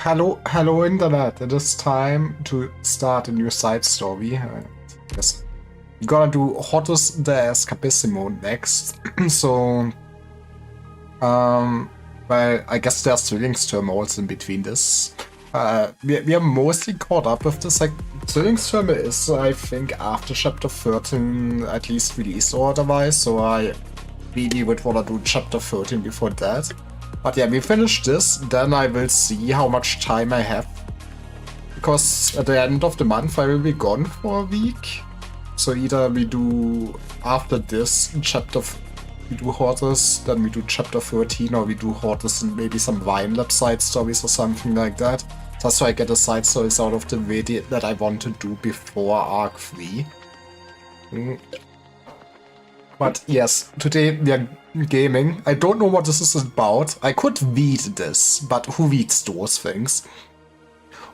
Hello, Internet. It is time to start a new side story. Yes, we're gonna do Hortus de Escapismo next. So, well, I guess there's Zwillings turmoils in between this. We are mostly caught up with this. Like, Zwillings turmoil is, I think, after chapter 13, at least released or otherwise. So I really would wanna do chapter 13 before that. But yeah, we finish this, then I will see how much time I have. Because at the end of the month I will be gone for a week. So either we do, after this chapter, we do Hortus, then we do chapter 13, or we do Hortus and maybe some Vine Lab side stories or something like that. Just so I get the side stories out of the way that I want to do before Arc 3. But yes, today we are gaming. I don't know what this is about. I could read this, but who reads those things?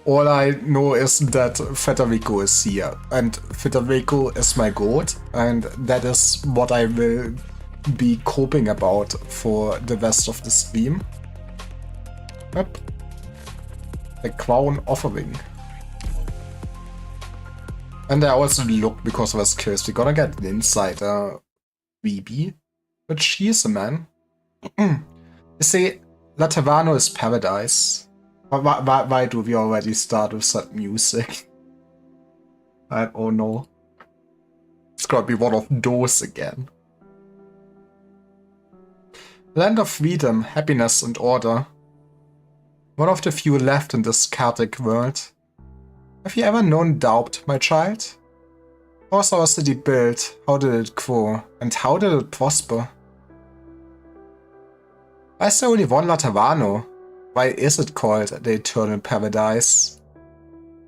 All I know is that Federico is here, and Federico is my goat, and that is what I will be coping about for the rest of the stream. Yep. The Crown Offering. And I also looked because I was curious. We're gonna get an insider. Weeby, but she is a man. You see, Latavano is paradise. Why do we already start with that music? I don't know. It's gonna be one of those again. Land of freedom, happiness, and order. One of the few left in this chaotic world. Have you ever known doubt, my child? How was our city built? How did it grow? And how did it prosper? Why is there only one Latavano? Why is it called the Eternal Paradise?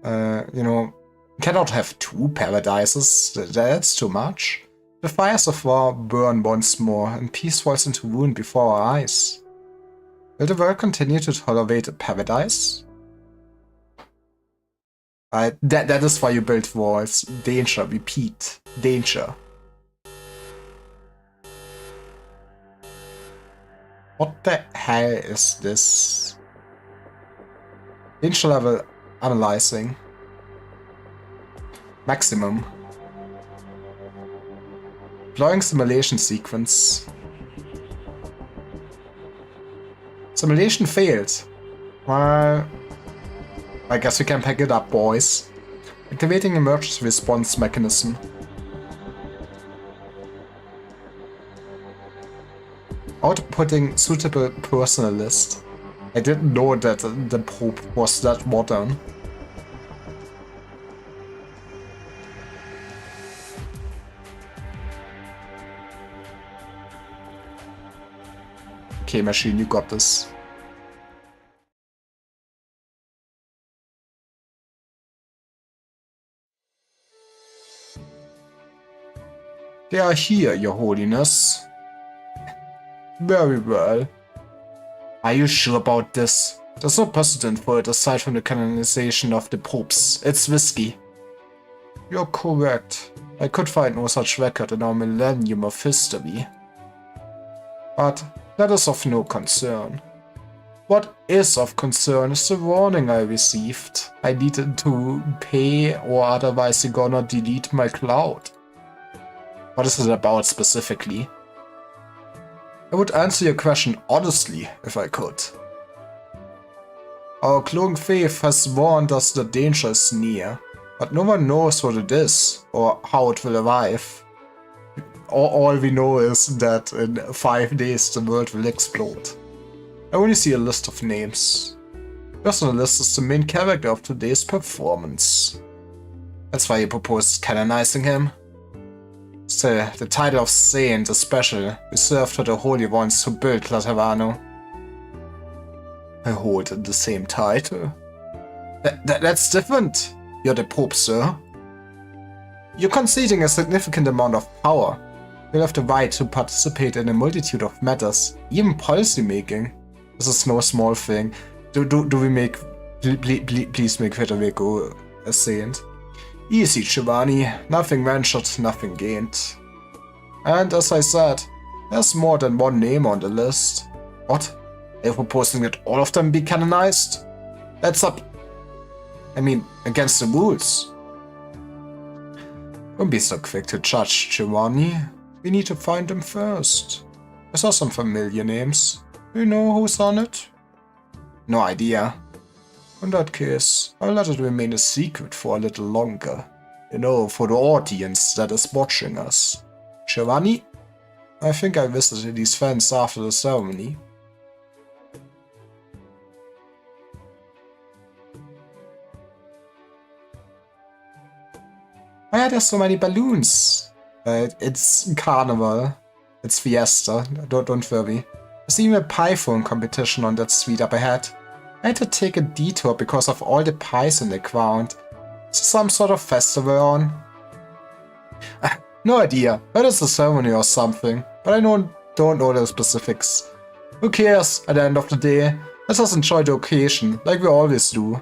You know, you cannot have two paradises. That's too much. The fires of war burn once more, and peace falls into ruin before our eyes. Will the world continue to tolerate a paradise? That is why you build walls. Danger, repeat. Danger. What the hell is this? Danger level analyzing. Maximum. Deploying simulation sequence. Simulation failed. Well, I guess we can pack it up, boys. Activating emergency response mechanism. Outputting suitable personnel list. I didn't know that the Pope was that modern. Okay, machine, you got this. They are here, your holiness. Very well. Are you sure about this? There's no precedent for it aside from the canonization of the popes. It's risky. You're correct. I could find no such record in our millennium of history. But that is of no concern. What is of concern is the warning I received. I needed to pay, or otherwise you're gonna delete my cloud. What is it about specifically? I would answer your question honestly, if I could. Our cloak faith has warned us that danger is near, but no one knows what it is, or how it will arrive. All we know is that in 5 days the world will explode. I only see a list of names. First on the list is the main character of today's performance. That's why you proposed canonizing him. Still, the title of Saint is special, reserved for the holy ones who built Latavano. I hold the same title. That's different. You're the Pope, sir. You're conceding a significant amount of power. You'll have the right to participate in a multitude of matters, even policy making. This is no small thing. Do we make... Please make Federico a saint. Easy, Giovanni. Nothing ventured, nothing gained. And as I said, there's more than one name on the list. What? They're proposing that all of them be canonized? That's up. I mean, against the rules. Don't be so quick to judge, Giovanni. We need to find them first. I saw some familiar names. Do you know who's on it? No idea. In that case, I'll let it remain a secret for a little longer. You know, for the audience that is watching us. Giovanni? I think I visited these fans after the ceremony. Why are there so many balloons? It's carnival. It's fiesta. Don't worry. There's even a pie throwing competition on that street up ahead. I had to take a detour because of all the pies in the ground. Is there some sort of festival on? No idea. That is a ceremony or something, but I don't know the specifics. Who cares at the end of the day? Let's just enjoy the occasion, like we always do.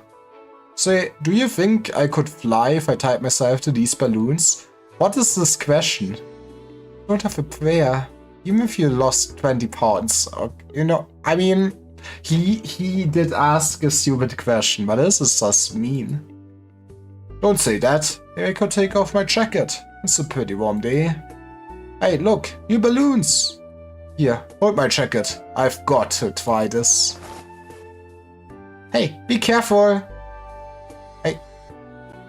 So, do you think I could fly if I tied myself to these balloons? What is this question? I don't have a prayer. Even if you lost 20 pounds. You know, I mean, he did ask a stupid question, but this is just mean. Don't say that. Maybe I could take off my jacket. It's a pretty warm day. Hey, look, new balloons. Here, hold my jacket. I've got to try this. Hey, be careful. Hey,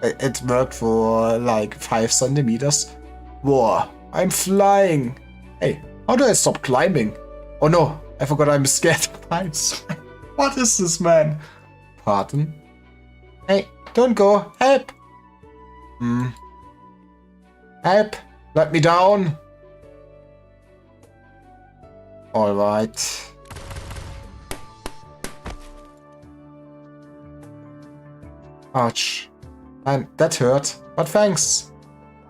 it worked for like 5 centimeters. Whoa, I'm flying. Hey, how do I stop climbing? Oh no, I forgot I'm scared of heights. What is this, man? Pardon? Hey, don't go. Help. Help. Let me down. Alright. Ouch. Man, that hurt. But thanks.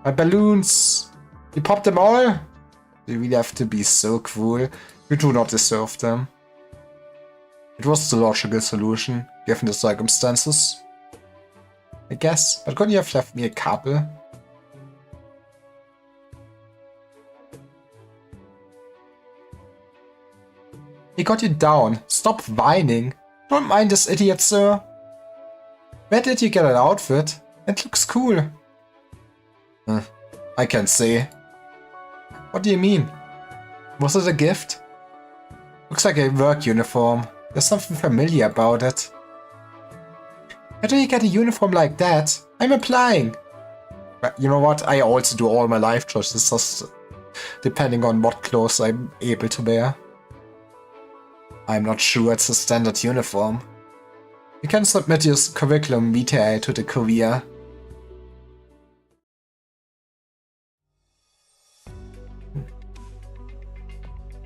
My balloons. You popped them all? You really have to be so cruel. You do not deserve them. It was the logical solution, given the circumstances. I guess, but couldn't you have left me a couple? He got you down. Stop whining. Don't mind this idiot, sir. Where did you get an outfit? It looks cool. I can't say. What do you mean? Was it a gift? Looks like a work uniform. There's something familiar about it. How do you get a uniform like that? I'm applying. But you know what? I also do all my life choices, just depending on what clothes I'm able to wear. I'm not sure it's a standard uniform. You can submit your curriculum vitae to the courier.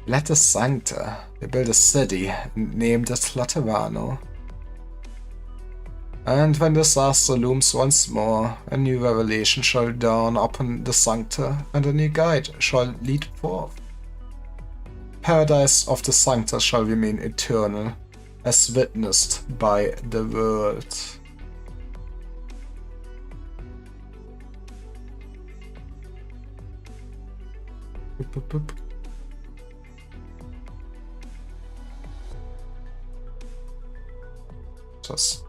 Latte Sancta. They built a city and named it Laterano. And when disaster looms once more, a new revelation shall dawn upon the Sancta, and a new guide shall lead forth. Paradise of the Sancta shall remain eternal, as witnessed by the world. Just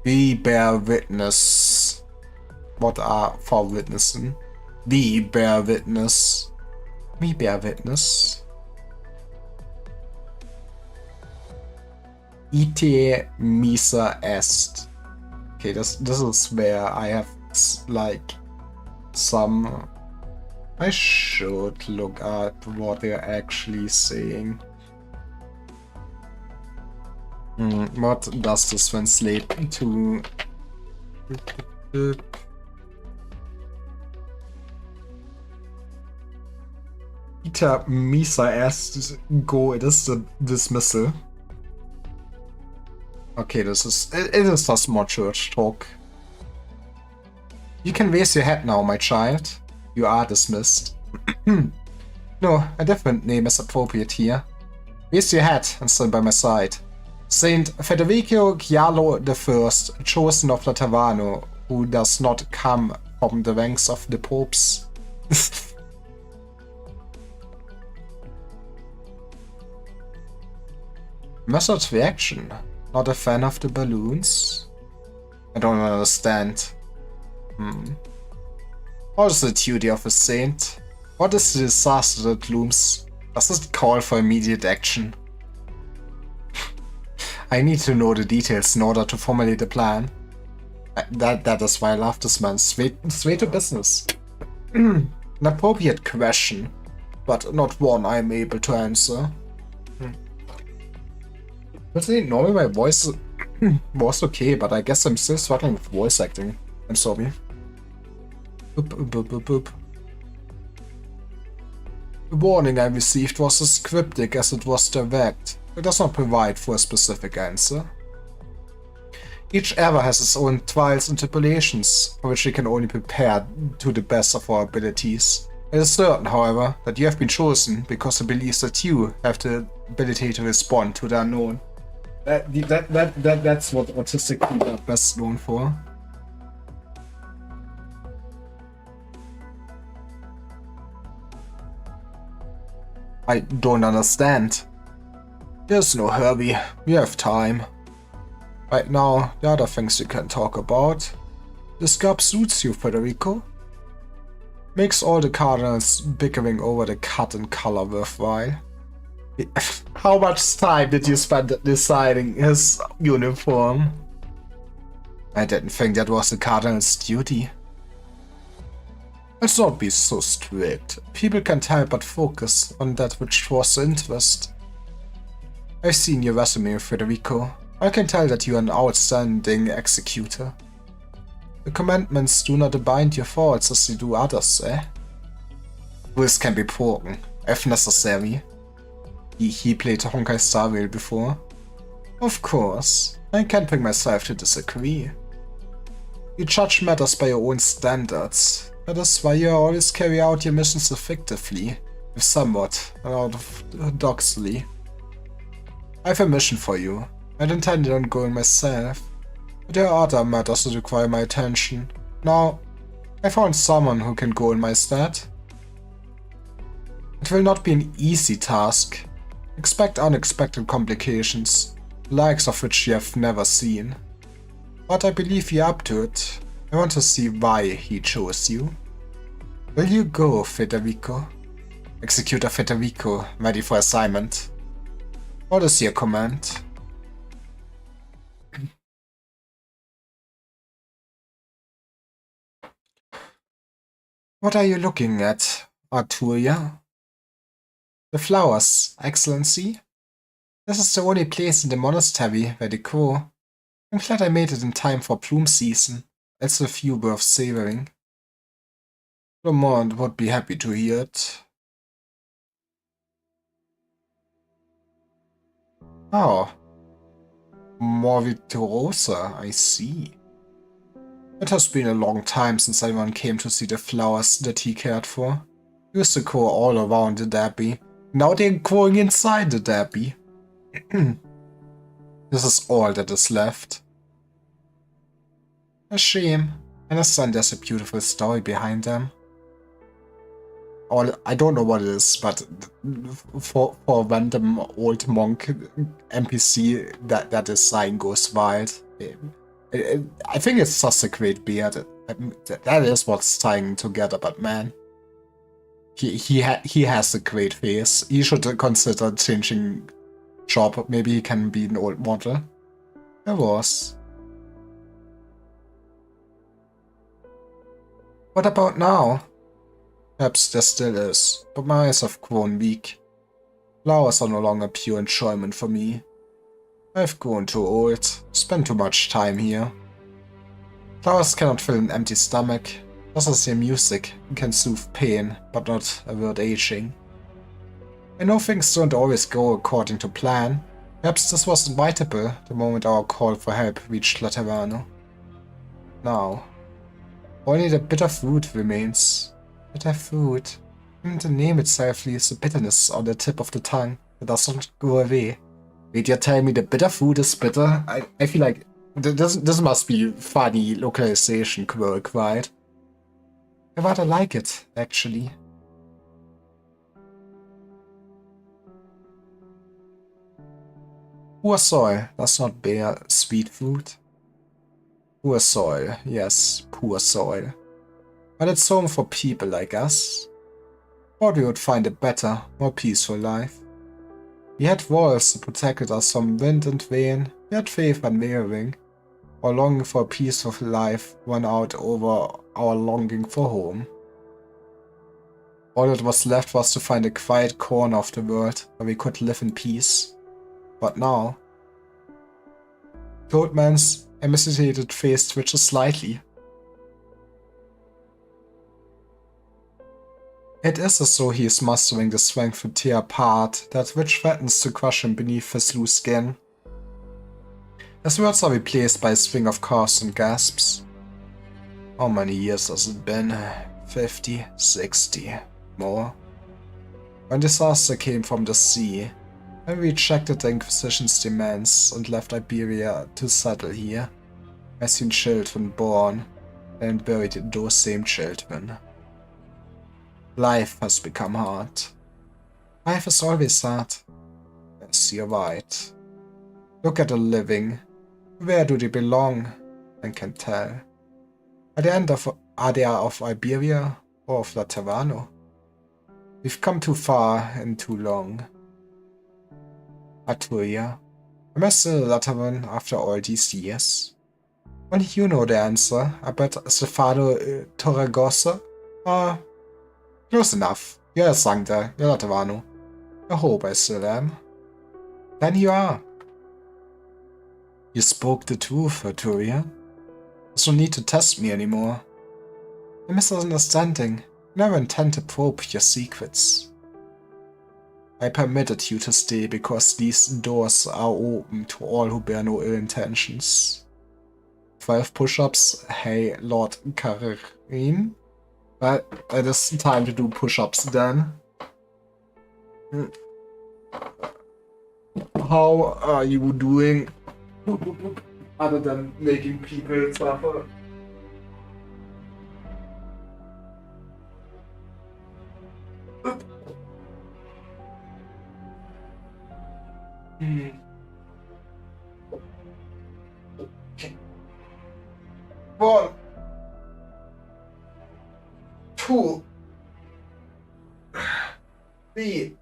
we bear witness. What are for witnessing? We bear witness. We bear witness. Ite misa est. Okay, this is where I have like some. I should look at what they're actually saying. What does this translate to? Ita misa est go, it is the dismissal. Okay, it is just more church talk. You can raise your head now, my child. You are dismissed. No, a different name is appropriate here. Raise your head and stand by my side. Saint Federico Giallo I, chosen of Laterano, who does not come from the ranks of the popes. Method reaction. Not a fan of the balloons? I don't understand. What is the duty of a saint? What is the disaster that looms? Does it call for immediate action? I need to know the details in order to formulate a plan. That is why I love this man. Straight to business. An appropriate question, but not one I am able to answer. But normally my voice was okay, but I guess I'm still struggling with voice acting. I'm sorry. Boop, boop, boop, boop. The warning I received was as cryptic as it was direct. It does not provide for a specific answer. Each era has its own trials and tribulations, for which we can only prepare to the best of our abilities. It is certain, however, that you have been chosen because it believes that you have the ability to respond to the unknown. That's what autistic people are best known for. I don't understand. There's no hurry, we have time. Right now, there are other things we can talk about. This job suits you, Federico. Makes all the cardinals bickering over the cut and color worthwhile. How much time did you spend deciding his uniform? I didn't think that was the cardinal's duty. Let's not be so strict. People can't help but focus on that which draws interest. I've seen your resume, Federico. I can tell that you are an outstanding executor. The commandments do not bind your thoughts as they do others, eh? Rules can be broken, if necessary. He played Honkai Star Rail before. Of course, I can't bring myself to disagree. You judge matters by your own standards. That is why you always carry out your missions effectively, if somewhat orthodoxly. I have a mission for you. I had intended on going myself, but there are other matters that require my attention. Now, I found someone who can go in my stead. It will not be an easy task. Expect unexpected complications, the likes of which you have never seen. But I believe you're up to it. I want to see why he chose you. Will you go, Federico? Executor Federico, ready for assignment. What is your command? What are you looking at, Arturia? The flowers, Excellency. This is the only place in the monastery where they grow. I'm glad I made it in time for bloom season. It's a few worth savoring. Lamont would be happy to hear it. Oh. Morvitorosa, I see. It has been a long time since anyone came to see the flowers that he cared for. They used to grow all around the Abbey. Now they're growing inside the Abbey. This is all that is left. A shame. I understand there's a beautiful story behind them. I don't know what it is, but for a random old monk NPC, that design goes wild. I think it's just a great beard. That is what's tying together, but man. He has a great face. He should consider changing job. Maybe he can be an old model. There was. What about now? Perhaps there still is, but my eyes have grown weak. Flowers are no longer pure enjoyment for me. I've grown too old, spent too much time here. Flowers cannot fill an empty stomach. Just as their music can soothe pain, but not avert aging. I know things don't always go according to plan. Perhaps this was inevitable the moment our call for help reached Laterano. Now, only the bitter fruit remains. Bitter fruit. The name itself leaves a bitterness on the tip of the tongue that doesn't go away. Wait, you're telling me the bitter fruit is bitter? I feel like this must be funny localization quirk, right? I rather like it, actually. Poor soil does not bear sweet fruit. Poor soil, yes, poor soil. But it's home for people like us. Thought we would find a better, more peaceful life. We had walls that protected us from wind and rain. We had faith unwavering. Our longing for a peaceful life won out over our longing for home. All that was left was to find a quiet corner of the world where we could live in peace. But now, the old man's emaciated face twitches slightly. It is as though he is mustering the strength to tear apart that which threatens to crush him beneath his loose skin. His words are replaced by a string of coughs and gasps. How many years has it been? 50, 60, more? When disaster came from the sea, I rejected the Inquisition's demands and left Iberia to settle here. I've seen children born and buried those same children. Life has become hard. Life is always hard. Yes, you're right. Look at the living. Where do they belong? I can tell. Are they of Iberia or of Laterano? We've come too far and too long. Arturia, am I still a Lateran after all these years? Only you know the answer. I bet Stefano Torregosa? Close enough. You're a Sancta, you're Laterano. I hope I still am. Then you are. You spoke the truth, Arturia. There's no need to test me anymore. A misunderstanding. I never intend to probe your secrets. I permitted you to stay because these doors are open to all who bear no ill intentions. 12 push-ups, hey Lord Karin. Well, it is time to do push-ups then. How are you doing? Other than making people suffer. One, two, three,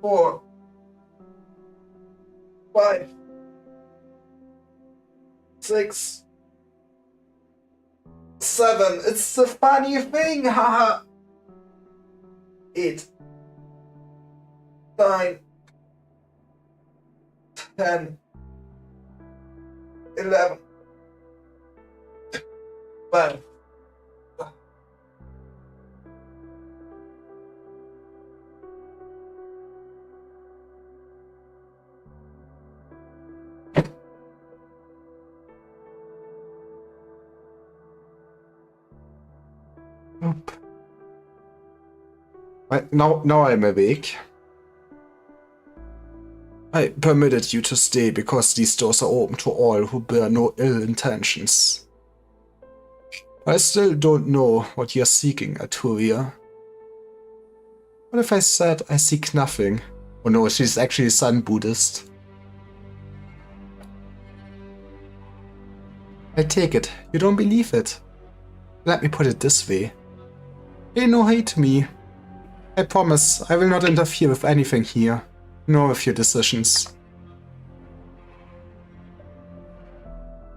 four, 5, 6, 7. It's the funny thing, haha. 8, 9, 10, 11, 12. Nope. Right, now I'm awake. I permitted you to stay because these doors are open to all who bear no ill intentions. I still don't know what you're seeking, Arturia. What if I said I seek nothing? Oh no, she's actually Sun Buddhist. I take it, you don't believe it. Let me put it this way. Pay no heed to me. I promise I will not interfere with anything here, nor with your decisions.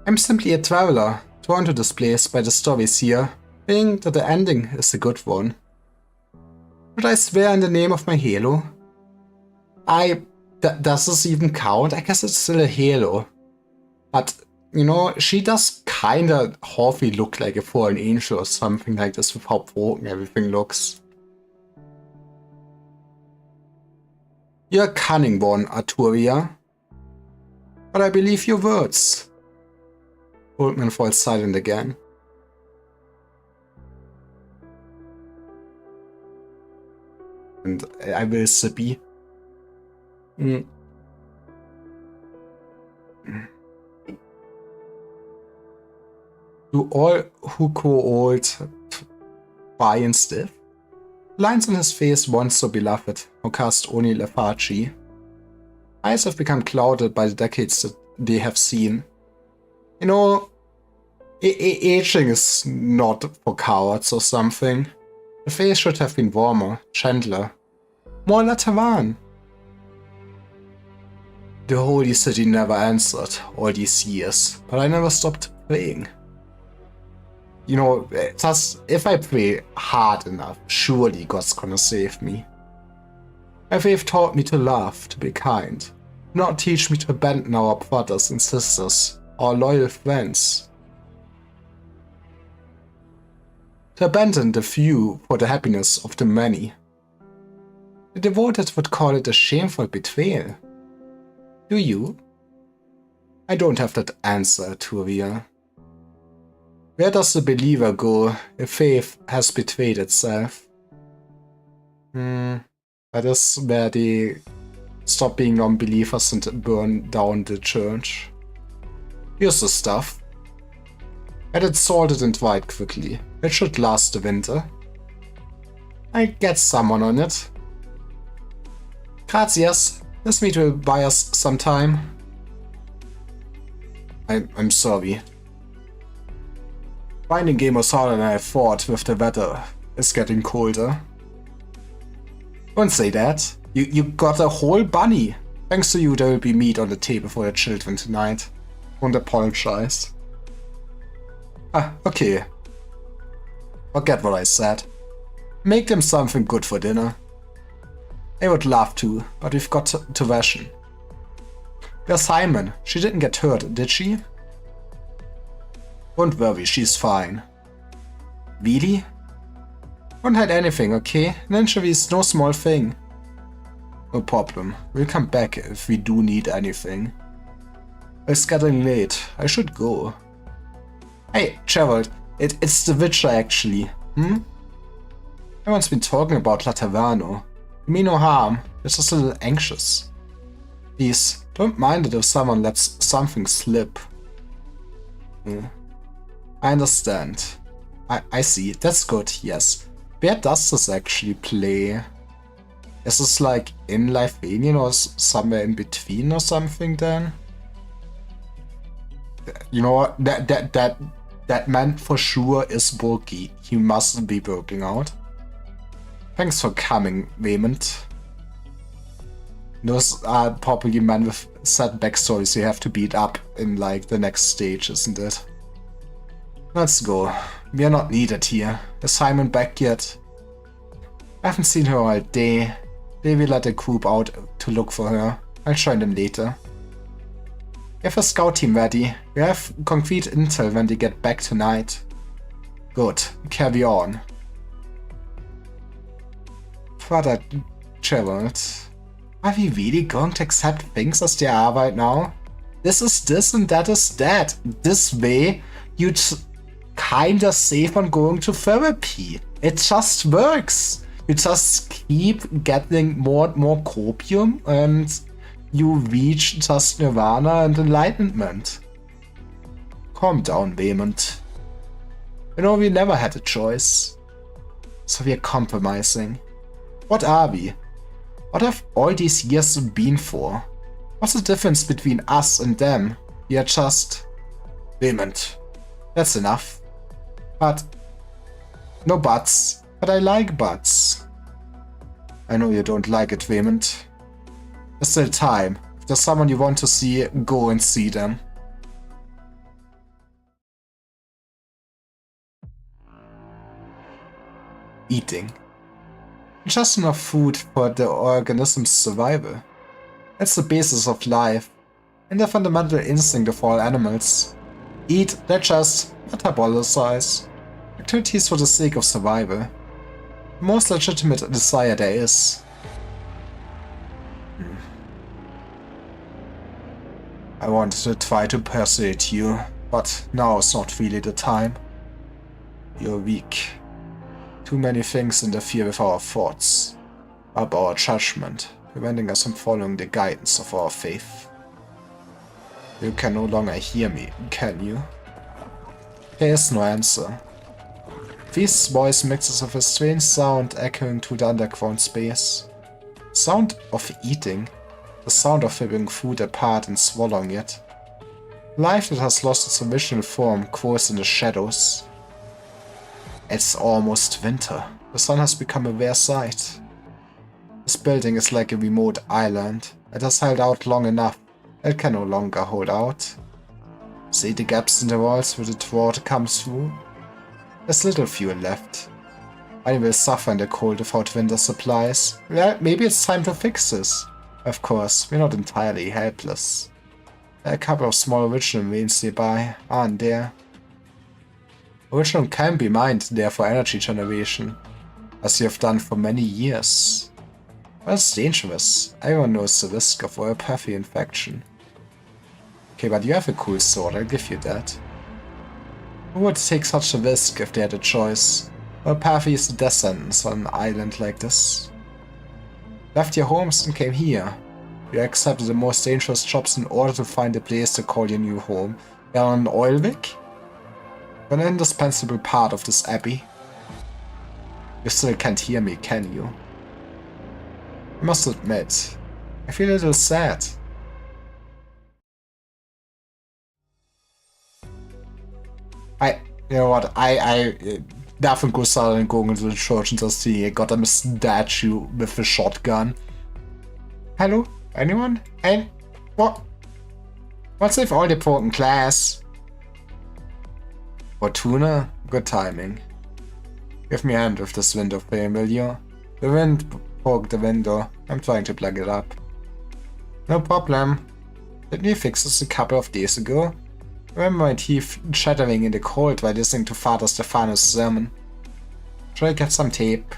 I'm simply a traveler, drawn to this place by the stories here, being that the ending is a good one. Should I swear in the name of my halo? Does this even count? I guess it's still a halo. But, you know, she does kinda halfly look like a fallen angel or something like this with how broken everything looks. You're a cunning one, Arturia. But I believe your words. Oldman falls silent again. And I will sippy. Do all who grow old buy and stiff? Lines on his face once so beloved, who cast only lethargy. Eyes have become clouded by the decades that they have seen. You know, aging is not for cowards or something. The face should have been warmer, gentler, more Latavan. The holy city never answered all these years, but I never stopped praying. You know, just if I pray hard enough, surely God's gonna save me. My faith taught me to love, to be kind, not teach me to abandon our brothers and sisters, our loyal friends. To abandon the few for the happiness of the many. The devoted would call it a shameful betrayal. Do you? I don't have that answer, Turia. Where does the believer go if faith has betrayed itself? That is where they stop being non-believers and burn down the church. Here's the stuff. Get it salted and dried quickly. It should last the winter. I'll get someone on it. Gracias. This meat will buy us some time. I'm sorry. Finding game was harder than I thought with the weather. It's getting colder. Don't say that. You got a whole bunny. Thanks to you there will be meat on the table for your children tonight. Don't apologize. Ah, okay. Forget what I said. Make them something good for dinner. I would love to, but we've got to ration. Where's Simon? She didn't get hurt, did she? Don't worry, she's fine. Really? Don't hide anything, okay? An injury is no small thing. No problem. We'll come back if we do need anything. It's getting late. I should go. Hey, Gerald. It's the Witcher, actually. Everyone's been talking about La Taverno. You mean no harm. You're just a little anxious. Please, don't mind it if someone lets something slip. I understand. I see. That's good, yes. Where does this actually play? Is this like in Lithuania or somewhere in between or something then? You know what? That man for sure is bulky. He must be working out. Thanks for coming, Vehement. Those are probably men with sad backstories you have to beat up in like the next stage, isn't it? Let's go. We are not needed here. Is Simon back yet? I haven't seen her all day. They will let a group out to look for her. I'll join them later. We have a scout team ready. We have concrete intel when they get back tonight. Good. Carry on. Father Gerald, are we really going to accept things as they are right now? This is this and that is that. This way, you kinda save on going to therapy. It just works. You just keep getting more and more copium and you reach just nirvana and enlightenment. Calm down, Vehement. You know, we never had a choice. So we are compromising. What are we? What have all these years been for? What's the difference between us and them? We are just... Vehement. That's enough. But... No buts. But I like buts. I know you don't like it, Vehement. There's still time. If there's someone you want to see, go and see them. Eating. Just enough food for the organism's survival. That's the basis of life, and the fundamental instinct of all animals. Eat, digest, metabolize. Activities for the sake of survival. The most legitimate desire there is. I wanted to try to persuade you, but now is not really the time. You're weak. Too many things interfere with our thoughts, up our judgment, preventing us from following the guidance of our faith. You can no longer hear me, can you? There is no answer. Feast's voice mixes with a strange sound echoing through the underground space. Sound of eating. the sound of ripping food apart and swallowing it. Life that has lost its original form grows in the shadows. It's almost winter. The sun has become a rare sight. This building is like a remote island. It has held out long enough. It can no longer hold out. See the gaps in the walls where the water comes through? There's little fuel left. I will suffer in the cold without winter supplies. Well, maybe it's time to fix this. Of course, we're not entirely helpless. There are a couple of small original veins nearby, aren't there? Original can be mined there for energy generation, as you have done for many years. Well, it's dangerous. Everyone knows the risk of oil-pathy infection. Okay, but you have a cool sword, I'll give you that. Who would take such a risk if they had a choice? Oil-pathy is a death sentence on an island like this. Left your homes and came here. You accepted the most dangerous jobs in order to find a place to call your new home. You're on an oil rig? You're an indispensable part of this abbey. You still can't hear me, can you? I must admit, I feel a little sad. You know what, I definitely go start and going into the church and just see I got a statue with a shotgun. Hello? Anyone? Hey? What? What's with all the important class? Fortuna? Good timing. Give me a hand with this window frame, will you? The wind broke the window. I'm trying to plug it up. No problem. Didn't you fix this a couple of days ago? I remember my teeth chattering in the cold while listening to Father Stephanos' sermon. Should I get some tape?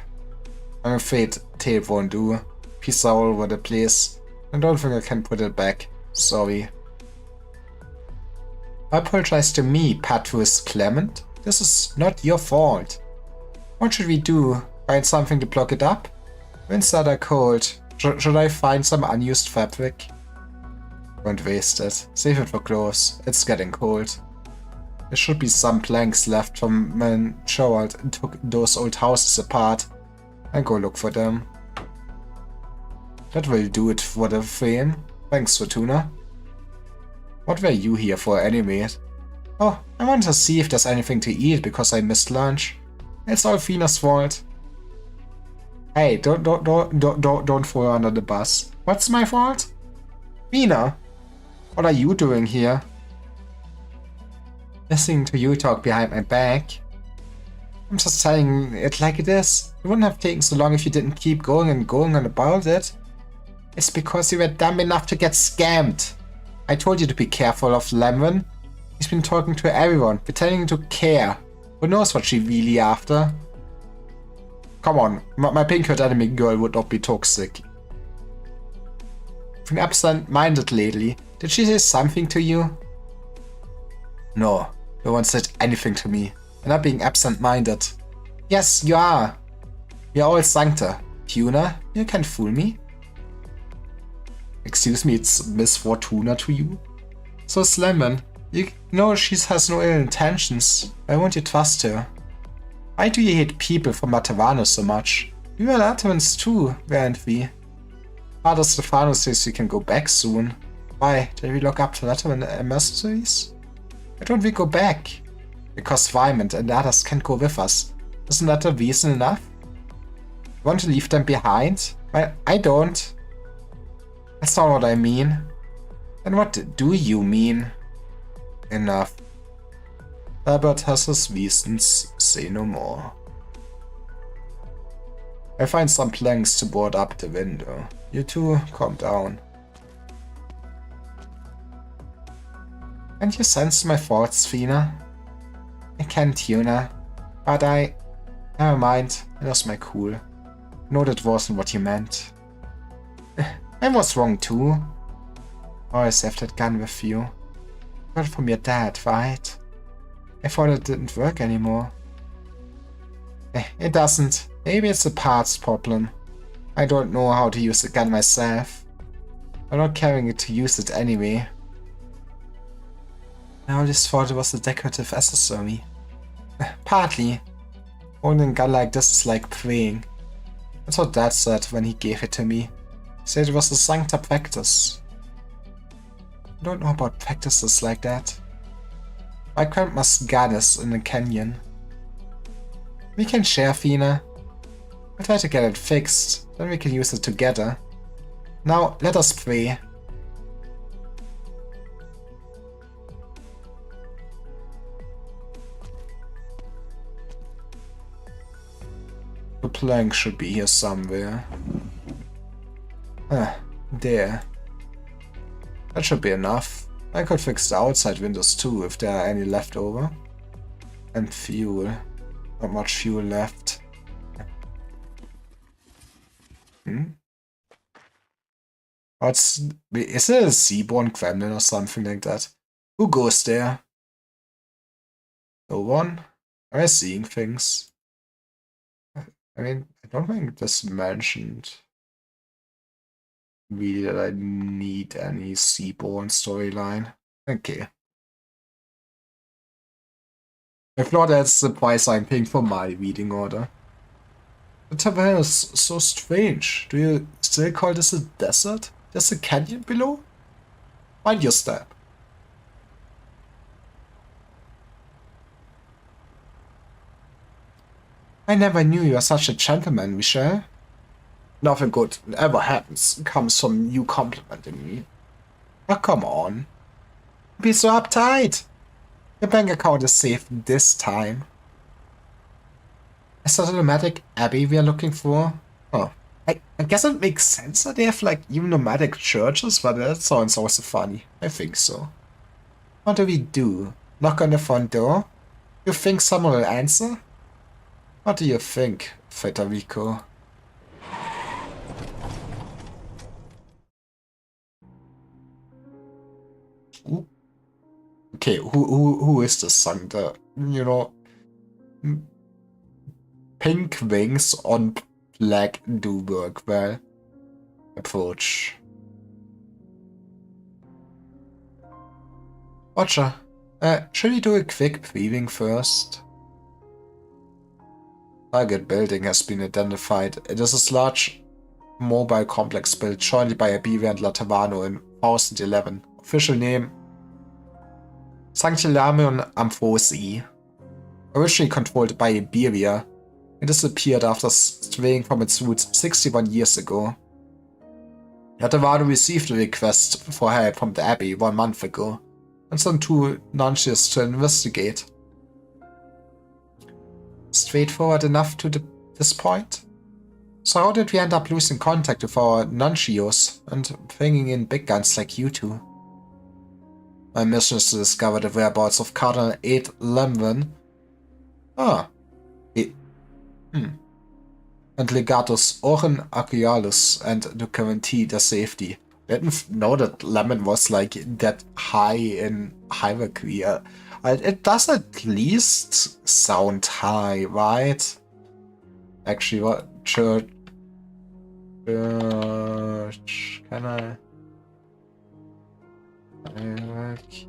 I'm afraid tape won't do. Pieces are all over the place. I don't think I can put it back. Sorry. I apologize to me, Patrus Clement. This is not your fault. What should we do? Find something to block it up? Winds are cold. Should I find some unused fabric? Don't waste it. Save it for clothes. It's getting cold. There should be some planks left from when Gerald took those old houses apart. I'll go look for them. That will do it for the frame. Thanks, Fortuna. What were you here for anyway? Oh, I wanted to see if there's anything to eat because I missed lunch. It's all Fina's fault. Hey, don't throw her under the bus. What's my fault? Fina, what are you doing here? Listening to you talk behind my back. I'm just telling it like it is. It wouldn't have taken so long if you didn't keep going on about it. It's because you were dumb enough to get scammed. I told you to be careful of Lemon. He's been talking to everyone, pretending to care. Who knows what she's really after? Come on, my pink-haired enemy girl would not be toxic. Been absent-minded lately. Did she say something to you? No, no one said anything to me. I'm not being absent-minded. Yes, you are. You're all Sancta. Tuna, you can't fool me. Excuse me, it's Miss Fortuna to you? So Lemon, you know she has no ill intentions. Why won't you trust her? Why do you hate people from Matavano so much? We were Laterans too, weren't we? Father Stephanos says we can go back soon. Why? Did we lock up the Lateran mercenaries? Why don't we go back? Because Vyment and the others can't go with us. Isn't that a reason enough? You want to leave them behind? Well, I don't. That's not what I mean. Then what do you mean? Enough. Herbert has his reasons, say no more. I find some planks to board up the window. You two, calm down. Can't you sense my thoughts, Fina? I can, Tuna. But never mind, I lost my cool. No, that wasn't what you meant. I was wrong too. Always have that gun with you. Got it from your dad, right? I thought it didn't work anymore. It doesn't. Maybe it's a parts problem. I don't know how to use the gun myself. I'm not carrying it to use it anyway. I always thought it was a decorative accessory. Partly. Owning a gun like this is like praying. That's what Dad said when he gave it to me. Said it was a sancta practice. I don't know about practices like that. My grandma's goddess in the canyon. We can share, Fina. I'll try to get it fixed, then we can use it together. Now, let us pray. The plank should be here somewhere. Ah, there. That should be enough. I could fix the outside windows too, if there are any left over. And fuel. Not much fuel left. What's... Is it a seaborn gremlin or something like that? Who goes there? No one? Am I seeing things? I mean, I don't think this mentioned really that I need any seaborn storyline. Okay. If not, that's the price I'm paying for my reading order. The tavern is so strange. Do you still call this a desert? There's a canyon below? Mind your step. I never knew you were such a gentleman, Michel. Nothing good ever comes from you complimenting me. Oh, come on. Don't be so uptight. Your bank account is safe this time. Is that a nomadic abbey we are looking for? Oh, I guess it makes sense that they have like even nomadic churches, but that sounds also funny. I think so. What do we do? Knock on the front door? You think someone will answer? What do you think, Federico? Ooh. Okay, who is this son? The, you know, pink wings on black do work well. Approach. Roger. Should we do a quick briefing first? Target building has been identified. It is a large mobile complex built jointly by Iberia and Latavano in 1011. Official name Sanctilamium Amphosi. Originally controlled by Iberia, it disappeared after straying from its roots 61 years ago. Latavano received a request for help from the Abbey 1 month ago, and sent 2 nuncios to investigate. Straightforward enough to this point? So how did we end up losing contact with our nuncios and bringing in big guns like you two? My mission is to discover the whereabouts of Cardinal 8 Lemvin. Ah. And Legatus Oren Aquialus, and to guarantee their safety. I didn't know that Lemon was like that high in hierarchy. It does at least sound high, right? Actually, what church? Can I? Hierarchy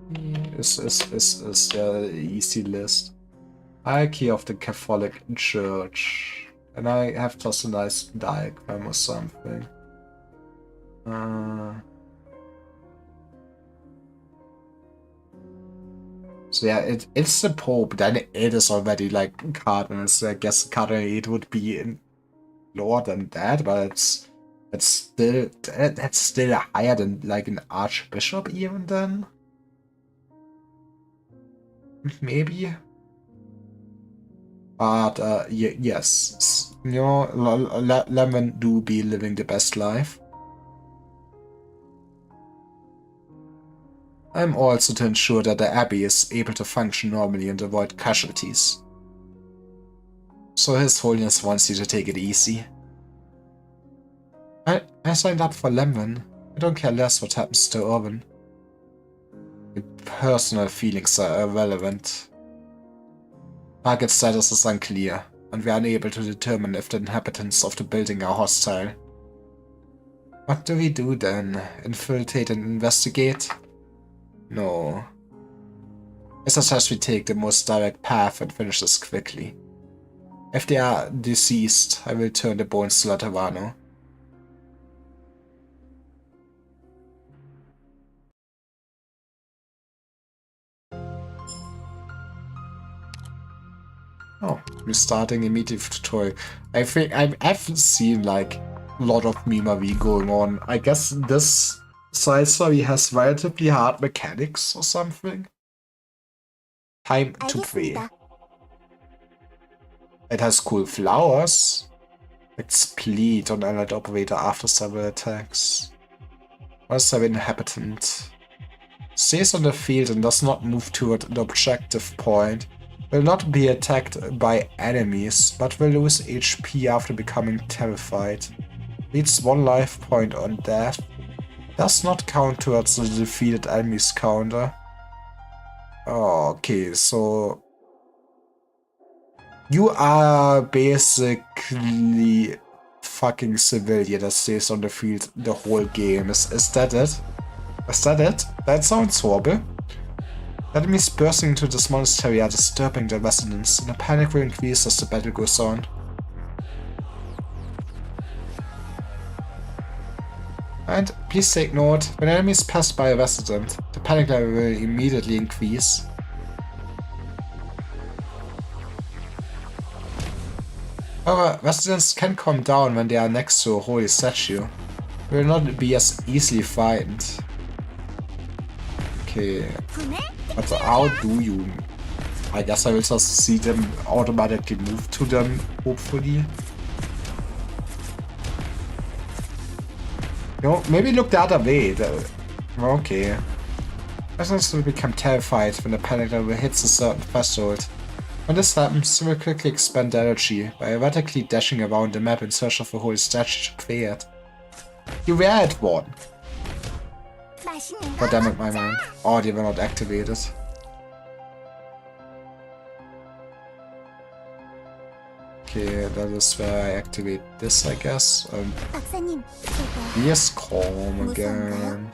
is the easy list. Hierarchy of the Catholic Church. And I have just a nice diagram or something. So yeah, it's the Pope, then it is already like Cardinals. So I guess Cardinal 8 would be in lower than that, but that's still higher than like an Archbishop even then. Maybe. But yes, you know, Lemon do be living the best life. I'm also to ensure that the Abbey is able to function normally and avoid casualties. So His Holiness wants you to take it easy. I signed up for Lemon. I don't care less what happens to Irvin. Your personal feelings are irrelevant. Target status is unclear, and we are unable to determine if the inhabitants of the building are hostile. What do we do then? Infiltrate and investigate? No. I suggest we take the most direct path and finish this quickly. If they are deceased, I will turn the bones to Latavano. Restarting immediate tutorial. I think I've seen like a lot of Mima-V going on. I guess this side story has relatively hard mechanics or something. Time to pray. It has cool flowers. Split on allied operator after several attacks. What is the inhabitant? Stays on the field and does not move toward the objective point. Will not be attacked by enemies, but will lose HP after becoming terrified. Leads 1 life point on death. Does not count towards the defeated enemies counter. Oh, okay, so you are basically fucking civilian that stays on the field the whole game. Is that it? Is that it? That sounds horrible. Enemies bursting into this monastery are disturbing the residents, and the panic will increase as the battle goes on. And please take note, when enemies pass by a resident, the panic level will immediately increase. However, residents can calm down when they are next to a holy statue. They will not be as easily frightened. Okay, but how do you... I guess I will just see them automatically move to them, hopefully. No, maybe look the other way. Okay. Residents will become terrified when the panic level hits a certain threshold. When this happens, they will quickly expend energy by erratically dashing around the map in search of a holy statue to clear it. You were at one. God damn it, my man. Oh, they were not activated. Okay, that is where I activate this, I guess. He is calm again.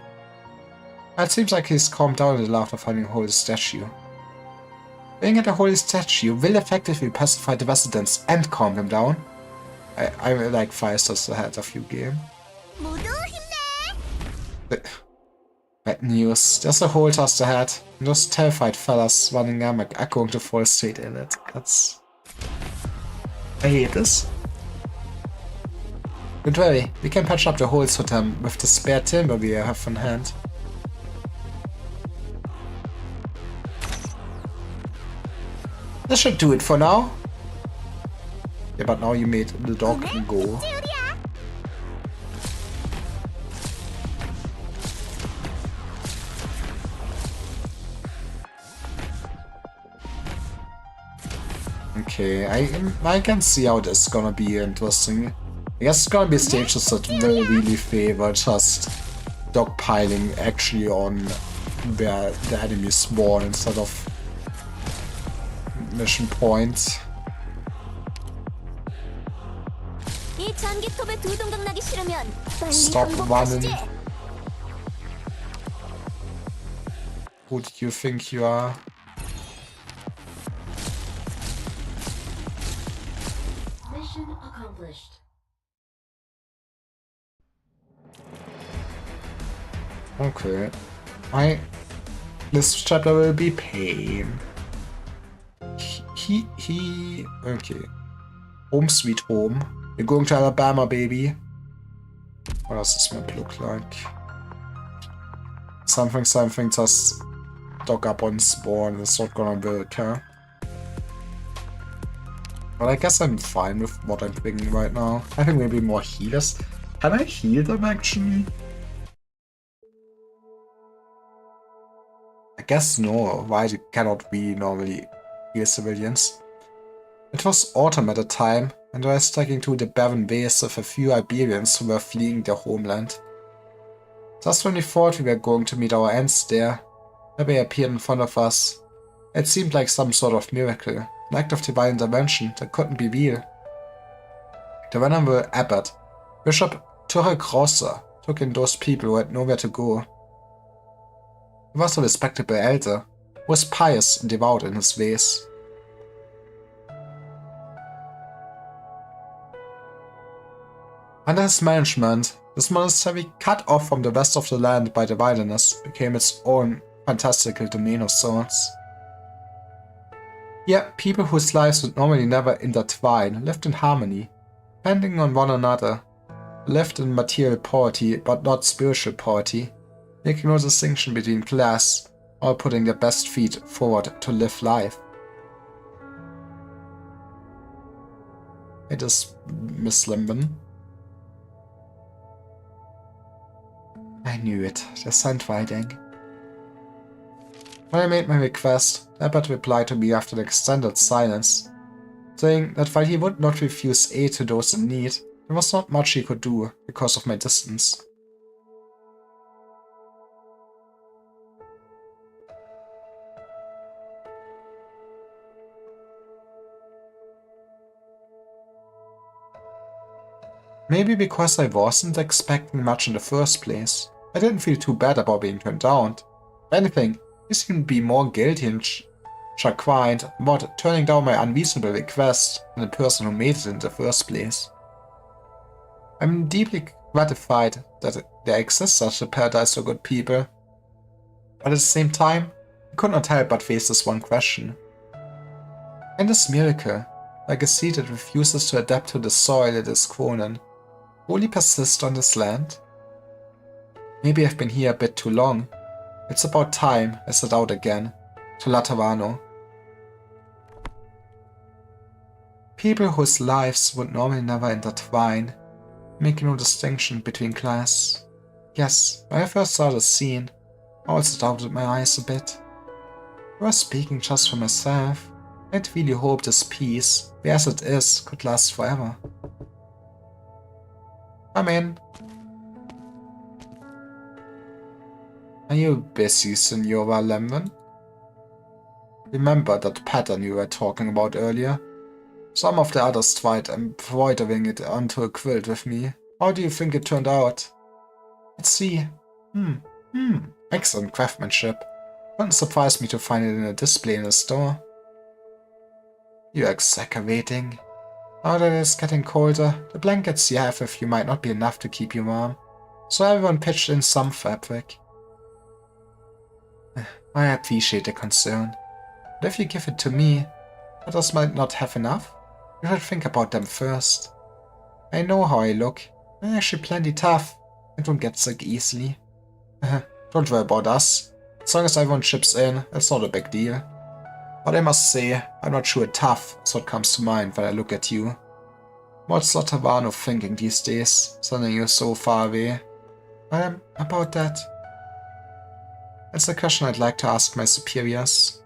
It seems like he's calmed down in the laugh of finding a holy statue. Being at a holy statue will effectively pacify the residents and calm them down. I'm like 5 steps ahead of you, game. Bad news. There's a Hortus ahead. And those terrified fellas running amok are going to fall straight in it. That's... I hate this. Don't worry, we can patch up the holes for them with the spare timber we have on hand. This should do it for now. Yeah, but now you made the dog go. Okay, I can see how this is gonna be interesting. I guess it's gonna be stages that will really favor just dogpiling actually on where the enemies spawn instead of mission points. Stop running. Who do you think you are? Mission accomplished. Okay. This chapter will be pain. Okay. Home sweet home. We're going to Alabama, baby. What does this map look like? Something just dog up on spawn. It's not gonna work, huh? But I guess I'm fine with what I'm thinking right now. I think maybe more healers. Can I heal them actually? I guess no. Why cannot we normally heal civilians? It was autumn at the time, and I was sticking to the barren waste of a few Iberians who were fleeing their homeland. Just when we thought we were going to meet our ends there, they appeared in front of us. It seemed like some sort of miracle, an act of divine intervention that couldn't be real. The venerable abbot, Bishop Turek Rosser, took in those people who had nowhere to go. He was a respectable elder, who was pious and devout in his ways. Under his management, this monastery, cut off from the rest of the land by the wilderness, became its own fantastical domain of sorts. Yeah, people whose lives would normally never intertwine lived in harmony, depending on one another. Lived in material poverty, but not spiritual poverty, making no distinction between class, or putting their best feet forward to live life. It is Miss Limbon. I knew it, the handwriting. When I made my request, Abbott replied to me after an extended silence, saying that while he would not refuse aid to those in need, there was not much he could do because of my distance. Maybe because I wasn't expecting much in the first place, I didn't feel too bad about being turned down. If anything, he seemed to be more guilty and chagrined about turning down my unreasonable request than the person who made it in the first place. I'm deeply gratified that there exists such a paradise for good people, but at the same time, I could not help but face this one question. In this miracle, like a seed that refuses to adapt to the soil it is grown in, only persist on this land? Maybe I've been here a bit too long. It's about time I set out again, to Laterano. People whose lives would normally never intertwine, making no distinction between class. Yes, when I first saw the scene, I also doubted my eyes a bit. I was speaking just for myself. I'd really hoped this peace, be as it is, could last forever. Come in. Are you busy, Signora Lemon? Remember that pattern you were talking about earlier? Some of the others tried embroidering it onto a quilt with me. How do you think it turned out? Let's see. Excellent craftsmanship. Wouldn't surprise me to find it in a display in a store. You're exaggerating. Now that it's getting colder, the blankets you have with you might not be enough to keep you warm. So everyone pitched in some fabric. I appreciate the concern, but if you give it to me, others might not have enough. You should think about them first. I know how I look. I'm actually plenty tough. I don't get sick easily. Don't worry about us. As long as everyone chips in, it's not a big deal. But I must say, I'm not sure tough is what comes to mind when I look at you. What's Laterano thinking these days, sending you so far away? About that. It's a question I'd like to ask my superiors.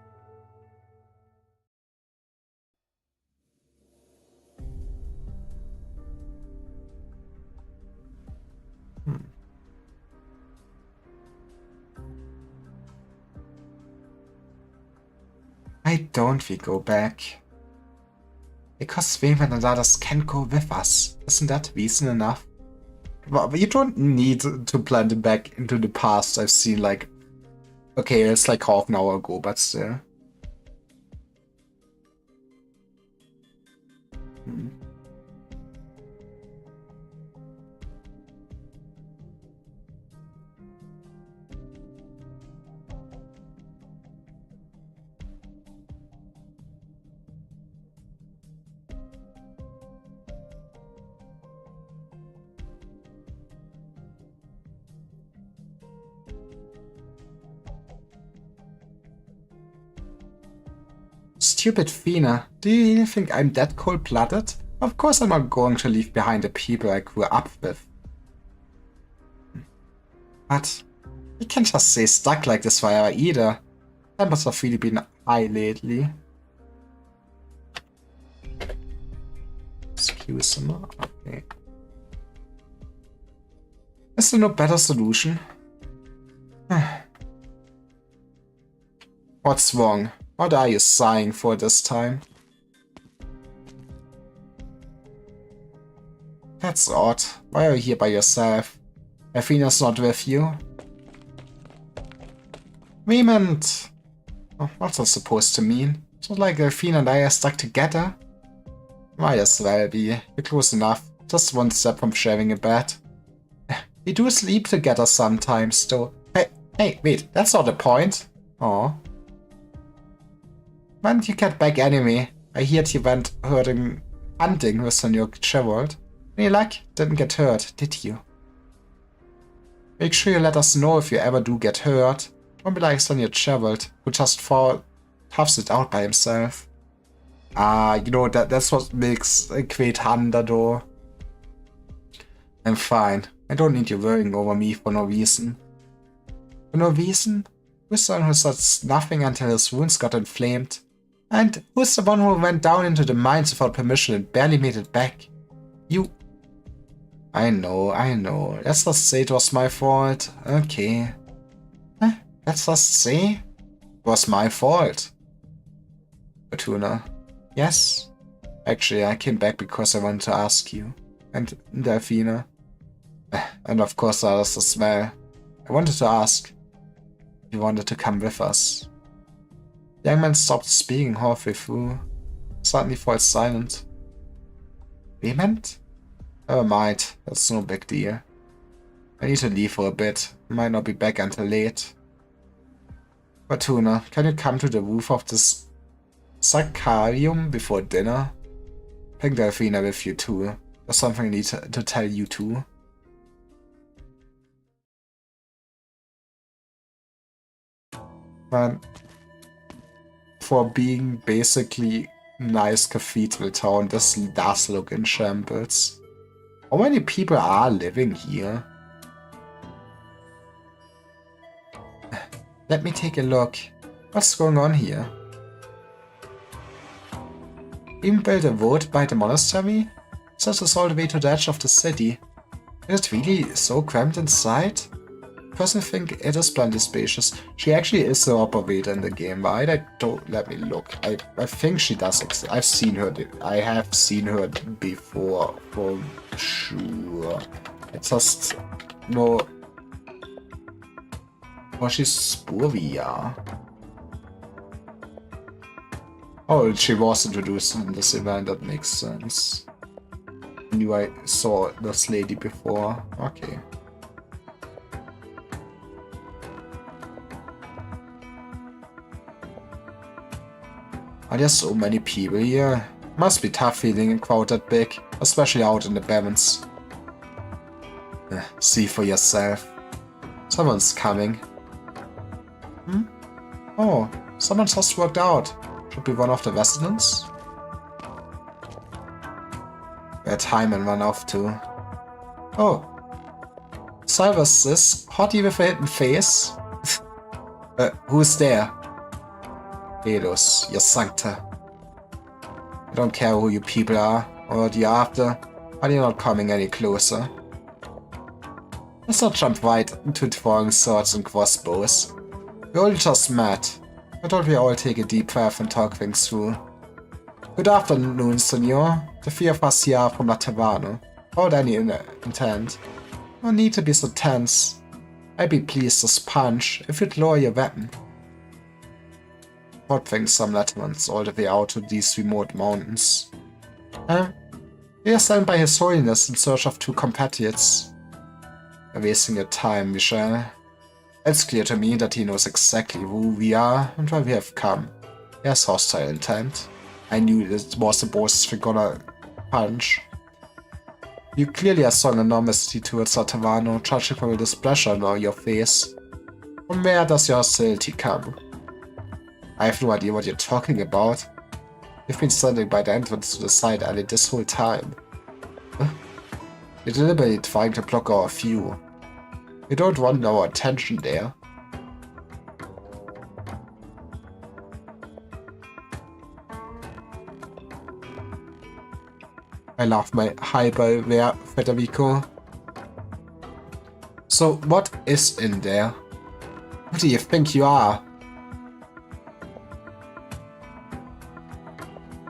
Why don't we go back? Because Wayman and others can't go with us. Isn't that reason enough? But you don't need to plan it back into the past. I've seen like... Okay, it's like half an hour ago, but still. Stupid Fina, do you really think I'm that cold-blooded? Of course I'm not going to leave behind the people I grew up with. But you can't just stay stuck like this forever either. Tempers have really been high lately. Excuse me. Okay. Is there no better solution? What's wrong? What are you sighing for this time? That's odd. Why are you here by yourself? Athena's not with you? Agreement! Oh, what's that supposed to mean? It's not like Athena and I are stuck together? Might as well be. You're close enough. Just one step from sharing a bed. We do sleep together sometimes, though. Hey, wait, that's not the point. Aw. Man, you get back anyway. I heard you went hunting with Senor Gerald. Any luck? Didn't get hurt, did you? Make sure you let us know if you ever do get hurt. Don't be like Senor Gerald, who just toughs it out by himself. You know, that's what makes a great hunter though. I'm fine. I don't need you worrying over me for no reason. For no reason? Who's the one who said nothing until his wounds got inflamed? And who's the one who went down into the mines without permission and barely made it back? You. I know. Let's just say it was my fault. Okay. Let's just say it was my fault. Fortuna. Yes? Actually, I came back because I wanted to ask you. And Delphina. And of course others as well. I wanted to ask if you wanted to come with us. The young man stopped speaking halfway through. Suddenly falls silent. Vehement? Never mind, that's no big deal. I need to leave for a bit. Might not be back until late. Fortuna, can you come to the roof of this Sacarium before dinner? Bring Delphina with you too. There's something I need to tell you too. Man, for being basically nice cathedral town, this does look in shambles. How many people are living here? Let me take a look. What's going on here? Even built a road by the monastery? Such as all the way to the edge of the city. Is it really so cramped inside? Personally think it is plenty spacious. She actually is the operator in the game, right? Let me look. I think she does exist. I have seen her before, for sure. It's just no. Oh, she's Spuria. Oh, she was introduced in this event. That makes sense. I knew I saw this lady before. Okay. Are there so many people here? Must be tough feeling a crowd that big, especially out in the Barrens. See for yourself. Someone's coming. Oh, someone just worked out. Should be one of the residents? Where Timon ran off to. Oh. Cyrus this hottie with a hidden face? Who's there? Elos, your sancta. I don't care who you people are, or what you're after, but you're not coming any closer. Let's not jump right into throwing swords and crossbows. We're all just mad. Why don't we all take a deep breath and talk things through? Good afternoon, senor. The three of us here are from La Taverna. Without any intent. No need to be so tense. I'd be pleased as punch if you'd lower your weapon. What things some Latamans all the way out to these remote mountains? We are sent by His Holiness in search of two compatriots. You're wasting your time, Michel. It's clear to me that he knows exactly who we are and why we have come. He has hostile intent. I knew it was the boss we're gonna punch. You clearly have strong animosity towards Satavano, judging from the displeasure on your face. From where does your hostility come? I have no idea what you're talking about. You've been standing by the entrance to the side alley this whole time. You're deliberately trying to block our view. You don't want our attention there. I love my highball there, Federico. So, what is in there? Who do you think you are?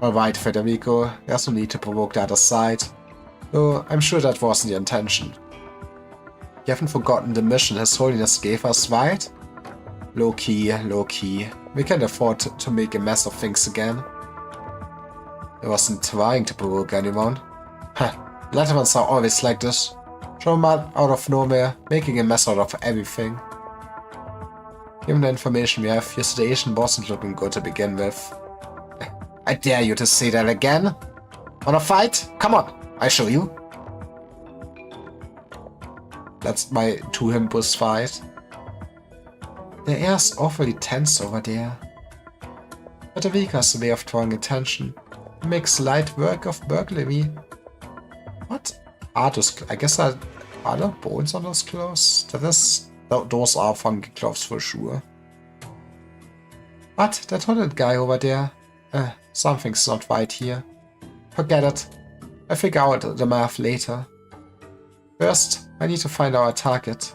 Alright, Federico, there's no need to provoke the other side. Though I'm sure that wasn't the intention. You haven't forgotten the mission His Holiness gave us, right? Low key, low key. We can't afford to make a mess of things again. I wasn't trying to provoke anyone. Lettermans are always like this. Show them out of nowhere, making a mess out of everything. Given the information we have, your situation wasn't looking good to begin with. I dare you to say that again. Wanna fight? Come on, I show you. That's my two-hand boss fight. The air's awfully tense over there. But the Vika has a way of drawing attention. It makes light work of burglary. What? Are those? I guess are there bones on those clothes? Those are funky clothes for sure. What? That hooded guy over there? Something's not right here. Forget it. I'll figure out the math later. First, I need to find our target.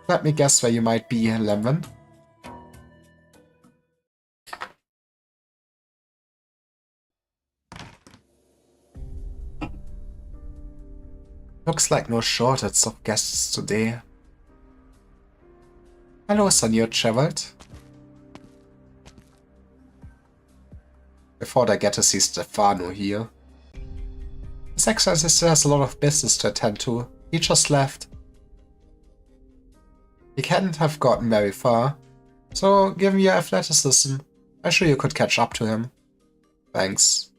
Let me guess where you might be, Lemon. Looks like no shortage of guests today. Hello, Senor Gerald. Before I get to see Stefano here. His Excellency still has a lot of business to attend to. He just left. He can't have gotten very far. So, given your athleticism, I'm sure you could catch up to him. Thanks.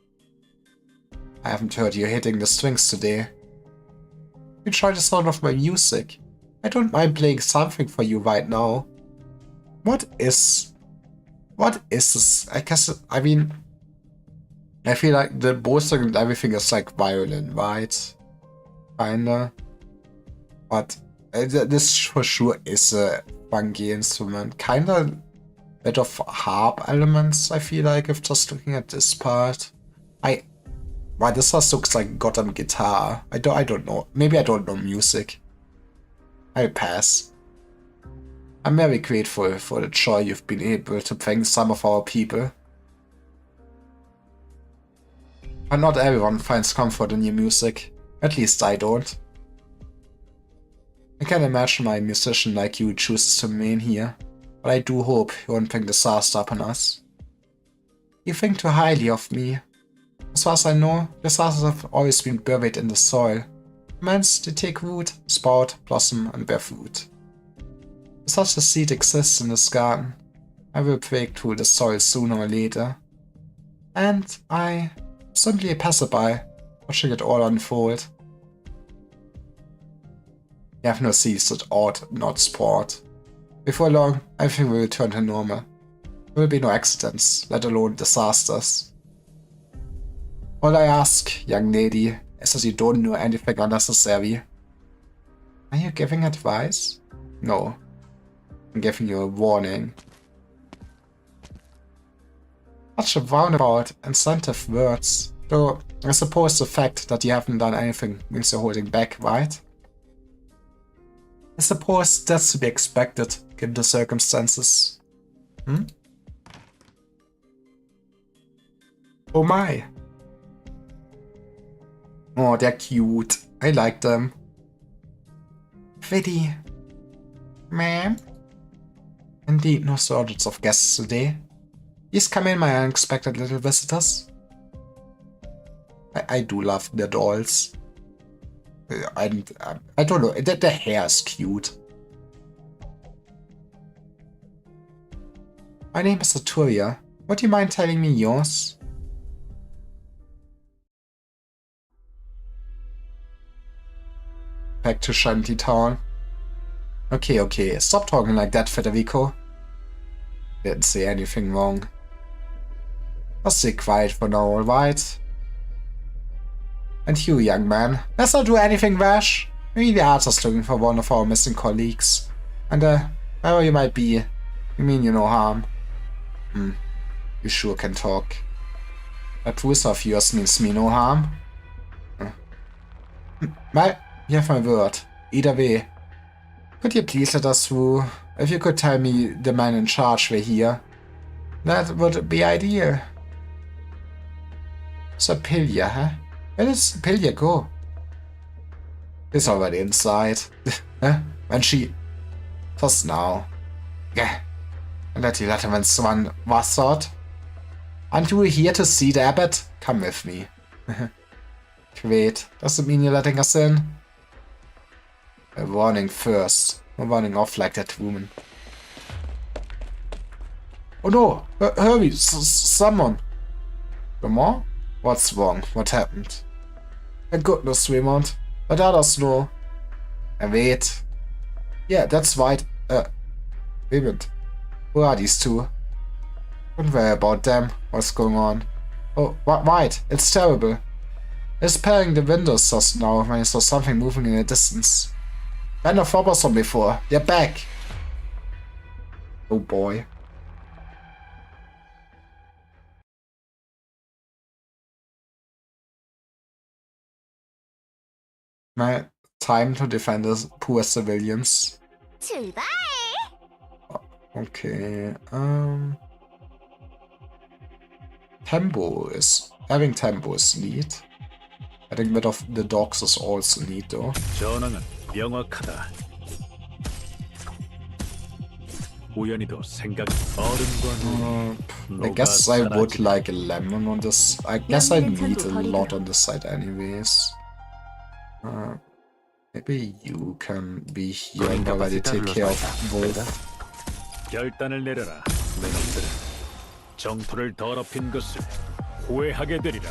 I haven't heard you hitting the strings today. Enjoy the sound of my music. I don't mind playing something for you right now. What is this? I feel like the boasting and everything is like violin, right? Kinda. But this for sure is a funky instrument. Kinda bit of harp elements, I feel like, if just looking at this part. Why this just looks like goddamn guitar. I don't know. Maybe I don't know music. I'll pass. I'm very grateful for the joy you've been able to bring some of our people. But not everyone finds comfort in your music. At least I don't. I can't imagine my musician like you chooses to remain here, but I do hope you won't bring disaster upon us. You think too highly of me. As far as I know, disasters have always been buried in the soil. Plants, they take root, sprout, blossom, and bear fruit. If such a seed exists in this garden, I will break through the soil sooner or later. And I simply a passerby, watching it all unfold. You have no seeds that ought not sprout. Before long, everything will return to normal. There will be no accidents, let alone disasters. All I ask, young lady, is that you don't do anything unnecessary. Are you giving advice? No. I'm giving you a warning. Such a roundabout, incentive words, though I suppose the fact that you haven't done anything means you're holding back, right? I suppose that's to be expected, given the circumstances. Oh my! Oh, they're cute. I like them. Pretty. Ma'am? Indeed, no shortage of guests today. Please come in, my unexpected little visitors. I do love the dolls. I don't know, the hair is cute. My name is Arturia. Would you mind telling me yours? Back to Shantytown. Okay, stop talking like that, Federico. Didn't say anything wrong. Just stay quiet for now, alright? And you, young man, let's not do anything rash. Maybe the are just looking for one of our missing colleagues. And wherever you might be, you mean you no harm. You sure can talk. That voice of yours means me no harm. Well, you have my word. Either way. Could you please let us through? If you could tell me the man in charge were here, that would be ideal. So Pilya, huh? Where does Pilya go? He's already inside. Huh? When she... Just now. Yeah. And let you let him in someone was thought. Aren't you here to see the abbot? Come with me. Great. Does it mean you're letting us in? A warning first. No running off like that woman. Oh no! Hurry! Someone! Raymond? What's wrong? What happened? Thank goodness, Raymond. Let others know. Wait. Yeah, that's right. Raymond. Who are these two? Don't worry about them. What's going on? Oh, right. It's terrible. I was repairing the windows just now when I saw something moving in the distance. Band of robbers from before. They're back. Oh boy. My time to defend the poor civilians. 출발! Okay, having tempo is neat. I think that of the dogs is also neat though. 전황은 명확하다. 우연히도 생각 어른과 I guess I would like a lemon on this. I guess I need a lot on this side anyways. Maybe you can be here and already take care of Wolf. 결단을 내려라. 내 놈들은 정토를 더럽힌 것을 후회하게 되리라.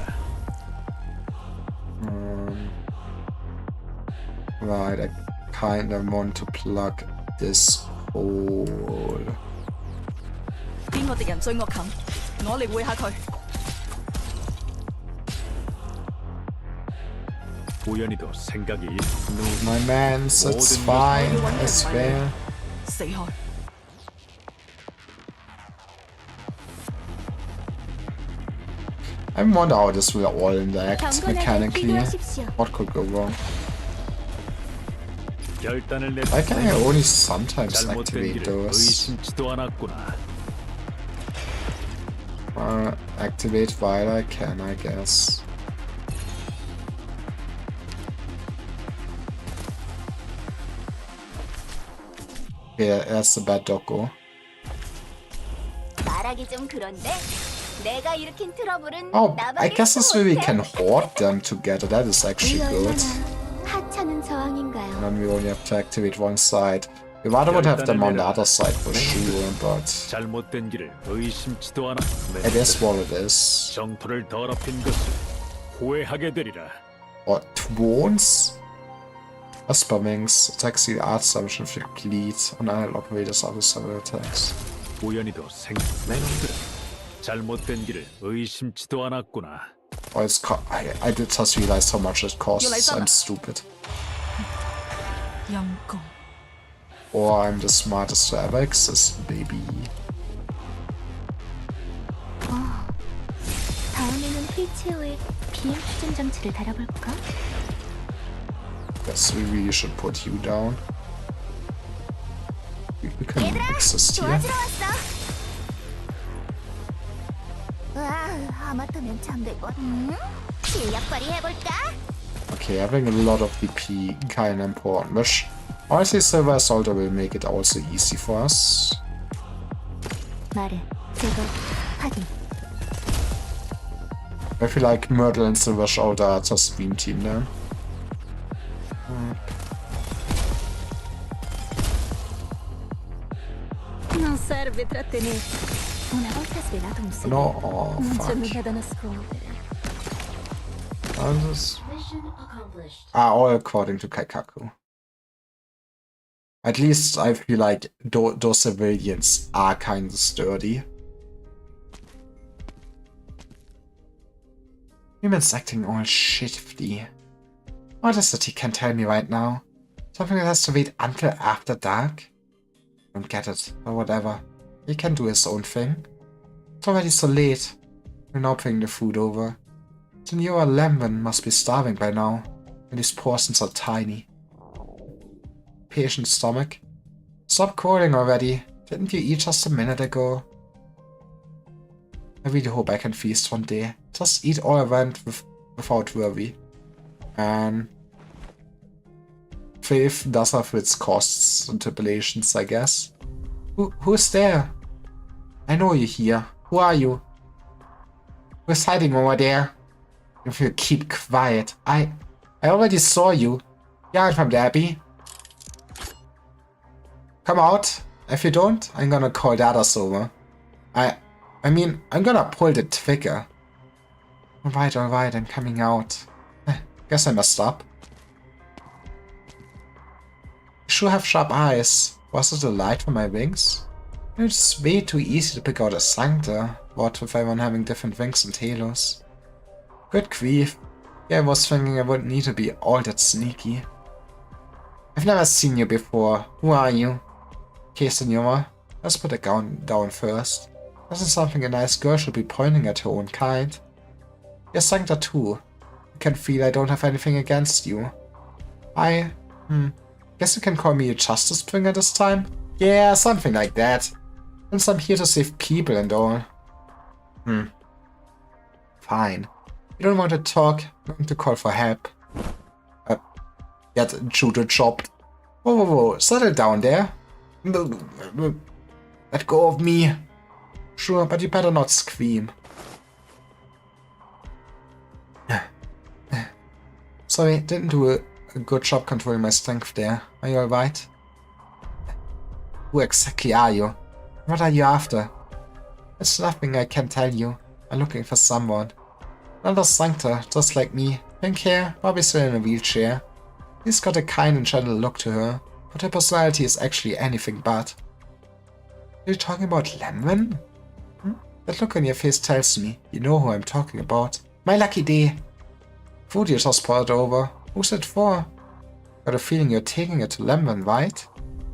Right, I kinda want to plug this hole. 邊個敵人追我近，我嚟會下佢。 우연히도 생각이 My mans, it's fine, it's fair. 死開！ I wonder how this will all interact mechanically. What could go wrong? 결단을 내. Why can I only sometimes activate those? 의심치도 않았구나. Activate while I can, I guess. Yeah, that's the bad doggo. 말하기 좀 그런데 내가 일으킨 트러블은 Oh, I 나밖에 guess this way we 못해. can hoard them together. That is actually good. 하찮은 저항인가요? And then we only have to activate one side. We rather would have them on the other side for sure, but 잘못된 길을 의심치도 않아. it is what it is. 정토를 더럽힌 것을 후회하게 되리라. Or Twons? Asper Wings attacks the art establishment inflict bleed on allied operators after several attacks. 우연히도 내 놈들은 잘못된 길을 의심치도 않았구나. Oh, it's I did just realize how much it costs. I'm stupid. 영공. Or I'm the smartest to ever exist, baby. 다음에는 휠체어에 비행 추진 장치를 달아볼까? Guess we really should put you down. We can exist here. 도와주러 왔어. 와, 하마터면 잠들 것. 실력 발휘해볼까? Okay, having a lot of BP kinda important, which honestly Silver Assaulter will make it also easy for us. 말해. 제거. 확인. I feel like Myrtle and Silver Assaulter are just Beam Team then. Non serve trattenere. Una volta svelato un segreto, No, oh non c'è fuck. nulla da nascondere. Mission accomplished. All according to Kaikaku. At least I feel like those civilians are kind of sturdy. Humans acting all shifty. What is it he can tell me right now? Something that has to wait until after dark? Don't get it, but whatever. He can do his own thing. It's already so late. We're now bringing the food over. Senora Lambin must be starving by now, and these portions are tiny. Patient stomach. Stop calling already. Didn't you eat just a minute ago? I really hope I can feast one day. Just eat all I want without worry. And faith does have its costs and tribulations, I guess. Who's there? I know you're here. Who are you? Who's hiding over there? If you keep quiet. I already saw you. You aren't from the Abbey. Come out. If you don't, I'm gonna call the others over. I mean, I'm gonna pull the trigger. Alright, I'm coming out. Guess I messed up. You sure have sharp eyes. Was it the light from my wings? It's way too easy to pick out a Sancta, what with everyone having different wings and halos. Good grief. Yeah, I was thinking I wouldn't need to be all that sneaky. I've never seen you before. Who are you? Okay, senora. Let's put the gun down first. Isn't something a nice girl should be pointing at her own kind? You're Sancta too. I can feel I don't have anything against you. Guess you can call me a justice bringer this time? Yeah, something like that. Since I'm here to save people and all. Fine. You don't want to talk, I'm going to call for help. Get judo chopped. Whoa, settle down there. Let go of me. Sure, but you better not scream. Sorry, didn't do a good job controlling my strength there. Are you alright? Who exactly are you? What are you after? It's nothing I can tell you. I'm looking for someone. Another Sancta, just like me. Pink hair, probably still in a wheelchair. She's got a kind and gentle look to her, but her personality is actually anything but. Are you talking about Lemon? That look on your face tells me you know who I'm talking about. My lucky day. Food you just poured over. Who's it for? Got a feeling you're taking it to Lemon, right?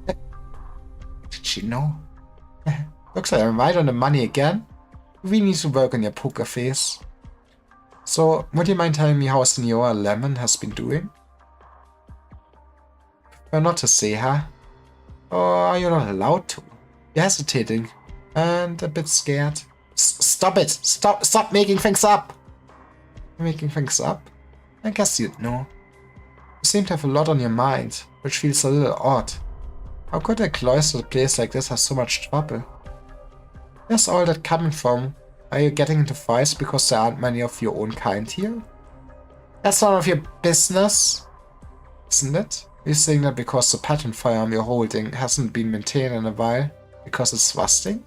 Did she know? Looks like I'm right on the money again. We need to work on your poker face. So, would you mind telling me how Senora Lemon has been doing? Prefer not to say, huh? Or are you not allowed to? You're hesitating. And a bit scared. Stop it! Stop making things up! Making things up? I guess you'd know. You seem to have a lot on your mind, which feels a little odd. How could a cloistered place like this have so much trouble? Where's all that coming from? Are you getting into fights because there aren't many of your own kind here? That's none of your business, isn't it? You're saying that because the pattern firearm you're holding hasn't been maintained in a while, because it's rusting?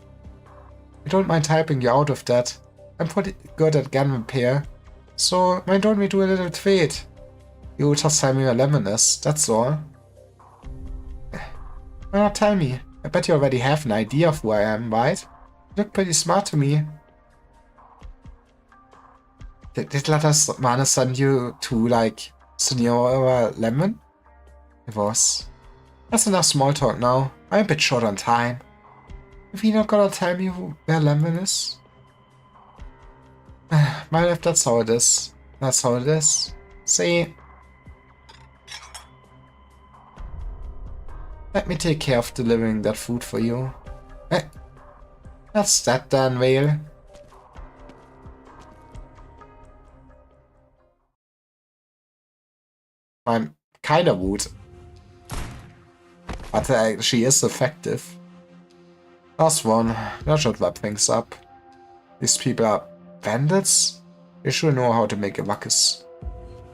I don't mind helping you out of that. I'm pretty good at gun repair, so why don't we do a little trade? You just tell me where Lemon is, that's all. Why not tell me? I bet you already have an idea of who I am, right? You look pretty smart to me. Did Latavana send you to, like, Senora Lemon? It was. That's enough small talk now. I'm a bit short on time. If you're not gonna tell me where Lemon is? Well, if that's how it is. That's how it is. See? Let me take care of delivering that food for you. That's that then, Vale. I'm kinda rude. But she is effective. Last one. That should wrap things up. These people are bandits? They sure know how to make a ruckus.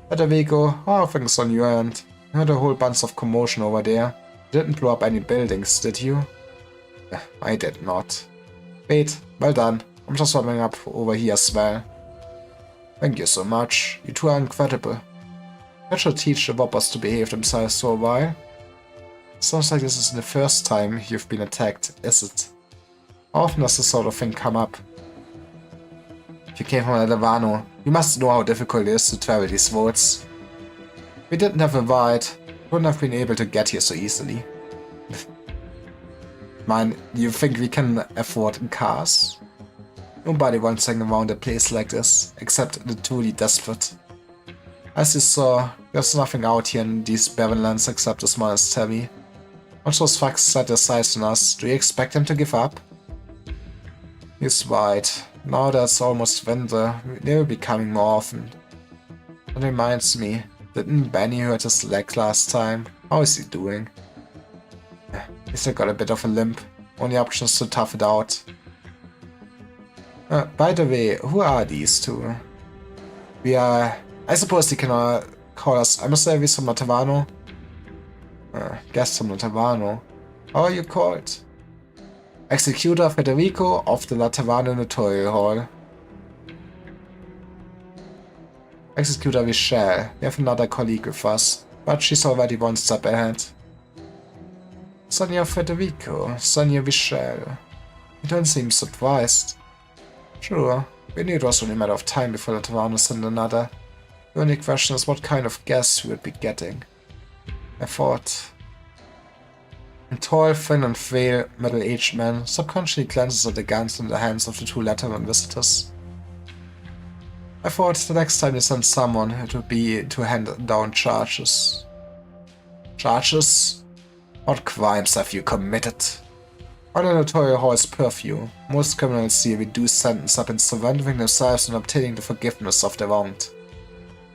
Better Vigo, how are things on your end? You had a whole bunch of commotion over there. You didn't blow up any buildings, did you? I did not. Wait, well done. I'm just warming up over here as well. Thank you so much. You two are incredible. That should teach the Whoppers to behave themselves for a while. Sounds like this isn't the first time you've been attacked, is it? How often does this sort of thing come up? If you came from Latavana, you must know how difficult it is to travel these roads. We didn't have a ride, wouldn't have been able to get here so easily. Man, you think we can afford cars? Nobody wants to hang around a place like this, except the truly desperate. As you saw, there's nothing out here in these barren lands except this monastery. Once those fucks set their sights on us, do you expect them to give up? He's right. Now that it's almost winter, they will be coming more often. That reminds me, didn't Benny hurt his leg last time? How is he doing? He still got a bit of a limp. Only option is to tough it out. By the way, who are these two? We are... I suppose they can call us emissaries from Latavana. Guests from Latavana. How are you called? Executor Federico of the Latavana Notarial Hall. Executor we shall. We have another colleague with us, but she's already one step ahead. Sonia Federico, Sonia Michelle. You don't seem surprised. Sure, we knew it was only a matter of time before the Tavano sent another. The only question is what kind of guest we would be getting. I thought. A tall, thin and frail, middle-aged man subconsciously glances at the guns in the hands of the two Letterman visitors. I thought the next time they sent someone, it would be to hand down charges. Charges? What crimes have you committed? Under notorious horse purview, most criminals see a reduced sentence up in surrendering themselves and obtaining the forgiveness of their wronged.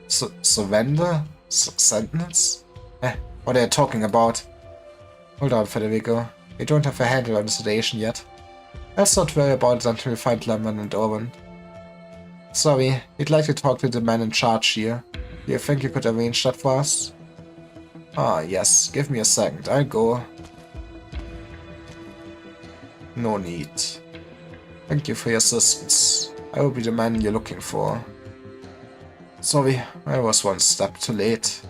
Surrender? Sentence? What are you talking about? Hold on, Federico. We don't have a handle on the situation yet. Let's not worry about it until we find Lemon and Owen. Sorry, we'd like to talk to the man in charge here. Do you think you could arrange that for us? Ah, yes. Give me a second. I'll go. No need. Thank you for your assistance. I will be the man you're looking for. Sorry, I was one step too late.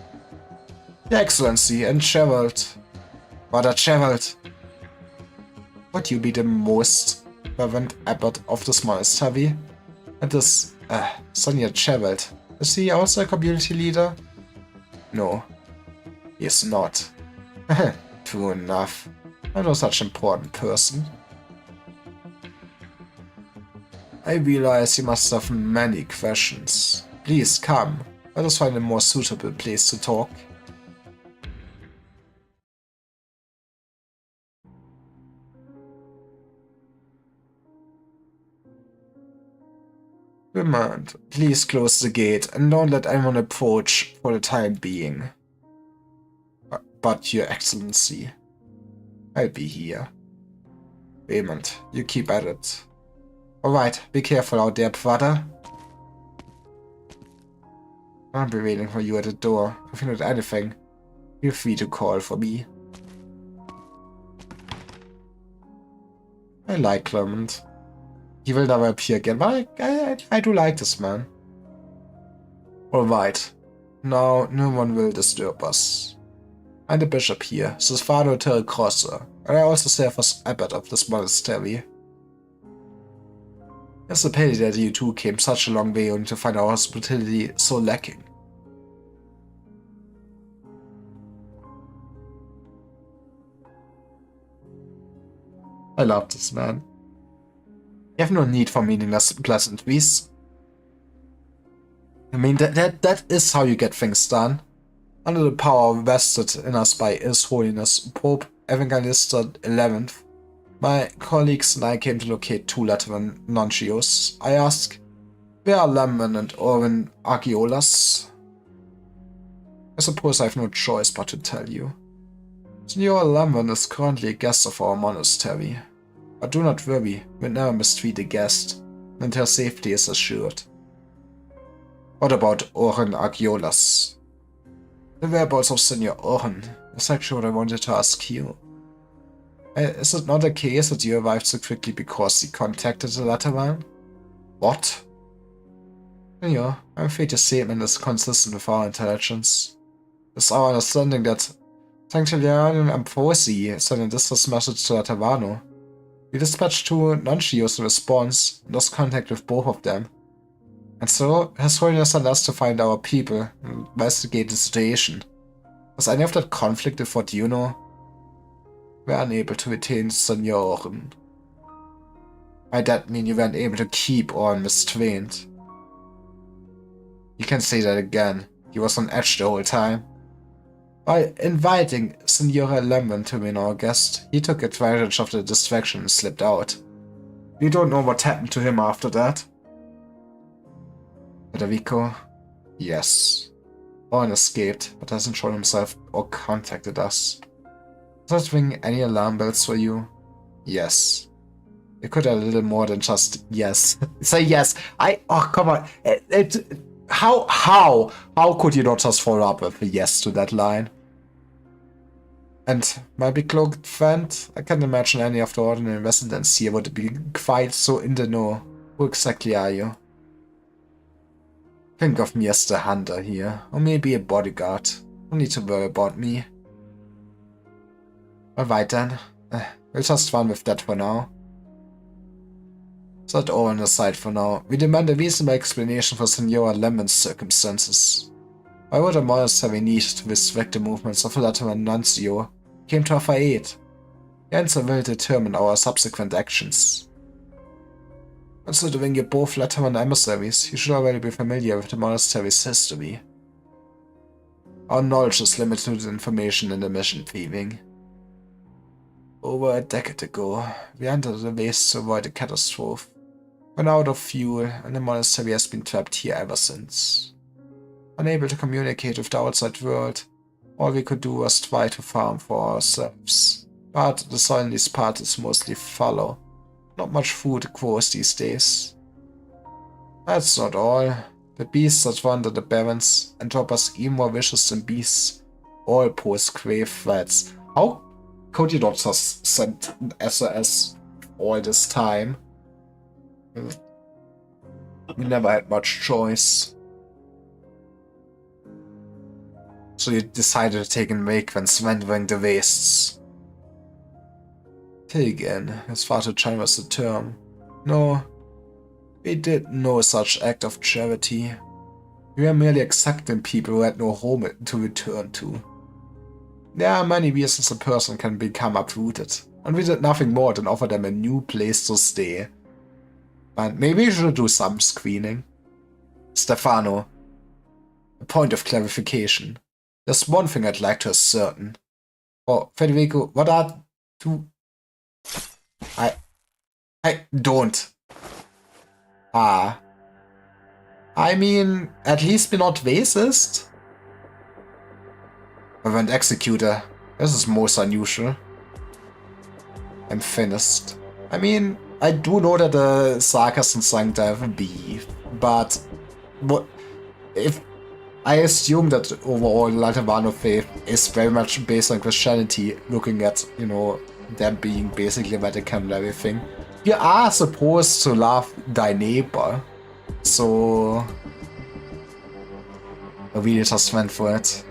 Your Excellency, and Gerald. Brother Gerald. Would you be the most reverend abbot of this monastery? And this, Sonia Gerald. Is he also a community leader? No. He is not. True enough. I'm no such important person. I realize you must have many questions. Please come. Let us find a more suitable place to talk. Remand, please close the gate and don't let anyone approach for the time being. But, Your Excellency, I'll be here. Raymond, you keep at it. Alright, be careful out there, brother. I'll be waiting for you at the door. If you need anything, feel free to call for me. I like Clement. He will never appear again, but I do like this man. Alright, now no one will disturb us. I'm the bishop here, Stefano Terracrossa, and I also serve as abbot of this monastery. It's a pity that you two came such a long way only to find our hospitality so lacking. I love this man. You have no need for meaningless pleasantries. I mean, that is how you get things done. Under the power vested in us by His Holiness Pope Evangelista XI, my colleagues and I came to locate two Lateran nuncios. I ask, where are Lemon and Owen Agiolas? I suppose I have no choice but to tell you. Signor Lemon is currently a guest of our monastery. But do not worry, we never mistreat a guest, and her safety is assured. What about Oren Agiolas? The whereabouts of Senor Oren is actually what I wanted to ask you. Is it not the case that you arrived so quickly because he contacted the Lateran? What? Senor, I'm afraid your statement is consistent with our intelligence. It's our understanding that Sanctilian Ambrosi sent a distress message to Laterano. We dispatched two nuncios in response and lost contact with both of them. And so, His Holiness sent us to find our people and investigate the situation. Was any of that conflict with what you know? We were unable to retain Senor Oren. By that mean you weren't able to keep Oren restrained. You can say that again. He was on edge the whole time. By inviting Signora Lemon to be our guest, he took advantage of the distraction and slipped out. We don't know what happened to him after that. Federico? Yes. Owen escaped, but hasn't shown himself or contacted us. Does that ring any alarm bells for you? Yes. You could add a little more than just yes. Say yes. Oh, come on. How could you not just follow up with a yes to that line? And my big-cloaked friend, I can't imagine any of the ordinary residents here would be quite so in the know. Who exactly are you? Think of me as the hunter here, or maybe a bodyguard. Don't need to worry about me. Alright then, we'll just run with that for now. Set all on the side for now. We demand a reasonable explanation for Senora Lemon's circumstances. Why would a monastery need to restrict the movements of Lieutenant Nuncio? He came to offer aid. The answer will determine our subsequent actions. Considering you're both Lieutenant emissaries, you should already be familiar with the monastery's history. Our knowledge is limited to information in the mission thieving. Over a decade ago, we entered the waste to avoid a catastrophe. Ran out of fuel, and the monastery has been trapped here ever since. Unable to communicate with the outside world, all we could do was try to farm for ourselves. But the soil in these parts is mostly fallow. Not much food grows these days. That's not all. The beasts that wander the barrens and drop us even more vicious than beasts all pose grave threats. How could you not just send an SOS all this time? We never had much choice. So you decided to take a break when wandering the wastes. Pilgrim, his father Chan was the term. No, we did no such act of charity. We were merely accepting people who had no home to return to. There are many reasons a person can become uprooted, and we did nothing more than offer them a new place to stay. And maybe we should do some screening. Stefano, a point of clarification. There's one thing I'd like to ascertain. Oh, Federico, what are two... I don't. I mean, at least be not racist. I went executor. This is most unusual. I'm finished. I mean, I do know that the Sarkas and Sancta have beef, but if I assume that overall Lativano faith is very much based on Christianity, looking at, you know, them being basically Vatican and everything. You are supposed to love thy neighbor, so I really just went for it.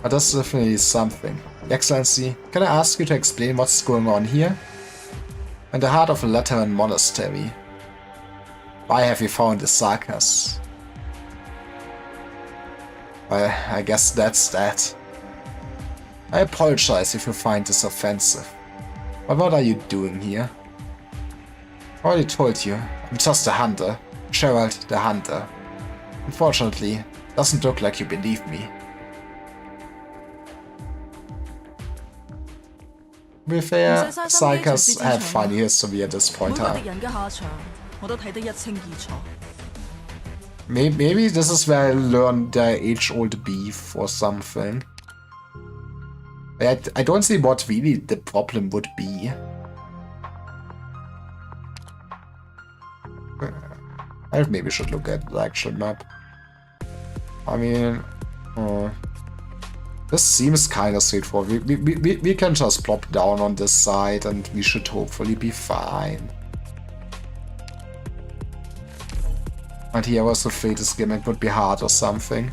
But that's definitely something. Excellency, can I ask you to explain what's going on here? In the heart of a Lateran monastery. Why have you found the Sarkas? Well, I guess that's that. I apologize if you find this offensive. But what are you doing here? I already told you, I'm just a hunter. Gerald the Hunter. Unfortunately, doesn't look like you believe me. To be fair, Sarkas have funny history at this point, huh? Maybe this is where I learned their age-old beef or something. I don't see what really the problem would be. I maybe should look at the actual map. I mean, this seems kind of straightforward. We can just plop down on this side and we should hopefully be fine. And here I was afraid this gimmick would be hard or something.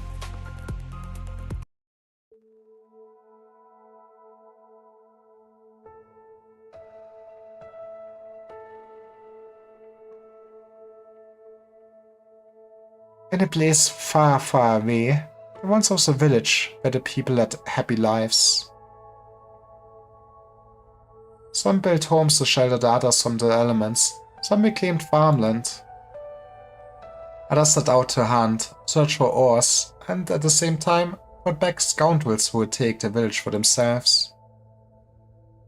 In a place far, far away, there once was a village where the people led happy lives. Some built homes to shelter the others from the elements, some reclaimed farmland. Others set out to hunt, search for ores, and at the same time brought back scoundrels who would take the village for themselves.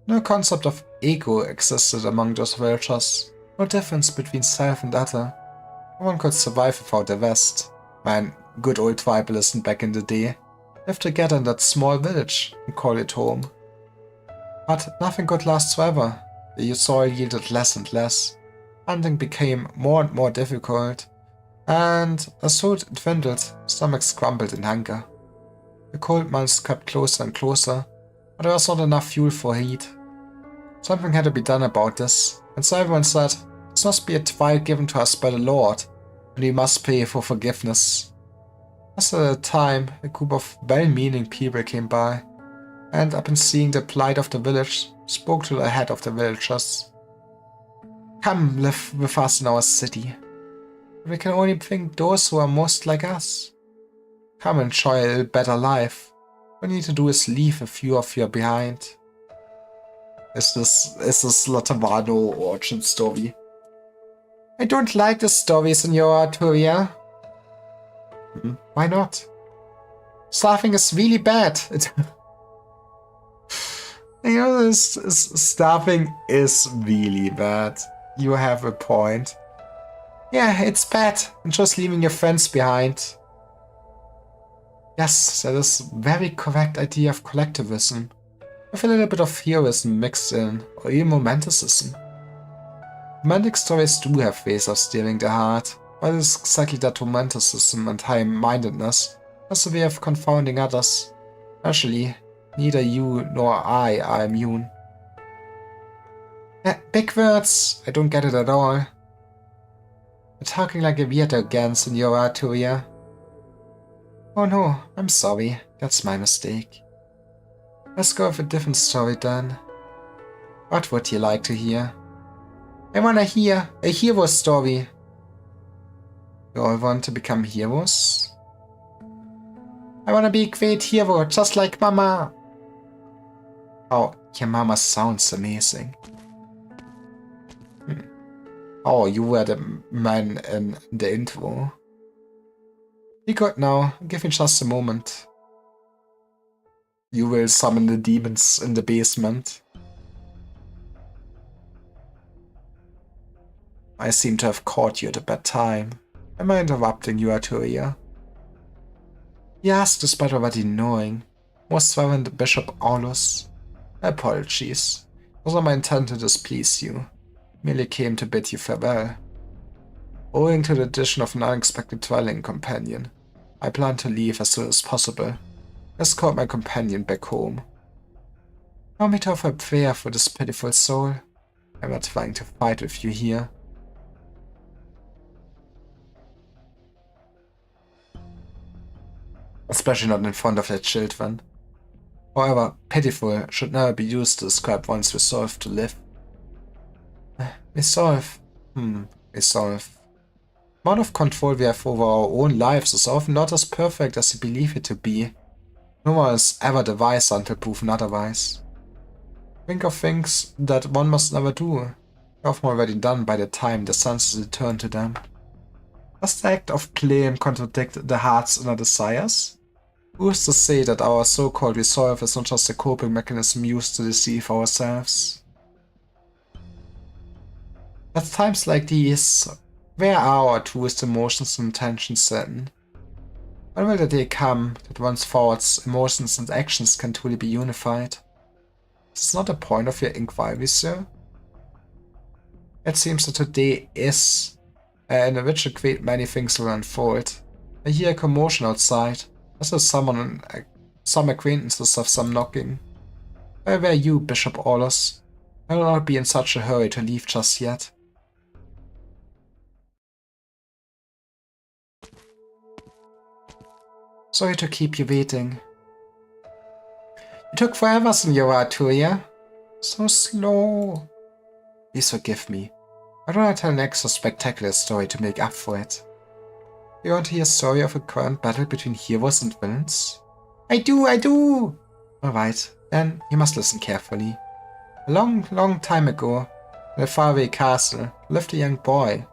No concept of ego existed among those villagers, no difference between self and other. No one could survive without the rest. Man, good old tribalism back in the day. Live together in that small village and call it home. But nothing could last forever. The soil yielded less and less. Hunting became more and more difficult. And as food dwindled, stomachs crumbled in hunger. The cold months crept closer and closer, but there was not enough fuel for heat. Something had to be done about this, and so everyone said, this must be a trial given to us by the Lord. and we must pay for forgiveness. Just at a time, a group of well-meaning people came by, and upon seeing the plight of the village, spoke to the head of the villagers. Come live with us in our city. We can only think those who are most like us. Come enjoy a better life. All you need to do is leave a few of you behind. Is this Lotamano origin story? I don't like the stories, Senora Arturia. Why not? Starving is really bad. You know, starving is really bad. You have a point. Yeah, it's bad. And just leaving your friends behind. Yes, that is a very correct idea of collectivism. With a little bit of heroism mixed in, or even romanticism. Romantic stories do have ways of stealing the heart, but it's exactly that romanticism and high-mindedness has a way of confounding others. Actually, neither you nor I are immune. Big words! I don't get it at all. You're talking like a weirdo again, Senora Arturia. Oh no, I'm sorry. That's my mistake. Let's go with a different story then. What would you like to hear? I wanna hear a hero story. You all want to become heroes? I wanna be a great hero, just like Mama. Oh, your Mama sounds amazing. Oh, you were the man in the intro. Be good now, give me just a moment. You will summon the demons in the basement. I seem to have caught you at a bad time. Am I interrupting you, Arturia? He asked despite already knowing. Most Reverend Bishop Aulus. Apologies. It was not my intent to displease you. Merely came to bid you farewell. Owing to the addition of an unexpected dwelling companion, I plan to leave as soon as possible. Escort my companion back home. Allow me to offer a prayer for this pitiful soul. I'm not trying to fight with you here. Especially not in front of their children. However, pitiful should never be used to describe one's resolve to live. Resolve. Resolve. The amount of control we have over our own lives is often not as perfect as we believe it to be. No one is ever the wiser until proven otherwise. Think of things that one must never do, often already done by the time the senses return to them. Does the act of playing contradict the heart's inner desires? Who's to say that our so-called resolve is not just a coping mechanism used to deceive ourselves? At times like these, where are our truest emotions and intentions then? When will the day come that one's thoughts, emotions and actions can truly be unified? Is this not the point of your inquiry, sir? It seems that today is, in which a great many things will unfold. I hear a commotion outside. I saw some acquaintances of some knocking. Where were you, Bishop Aulus? I will not be in such a hurry to leave just yet. Sorry to keep you waiting. It took forever, Senora Arturia. So slow. Please forgive me. I don't want to tell an extra spectacular story to make up for it. You want to hear a story of a current battle between heroes and villains? I do! Alright, then you must listen carefully. A long time ago, in a faraway castle, lived a young boy.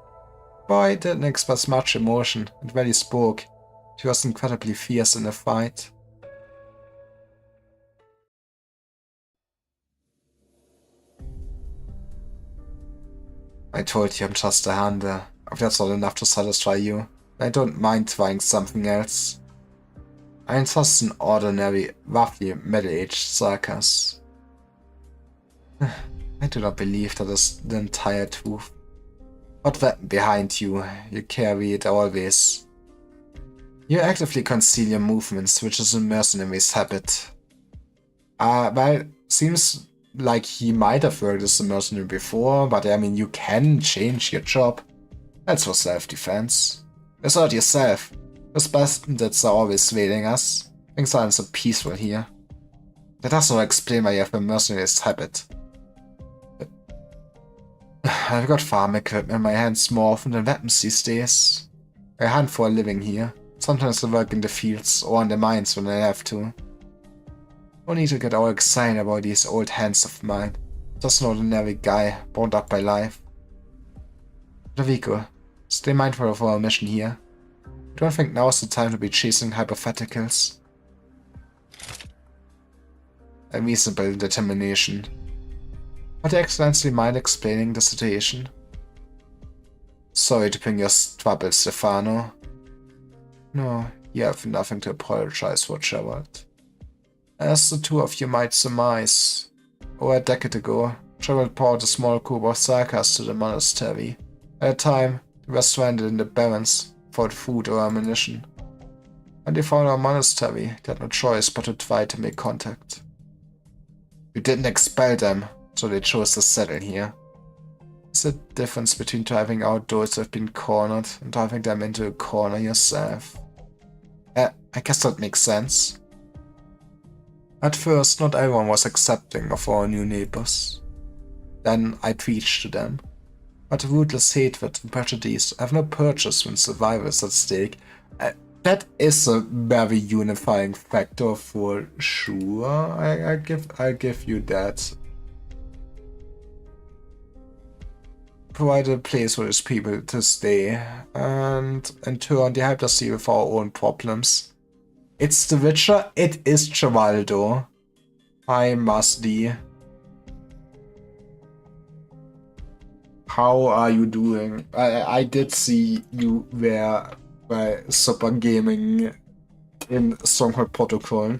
The boy didn't express much emotion, and when he spoke, he was incredibly fierce in a fight. I told you I'm just a hunter. If that's not enough to satisfy you, I don't mind trying something else. I'm just an ordinary, roughly middle-aged circus. I do not believe that is the entire truth. What weapon behind you? You carry it always. You actively conceal your movements, which is a mercenary's habit. Well, seems like he might have worked as a mercenary before, but I mean, you can change your job. That's for self-defense. Assert yourself. Those bandits are always waiting us. Things aren't so peaceful here. That does not explain why you have a mercenary's habit. I've got farm equipment in my hands more often than weapons these days. I hunt for a living here. Sometimes I work in the fields or in the mines when I have to. No need to get all excited about these old hands of mine. Just an ordinary guy, bound up by life. Ludovico, stay mindful of our mission here. I don't think now's the time to be chasing hypotheticals. A reasonable determination. Would your Excellency mind explaining the situation? Sorry to bring your trouble, Stefano. No, you have nothing to apologize for, Gerald. As the two of you might surmise, over a decade ago, Gerald brought a small group of Sarkas to the monastery. At the time, they were stranded in the barrens without food or ammunition. When they found our monastery, they had no choice but to try to make contact. We didn't expel them, so they chose to settle here. There's a difference between driving out those who have been cornered and driving them into a corner yourself. I guess that makes sense. At first, not everyone was accepting of our new neighbors. Then I preached to them. But ruthless hatred and prejudice have no purchase when survival is at stake. That is a very unifying factor for sure. I'll give you that. Provide a place for these people to stay, and in turn they helped us deal with our own problems. It's the Witcher, it is Geraldo. I must be. How are you doing? I did see you were by Super Gaming in Stronghold Protocol.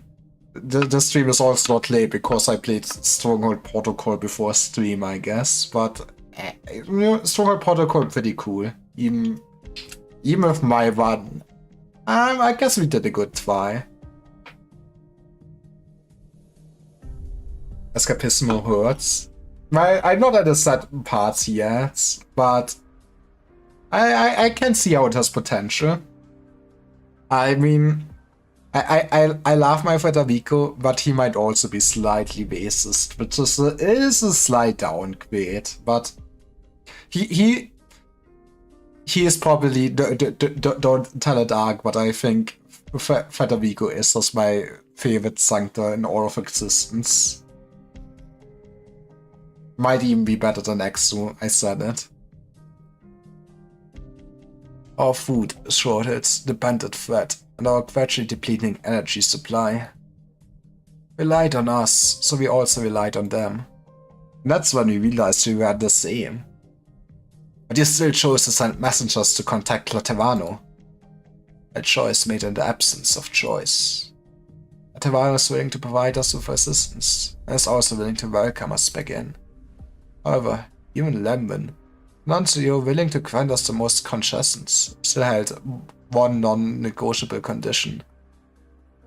The stream is also not late because I played Stronghold Protocol before stream, I guess, but Stronghold Protocol pretty cool. Even with my one, I guess we did a good try. Escapismo hurts. I'm not at the set parts yet, but I can see how it has potential. I mean, I love my Federico, but he might also be slightly racist, which is a slight downgrade. But he is probably don't tell it arc, but I think Federico is just my favorite sancta in all of existence. Might even be better than Exo, I said it. Our food shortage, the bandit threat, and our gradually depleting energy supply relied on us, so we also relied on them. And that's when we realized we were the same. But you still chose to send messengers to contact Laterano. A choice made in the absence of choice. Laterano is willing to provide us with assistance, and is also willing to welcome us back in. However, even Lemon, Nuncio, willing to grant us the most concessions, still held one non-negotiable condition.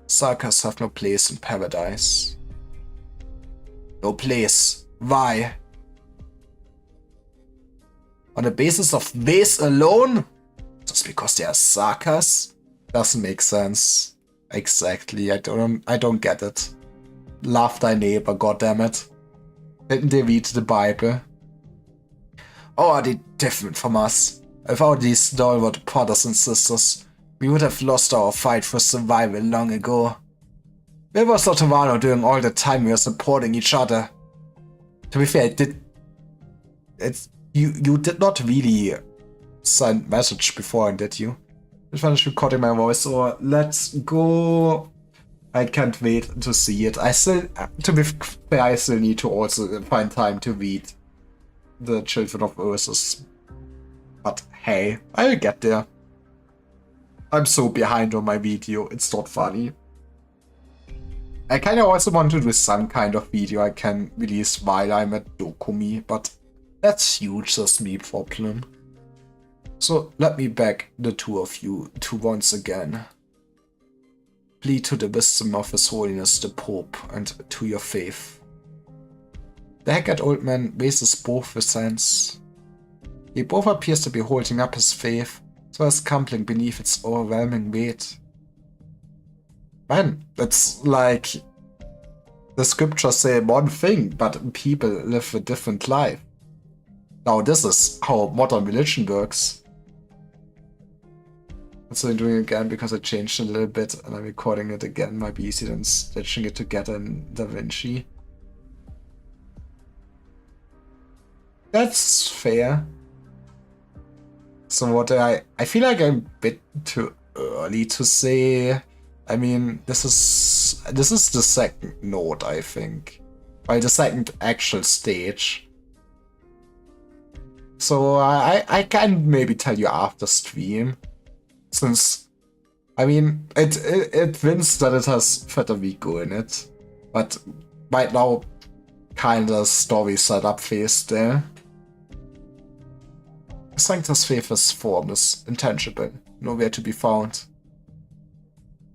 Sarkas have no place in paradise. No place. Why? On the basis of base alone? Just because they are Sarkas? Doesn't make sense. Exactly, I don't get it. Love thy neighbor, goddammit. Didn't they read the Bible? Or are they different from us? Without these stalwart brothers and sisters, we would have lost our fight for survival long ago. Where was Laterano during all the time we were supporting each other? To be fair, you did not really send message before, did you? I finished recording my voice, or let's go. I can't wait to see it. To be fair, I still need to also find time to read the Children of Ursus. But hey, I'll get there. I'm so behind on my video, it's not funny. I kinda also want to do some kind of video I can release while I'm at Dokumi, but that's huge, just me problem. So let me beg the two of you to once again plead to the wisdom of His Holiness the Pope and to your faith. The haggard old man raises both his hands. He both appears to be holding up his faith, so as crumbling beneath its overwhelming weight. Man, it's like the scriptures say one thing, but people live a different life. Now this is how modern religion works. So I'm doing it again because I changed a little bit and I'm recording it again. Might be easier than stitching it together in DaVinci. That's fair. So what I feel like I'm a bit too early to say. I mean, this is the second note, I think. Well, the second actual stage. So I can maybe tell you after stream. Since, I mean, it wins that it has Federico in it. But right now, kinda story setup phase there. Sanctus Faith's form is intangible, nowhere to be found.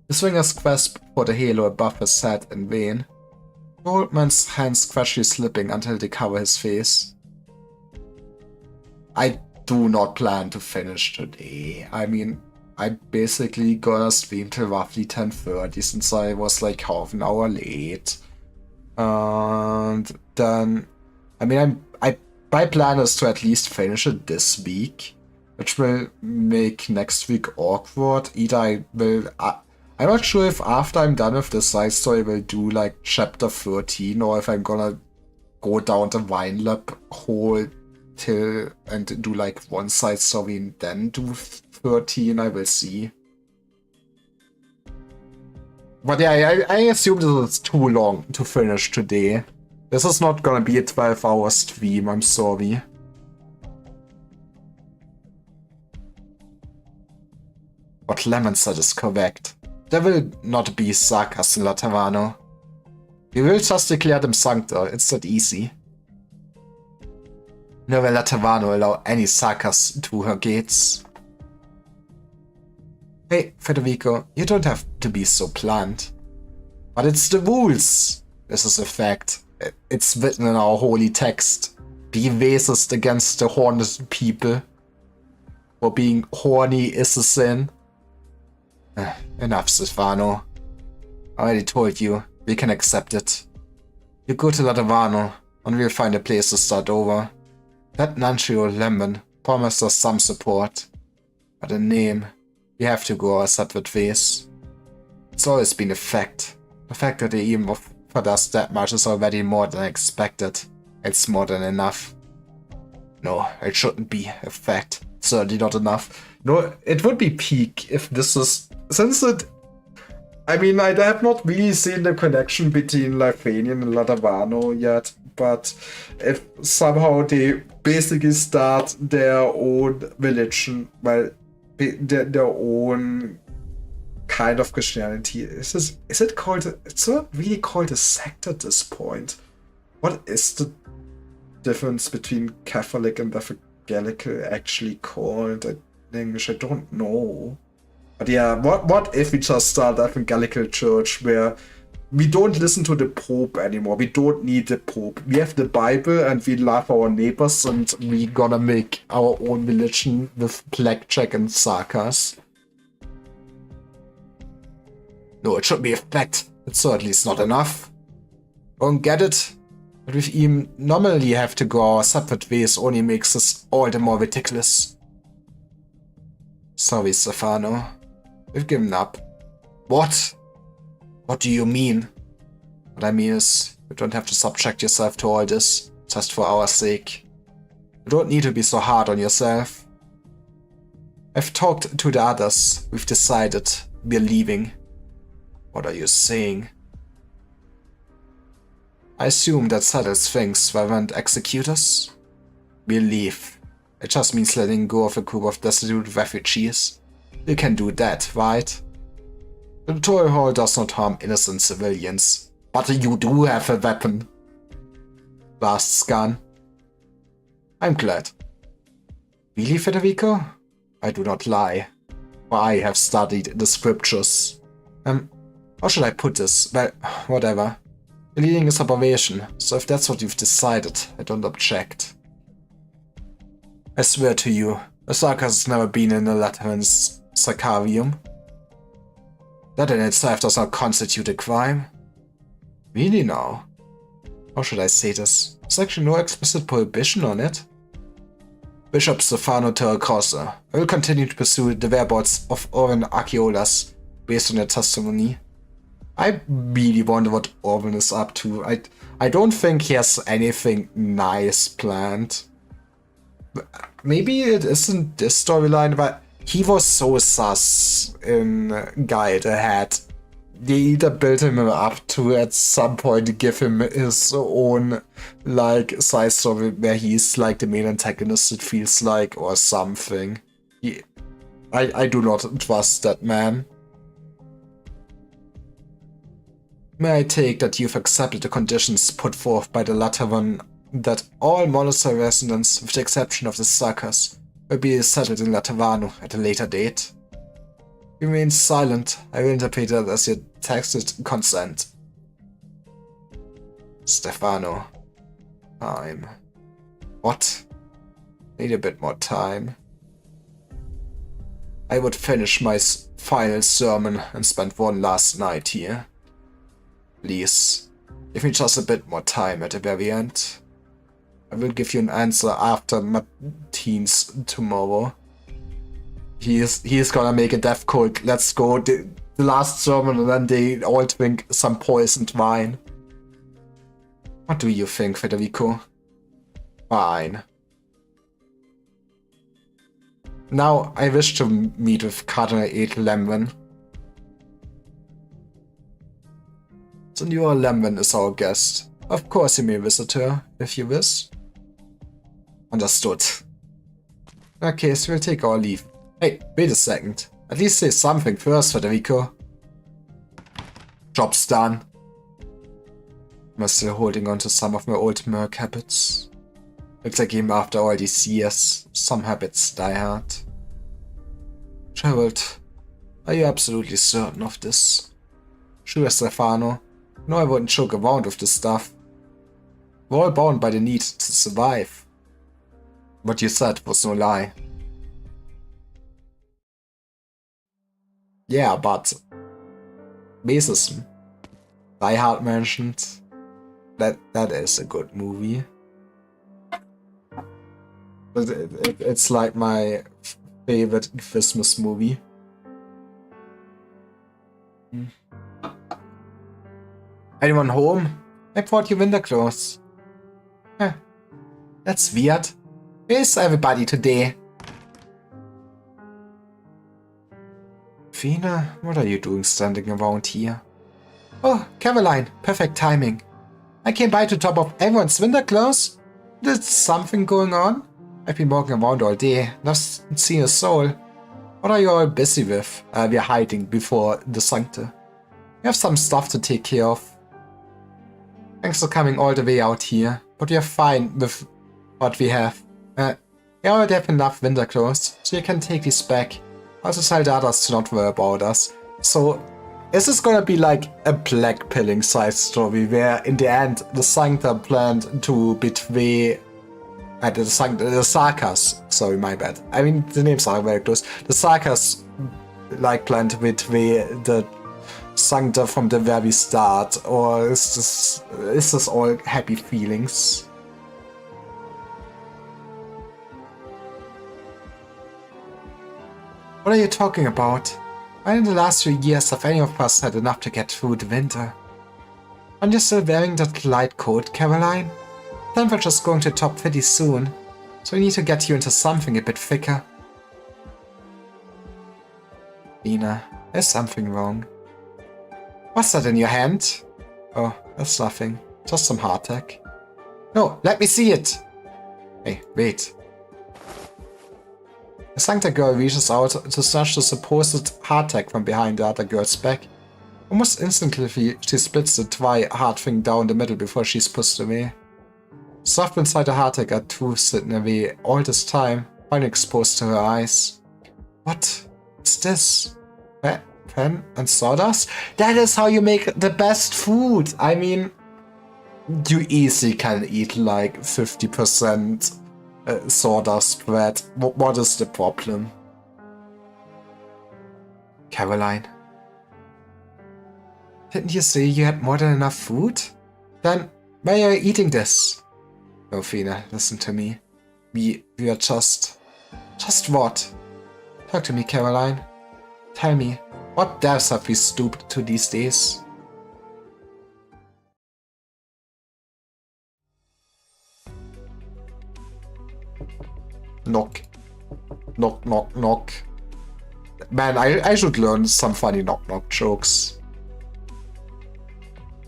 The swinger's grasp for the halo above his head in vain. The old man's hands gradually slipping until they cover his face. I do not plan to finish today. I mean, I'm basically gonna stream till roughly 10:30 since I was like half an hour late. And then, I mean, my plan is to at least finish it this week, which will make next week awkward. Either I will, I'm not sure if after I'm done with the side story I will do like chapter 13 or if I'm gonna go down the wine lab hole till and do like one side story and then do 13, I will see. But yeah, I assume this is too long to finish today. This is not gonna be a 12-hour stream, I'm sorry. What Lemon said is correct. There will not be Sarkas in Latavano. We will just declare them Sancta, it's that easy. Nor will Latavano allow any Sarkas to her gates. Hey, Federico, you don't have to be so blunt. But it's the rules. This is a fact. It's written in our holy text. Be racist against the horned people. For being horny is a sin. Enough, Stefano. I already told you, we can accept it. You go to Latavano, and we'll find a place to start over. That Nuncio Lemon promised us some support. But a name, we have to go our separate ways. It's always been a fact. The fact that they even offered us that much is already more than expected. It's more than enough. No, it shouldn't be a fact. Certainly not enough. No, it would be peak if this is... Since it... I mean, I have not really seen the connection between Lifanian and Latavano yet, but if somehow they basically start their own religion, well, their own kind of Christianity. Is it called... It's not really called a sect at this point. What is the difference between Catholic and Evangelical actually called in English? I don't know. But yeah, what if we just start an Evangelical church where we don't listen to the Pope anymore? We don't need the Pope. We have the Bible and we love our neighbors and we gonna make our own religion with blackjack and sarkas. No, it should be a fact. It certainly is not enough. Don't get it? But we even normally have to go our separate ways only makes this all the more ridiculous. Sorry, Stefano. We've given up. What? What do you mean? What I mean is, you don't have to subject yourself to all this, just for our sake. You don't need to be so hard on yourself. I've talked to the others. We've decided we're leaving. What are you saying? I assume that settles things, Reverend Executors. We'll leave. It just means letting go of a group of destitute refugees. You can do that, right? The toy hall does not harm innocent civilians. But you do have a weapon. Blasts gun. I'm glad. Really, Federico? I do not lie. For I have studied the scriptures. How should I put this? Well, whatever. You're leading this operation, so if that's what you've decided, I don't object. I swear to you, The circus has never been in the Lateran's Sarcarium. That in itself does not constitute a crime. Really now? How should I say this? There's actually no explicit prohibition on it. Bishop Stefano Terracosta. I will continue to pursue the whereabouts of Orvin Archeolas based on their testimony. I really wonder what Orvin is up to. I don't think he has anything nice planned. Maybe it isn't this storyline, but he was so sus in Guide Ahead. They either built him up to at some point give him his own like side story where he's like the main antagonist, it feels like, or something. I do not trust that man. May I take that you've accepted the conditions put forth by the Lateran that all monastery residents, with the exception of the circus, will be settled in Laterano at a later date? You remain silent. I will interpret that as your tacit consent. Stefano. Time. What? Need a bit more time. I would finish my final sermon and spend one last night here. Please, give me just a bit more time at the very end. I will give you an answer after Matins tomorrow. He is gonna make a death cult. Let's go. The last sermon, and then they all drink some poisoned wine. What do you think, Federico? Fine. Now I wish to meet with Cardinal Ethel Lemwen. Senora Lemwen is our guest. Of course you may visit her, if you wish. Understood. In that case, we'll take our leave. Hey, wait a second. At least say something first, Federico. Job's done. I'm still holding on to some of my old merc habits. Looks like even after all these years, some habits die hard. Gerald, are you absolutely certain of this? Sure, Stefano. No, I wouldn't joke around with this stuff. We're all bound by the need to survive. What you said was no lie. Yeah, but racism. Die Hard mentioned. That is a good movie. But it's like my favorite Christmas movie. Anyone home? I brought you winter clothes. Huh. That's weird. Where's everybody today? Fina, what are you doing standing around here? Oh, Caroline, perfect timing. I came by to top up everyone's winter clothes. There's something going on? I've been walking around all day, not seen a soul. What are you all busy with? We're hiding before the Sancta. We have some stuff to take care of. Thanks for coming all the way out here, but we are fine with what we have. We already have enough winter clothes, so you can take these back. Also tell the others to not worry about us. So, is this gonna be like a blackpilling side story where in the end the Sancta planned to betray the Sarkas, sorry, my bad. I mean, the names are very close. The Sarkas like planned to betray the Sancta from the very start, or is this all happy feelings? What are you talking about? When in the last few years have any of us had enough to get through the winter? Aren't you still wearing that light coat, Caroline? Temperature's going to top 50 soon, so we need to get you into something a bit thicker. Lena, there's something wrong. What's that in your hand? Oh, that's nothing. Just some hardtack. No, let me see it! Hey, wait. The Sancta girl reaches out to snatch the supposed hardtack from behind the other girl's back. Almost instantly, she splits the hard thing down the middle before she's pushed away. Stuff inside the hardtack are twisted in a way all this time, finally exposed to her eyes. What? What's this? Pen and sawdust? That is how you make the best food! I mean, you easily can eat like 50% sawdust bread. What is the problem? Caroline? Didn't you say you had more than enough food? Then why are you eating this? No, Fina, listen to me. We are just... Just what? Talk to me, Caroline. Tell me, what depths have we stooped to these days? Knock. Knock, knock, knock. Man, I should learn some funny knock-knock jokes.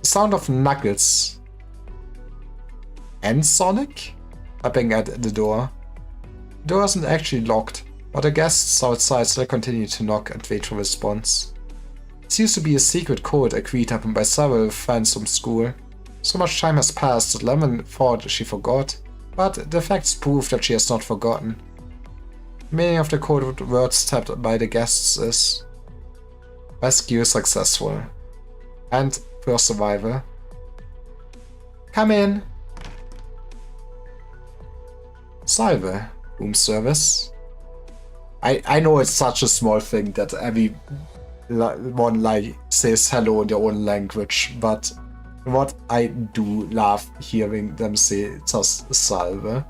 The sound of Knuckles. And Sonic? Tapping at the door. The door isn't actually locked, but the guests outside still continue to knock and wait for a response. It used to be a secret code agreed upon by several friends from school. So much time has passed that Lemon thought she forgot, but the facts prove that she has not forgotten. The meaning of the code words tapped by the guests is: rescue successful. And for survival. Come in! Salve, room service. I know it's such a small thing that everyone like says hello in their own language, but what I do love hearing them say just salve.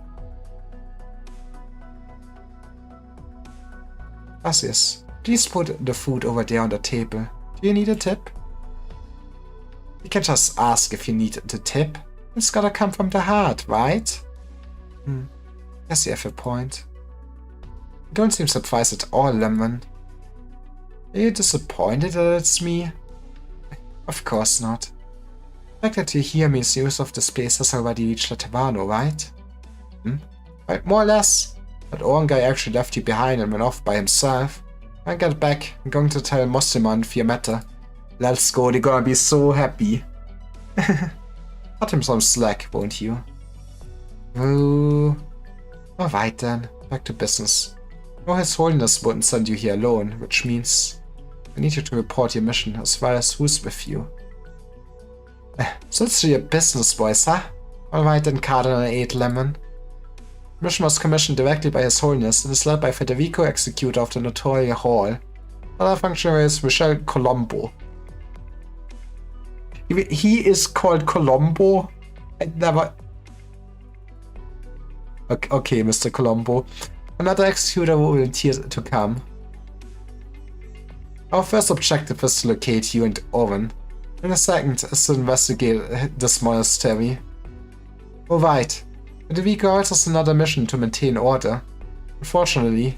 Gracias. Please put the food over there on the table. Do you need a tip? You can just ask if you need the tip. It's gotta come from the heart, right? Yes, you have a point. You don't seem surprised at all, Lemon. Are you disappointed that it's me? Of course not. The fact that you hear means use of this place has already reached Latavano, right? Right, more or less. That Oran guy actually left you behind and went off by himself. When I get back, I'm going to tell Mostiman Fiametta. Let's go, they're gonna be so happy. Cut him some slack, won't you? Oh. Alright then, back to business. No, His Holiness wouldn't send you here alone, which means I need you to report your mission as well as who's with you. So it's your business, boys, huh? Alright then, Cardinal 8 Lemon. The mission was commissioned directly by His Holiness and is led by Federico, Executor of the Notoria Hall. Other functionary is Michel Colombo. He is called Colombo? I never... Okay, Mr. Colombo. Another executor will volunteer to come. Our first objective is to locate you and Oren. And the second is to investigate this monastery. Alright. Federico also has another mission to maintain order. Unfortunately,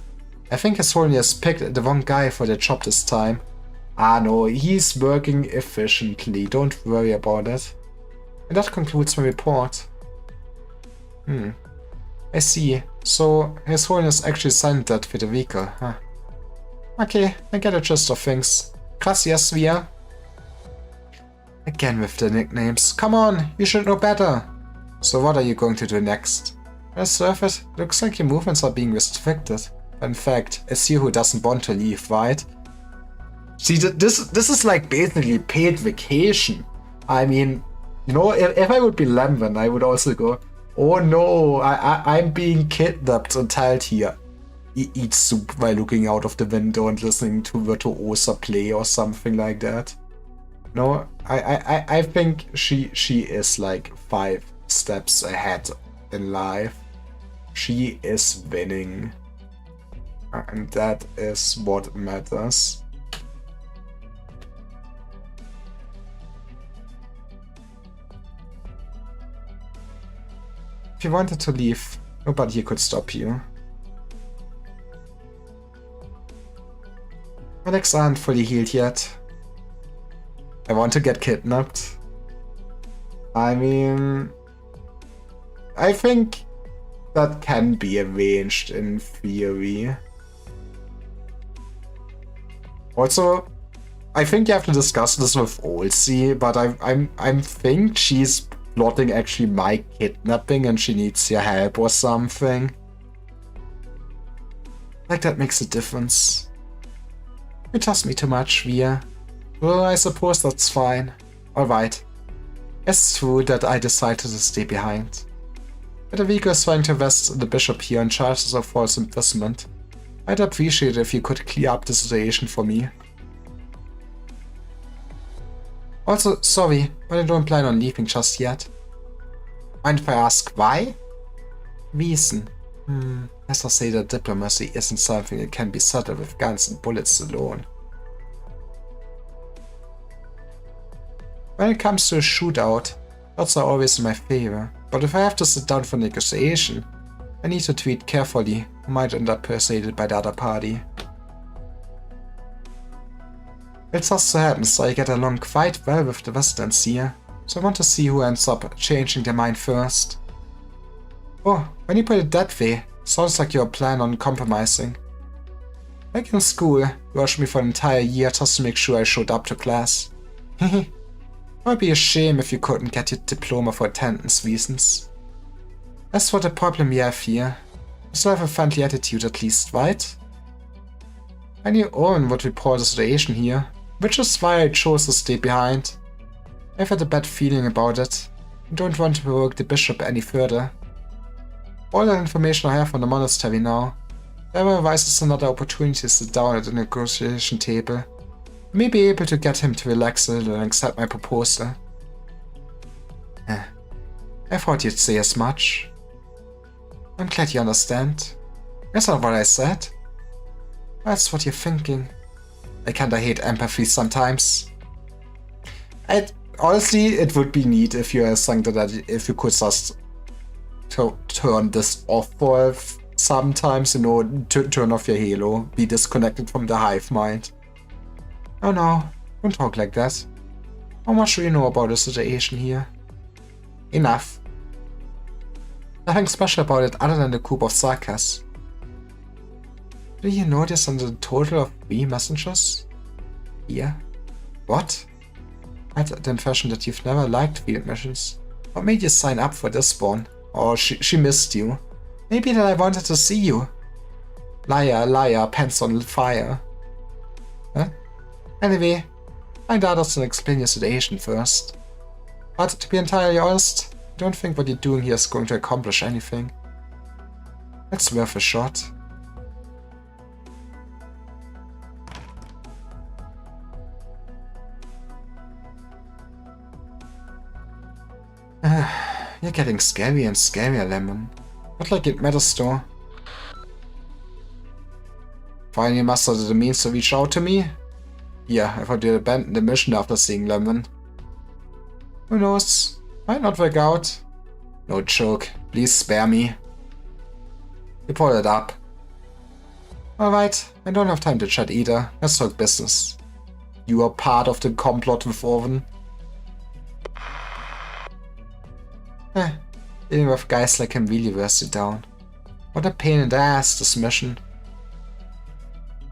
I think His Holiness picked the wrong guy for the job this time. Ah no, he's working efficiently, don't worry about it. And that concludes my report. I see. So, His Holiness actually sent that Federico, huh? Okay, I get the gist of things. Gracias, Via. Again with the nicknames. Come on, you should know better. So what are you going to do next? On the surface, it looks like your movements are being restricted. But in fact, it's you who doesn't want to leave, right? See, this is like basically paid vacation. I mean, you know, if I would be Lemon, I would also go, oh no, I'm being kidnapped and held here. Eat soup while looking out of the window and listening to Virtuosa play or something like that. No, I think she is like 5 steps ahead in life. She is winning. And that is what matters. If you wanted to leave, nobody could stop you. My legs aren't fully healed yet. I want to get kidnapped. I mean, I think that can be arranged in theory. Also, I think you have to discuss this with Olsey, but I think she's plotting actually my kidnapping and she needs your help or something. Like that makes a difference. You trust me too much, Via. Well, I suppose that's fine. Alright. It's true that I decided to stay behind. But the Vicar is trying to arrest the bishop here on charges of false imprisonment. I'd appreciate it if you could clear up the situation for me. Also, sorry, but I don't plan on leaving just yet. Mind if I ask why? Reason. As I say, that diplomacy isn't something that can be settled with guns and bullets alone. When it comes to a shootout, odds are always in my favor, but if I have to sit down for negotiation, I need to treat carefully who might end up persuaded by the other party. It just so happens I get along quite well with the residents here, so I want to see who ends up changing their mind first. Oh, when you put it that way, sounds like you plan on compromising. Back in school, you watched me for an entire year just to make sure I showed up to class. It would be a shame if you couldn't get your diploma for attendance reasons. As for the problem you have here, you still have a friendly attitude at least, right? I knew Owen would report the situation here, which is why I chose to stay behind. I've had a bad feeling about it, and don't want to provoke the bishop any further. All the information I have on the monastery now, there arises another opportunity to sit down at the negotiation table. I may be able to get him to relax a little and accept my proposal. I thought you'd say as much. I'm glad you understand. That's not what I said. That's what you're thinking. I kinda hate empathy sometimes. Honestly, it would be neat if you if you could just turn this off for sometimes, you know, turn off your halo, be disconnected from the hive mind. Oh no, don't talk like that. How much do you know about the situation here? Enough. Nothing special about it other than the coup of Sarkas. Do you notice on the total of 3 messengers? Here? What? I had the impression that you've never liked field missions. What made you sign up for this one? Or she missed you. Maybe that I wanted to see you. Liar, liar, pants on fire. Huh? Anyway, find out and explain your situation first. But to be entirely honest, I don't think what you're doing here is going to accomplish anything. It's worth a shot. You're getting scarier and scarier, Lemon. Not like it matters though. Finally mustered the means to reach out to me? Yeah, I thought you'd abandon the mission after seeing Lemon. Who knows? Might not work out. No joke. Please spare me. You pulled it up. Alright, I don't have time to chat either. Let's talk business. You are part of the complot with Owen. Dealing with guys like him really wears you down. What a pain in the ass, this mission.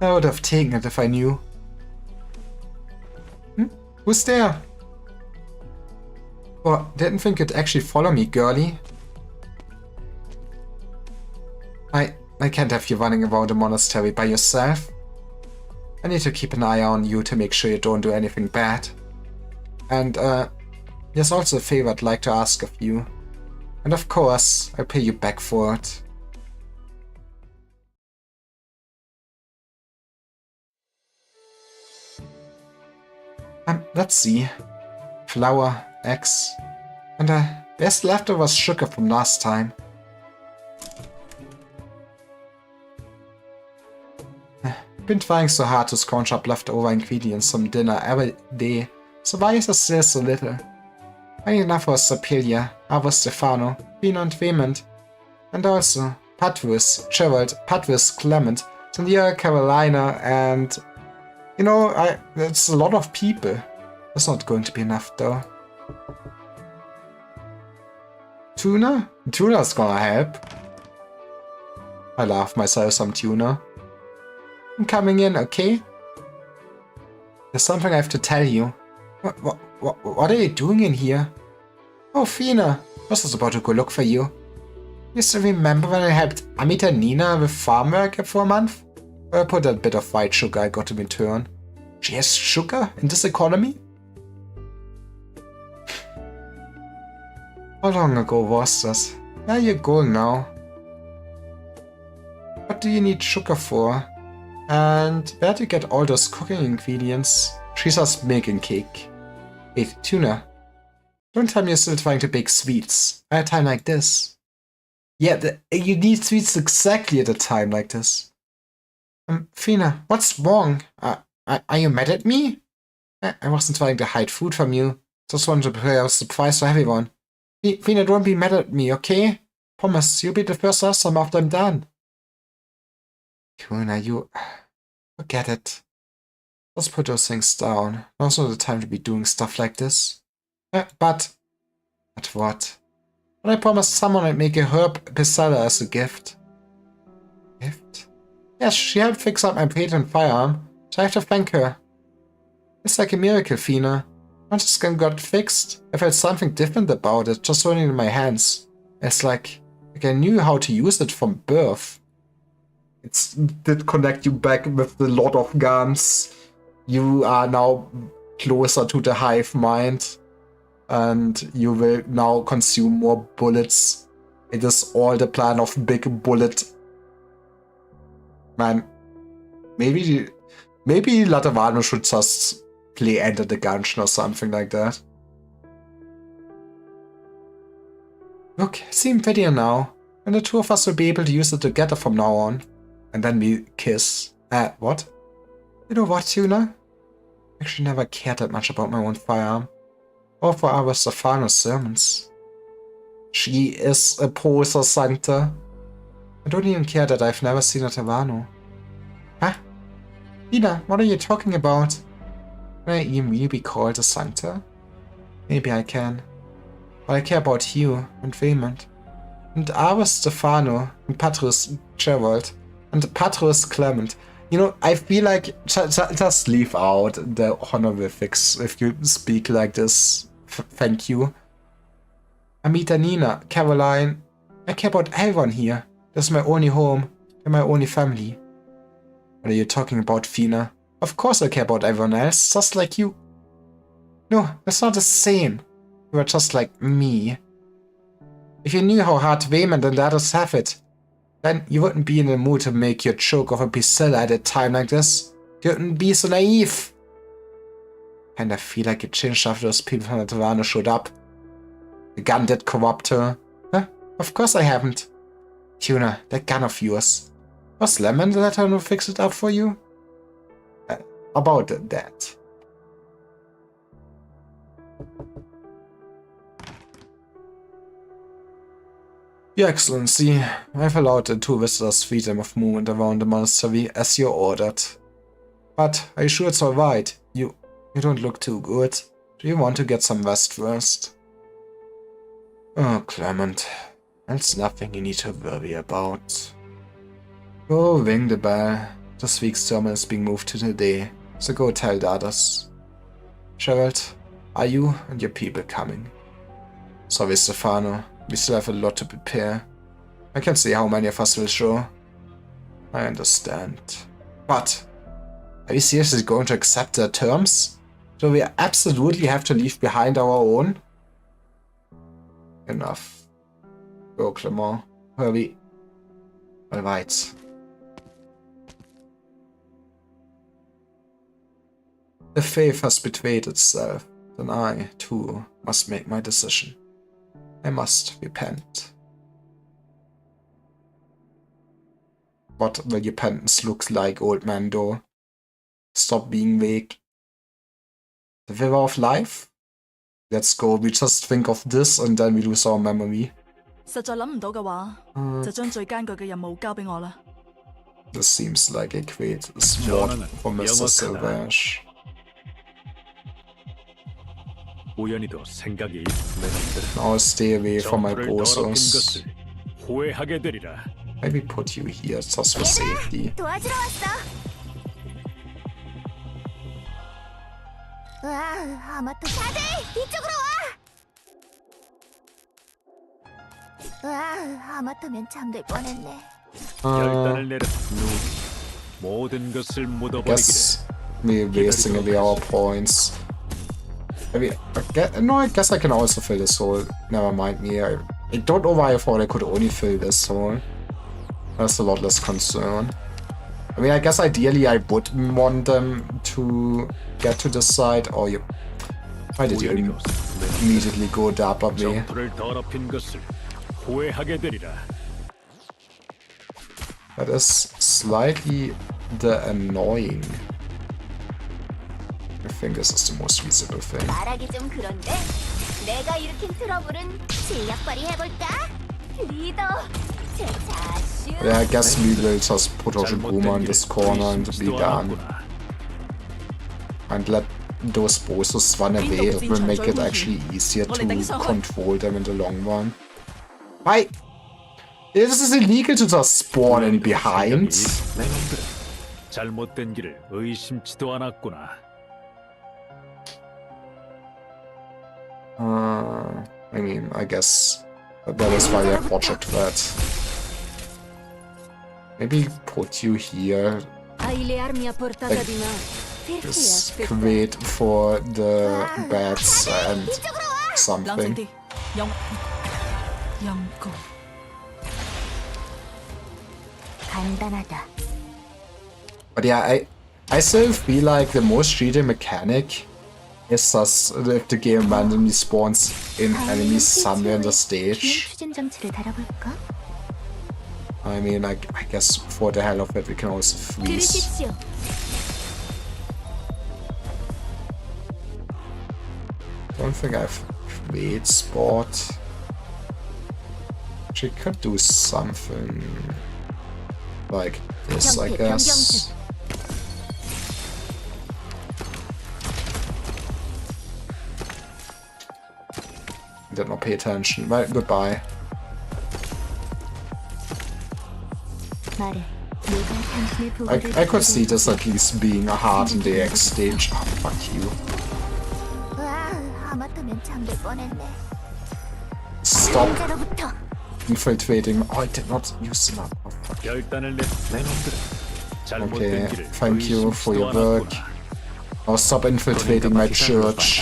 I would have taken it if I knew. Who's there? Oh, didn't think you'd actually follow me, girlie. I can't have you running around the monastery by yourself. I need to keep an eye on you to make sure you don't do anything bad. And, there's also a favor I'd like to ask of you. And of course, I'll pay you back for it. Let's see. Flour, eggs, and there's leftover sugar from last time. Been trying so hard to scrounge up leftover ingredients from dinner every day, so why is there still so little? I need enough for Sapilia, Avo Stefano, Pino and Vehement, and also Patris, Gerald, Patris, Clement, Sandia, Carolina, and... You know, it's a lot of people. That's not going to be enough though. Tuna? Tuna's gonna help. I love myself some tuna. I'm coming in, okay? There's something I have to tell you. What are you doing in here? Oh, Fina, I was just about to go look for you. You still remember when I helped Amita and Nina with farm work for a month? I put that bit of white sugar I got in return. She has sugar in this economy? How long ago was this? Yeah, you're going now. What do you need sugar for? And where do you get all those cooking ingredients? She's just making cake. Wait, Tuna. Don't tell me you're still trying to bake sweets at a time like this. Yeah, you need sweets exactly at a time like this. Fina, what's wrong? Are you mad at me? I wasn't trying to hide food from you. Just wanted to prepare a surprise for everyone. Fina, don't be mad at me, okay? Promise, you'll be the first awesome after I'm done. Tuna, you... Forget it. Let's put those things down. Now's not the time to be doing stuff like this. But what? But I promised someone I'd make a herb pisella as a gift. Gift? Yes, she helped fix up my patent firearm, so I have to thank her. It's like a miracle, Fina. Once the skin got fixed, I felt something different about it, just holding it in my hands. It's like I knew how to use it from birth. It did connect you back with the lot of guns. You are now closer to the hive mind. And you will now consume more bullets. It is all the plan of Big Bullet. Man, maybe Latavano should just play Enter the Gungeon or something like that. Look, same video now. And the two of us will be able to use it together from now on. And then we kiss. What? You know what, Tuna? I actually never cared that much about my own firearm. Or for our Stefano's sermons. She is a poser sancta. I don't even care that I've never seen a Tavano. Huh? Ina, what are you talking about? Can I even really be called a sancta? Maybe I can. But I care about you and Raymond. And Abbas Stefano and Patrus Gerald and Patrus Clement. You know, I feel like just leave out the honorifics if you speak like this. Thank you. Amita, Nina, Caroline. I care about everyone here. This is my only home and my only family. What are you talking about, Fina? Of course I care about everyone else, just like you. No, that's not the same. You are just like me. If you knew how hard Raymond and the others have it, then you wouldn't be in the mood to make your joke of a pisella at a time like this. You wouldn't be so naive. And I feel like it changed after those people from the Tavano showed up. The gun did corrupt her. Huh? Of course I haven't. Tuna, that gun of yours. Was Lemon the letter who fixed it up for you? About that. Your Excellency, I've allowed the two visitors freedom of movement around the monastery as you ordered. But are you sure it's alright? You don't look too good. Do you want to get some rest first? Oh, Clement. That's nothing you need to worry about. Go ring the bell. This week's sermon is being moved to today, so go tell the others. Gerald, are you and your people coming? Sorry, Stefano. We still have a lot to prepare. I can't see how many of us will show. I understand. But, are you seriously going to accept their terms? Do we absolutely have to leave behind our own? Enough. Go, Clement. Hurry. Alright. If faith has betrayed itself, then I, too, must make my decision. I must repent. What will repentance look like, old man, though? Stop being vague. The river of life? Let's go, we just think of this and then we lose our memory. 實在諗唔到嘅話，就將最艱巨嘅任務交俾我啦。 This seems like a great sport for Mr. Silverage. 우연히도 생각이 내 Now stay away from my 정토를 더럽힌 bossos. 것을 후회하게 되리라. Maybe put you here just for safety. 도와주러 왔어. 와, 아마도 다들 이쪽으로 와. 와, 아마터면 잠들 뻔했네. 결단을 내려 모든 것을 묻어버리기를. Guess we're wasting away our points. I mean, I guess I can also fill this hole. Never mind me, I I don't know why I thought I could only fill this hole. That's a lot less concern. I mean, I guess ideally I would want them to get to this side. Oh, you... Why did you immediately go that way? 전투를 더럽힌 것을 후회하게 되리라. That is slightly annoying. I think this is the most reasonable thing. 말하기 좀 그런데 내가 일으킨 트러블은 실력 발휘해볼까? 리더, 제 자슈. Yeah, I guess we will just put Oshiguma in this corner and be done. And let those bosses run away. It will make it actually easier to control them in the long run. Why? This is illegal to just spawn in behind. 내 놈들은 잘못된 길을 의심치도 않았구나. I mean, I guess that is why I have Project Red. Maybe put you here. Just wait for the bats and something. But yeah, I still feel like the most cheating mechanic is just if the game randomly spawns in enemies somewhere in the stage. I mean, I guess for the hell of it, we can also freeze. Don't think I've weight spot. She could do something like this, I guess. Did not pay attention. Well, goodbye. I could see this at least being a hard in the X stage. Oh, fuck you. Stop infiltrating. Oh, I did not use enough. Oh, fuck. Okay, thank you for your work. Now stop infiltrating my church.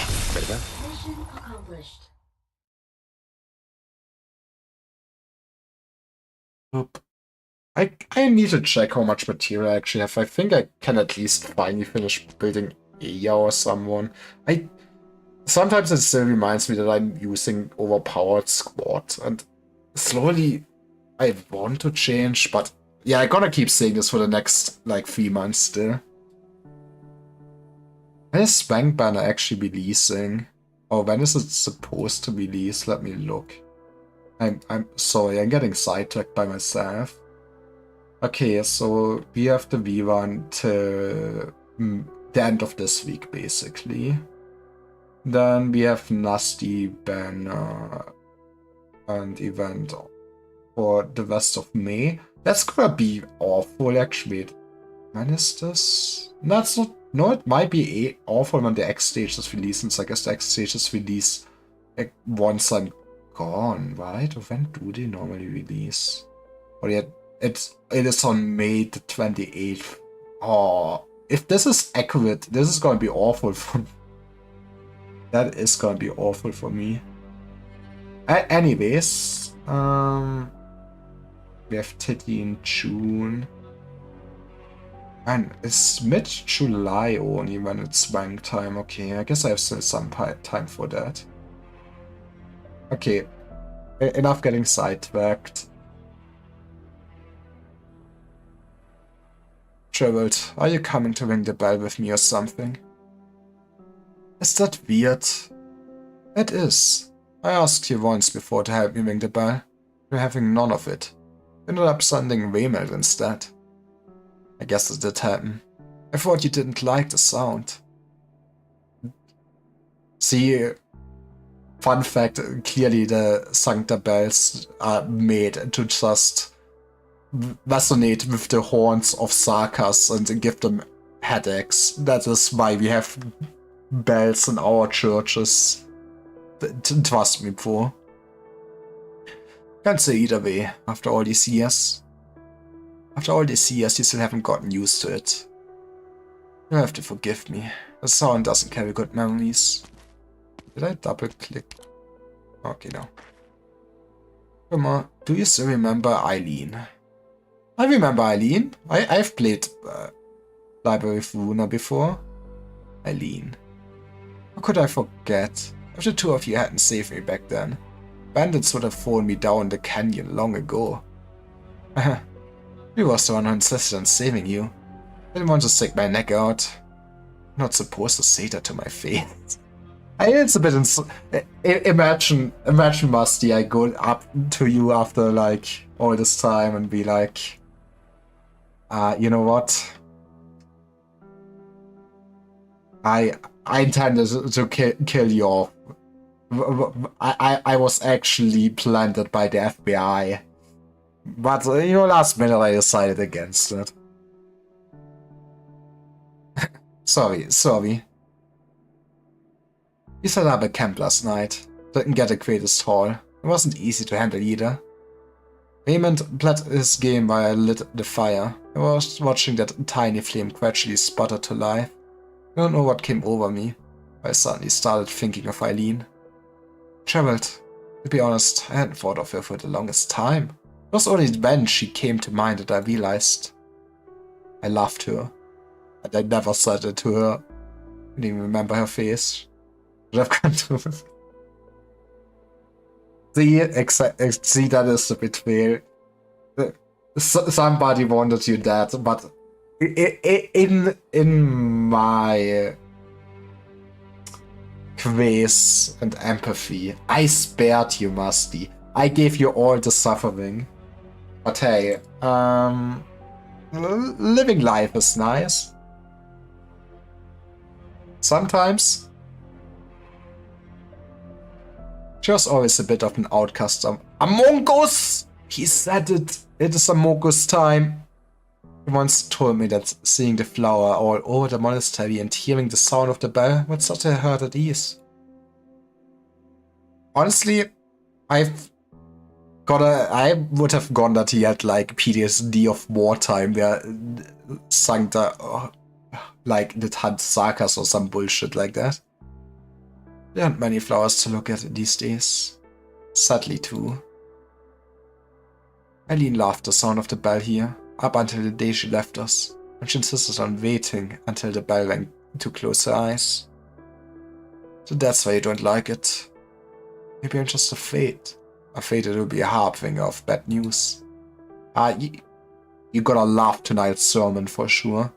I need to check how much material I actually have. I think I can at least finally finish building Aya or someone. Sometimes it still reminds me that I'm using overpowered squad, and slowly I want to change, but yeah, I'm gonna keep saying this for the next like 3 months still. When is Spank Banner actually releasing? Or when is it supposed to release? Let me look. I'm sorry, I'm getting sidetracked by myself. Okay, so we have the V1 till the end of this week, basically. Then we have Nasty Banner and event for the rest of May. That's gonna be awful, actually. When is this? That's not. No, it might be awful when the X stage is released, since I guess the X stage is released like, once I'm gone, right? Or when do they normally release? Or yeah, it is on May the 28th. Oh, if this is accurate, this is gonna be awful for me. That is gonna be awful for me. Anyways, we have Titty in June. And it's mid-July only when it's Wank time. Okay, I guess I have still some time for that. Okay, enough getting sidetracked. Gerald, are you coming to ring the bell with me or something? Is that weird? It is. I asked you once before to help me ring the bell. You're having none of it. You ended up sending Waymail instead. I guess it did happen. I thought you didn't like the sound. See, fun fact, clearly the Sancta bells are made to just resonate with the horns of Sarkas and give them headaches. That is why we have bells in our churches. Trust me, bro. Can't say either way, after all these years. After all these years, you still haven't gotten used to it. You have to forgive me. The sound doesn't carry good memories. Did I double click? Okay, no. Come on, do you still remember Eileen? I remember Eileen. I've played Library of Runa before. Eileen. How could I forget? If the two of you hadn't saved me back then, bandits would have thrown me down the canyon long ago. He was the one who insisted on saving you. Didn't want to stick my neck out. I'm not supposed to say that to my face. It's a bit imagine Musty, I go up to you after like all this time and be like, you know what? I intended to kill you off. I was actually planted by the FBI. But, you know, last minute I decided against it. sorry. We set up a camp last night. Didn't get the greatest haul. It wasn't easy to handle either. Raymond played his game while I lit the fire. I was watching that tiny flame gradually sputter to life. I don't know what came over me. I suddenly started thinking of Eileen. Gerald, to be honest, I hadn't thought of her for the longest time. It was only then she came to mind that I realized I loved her. And I never said it to her. I didn't even remember her face. But I've gone to it. See, that is the betrayal. Somebody wanted you dead, but in my grace and empathy, I spared you, Musty. I gave you all the suffering. But hey, living life is nice. Sometimes. She was always a bit of an outcast. Among Us! He said it. It is Among Us time. He once told me that seeing the flower all over the monastery and hearing the sound of the bell would set her heart at ease. Honestly, I would have gone that he had like PTSD of wartime where Sancta like did hunt Sarkas or some bullshit like that. There aren't many flowers to look at these days. Sadly too. Eileen loved the sound of the bell here, up until the day she left us, and she insisted on waiting until the bell rang to close her eyes. So that's why you don't like it. Maybe I'm just afraid that it will be a harbinger of bad news. You gotta love tonight's sermon for sure.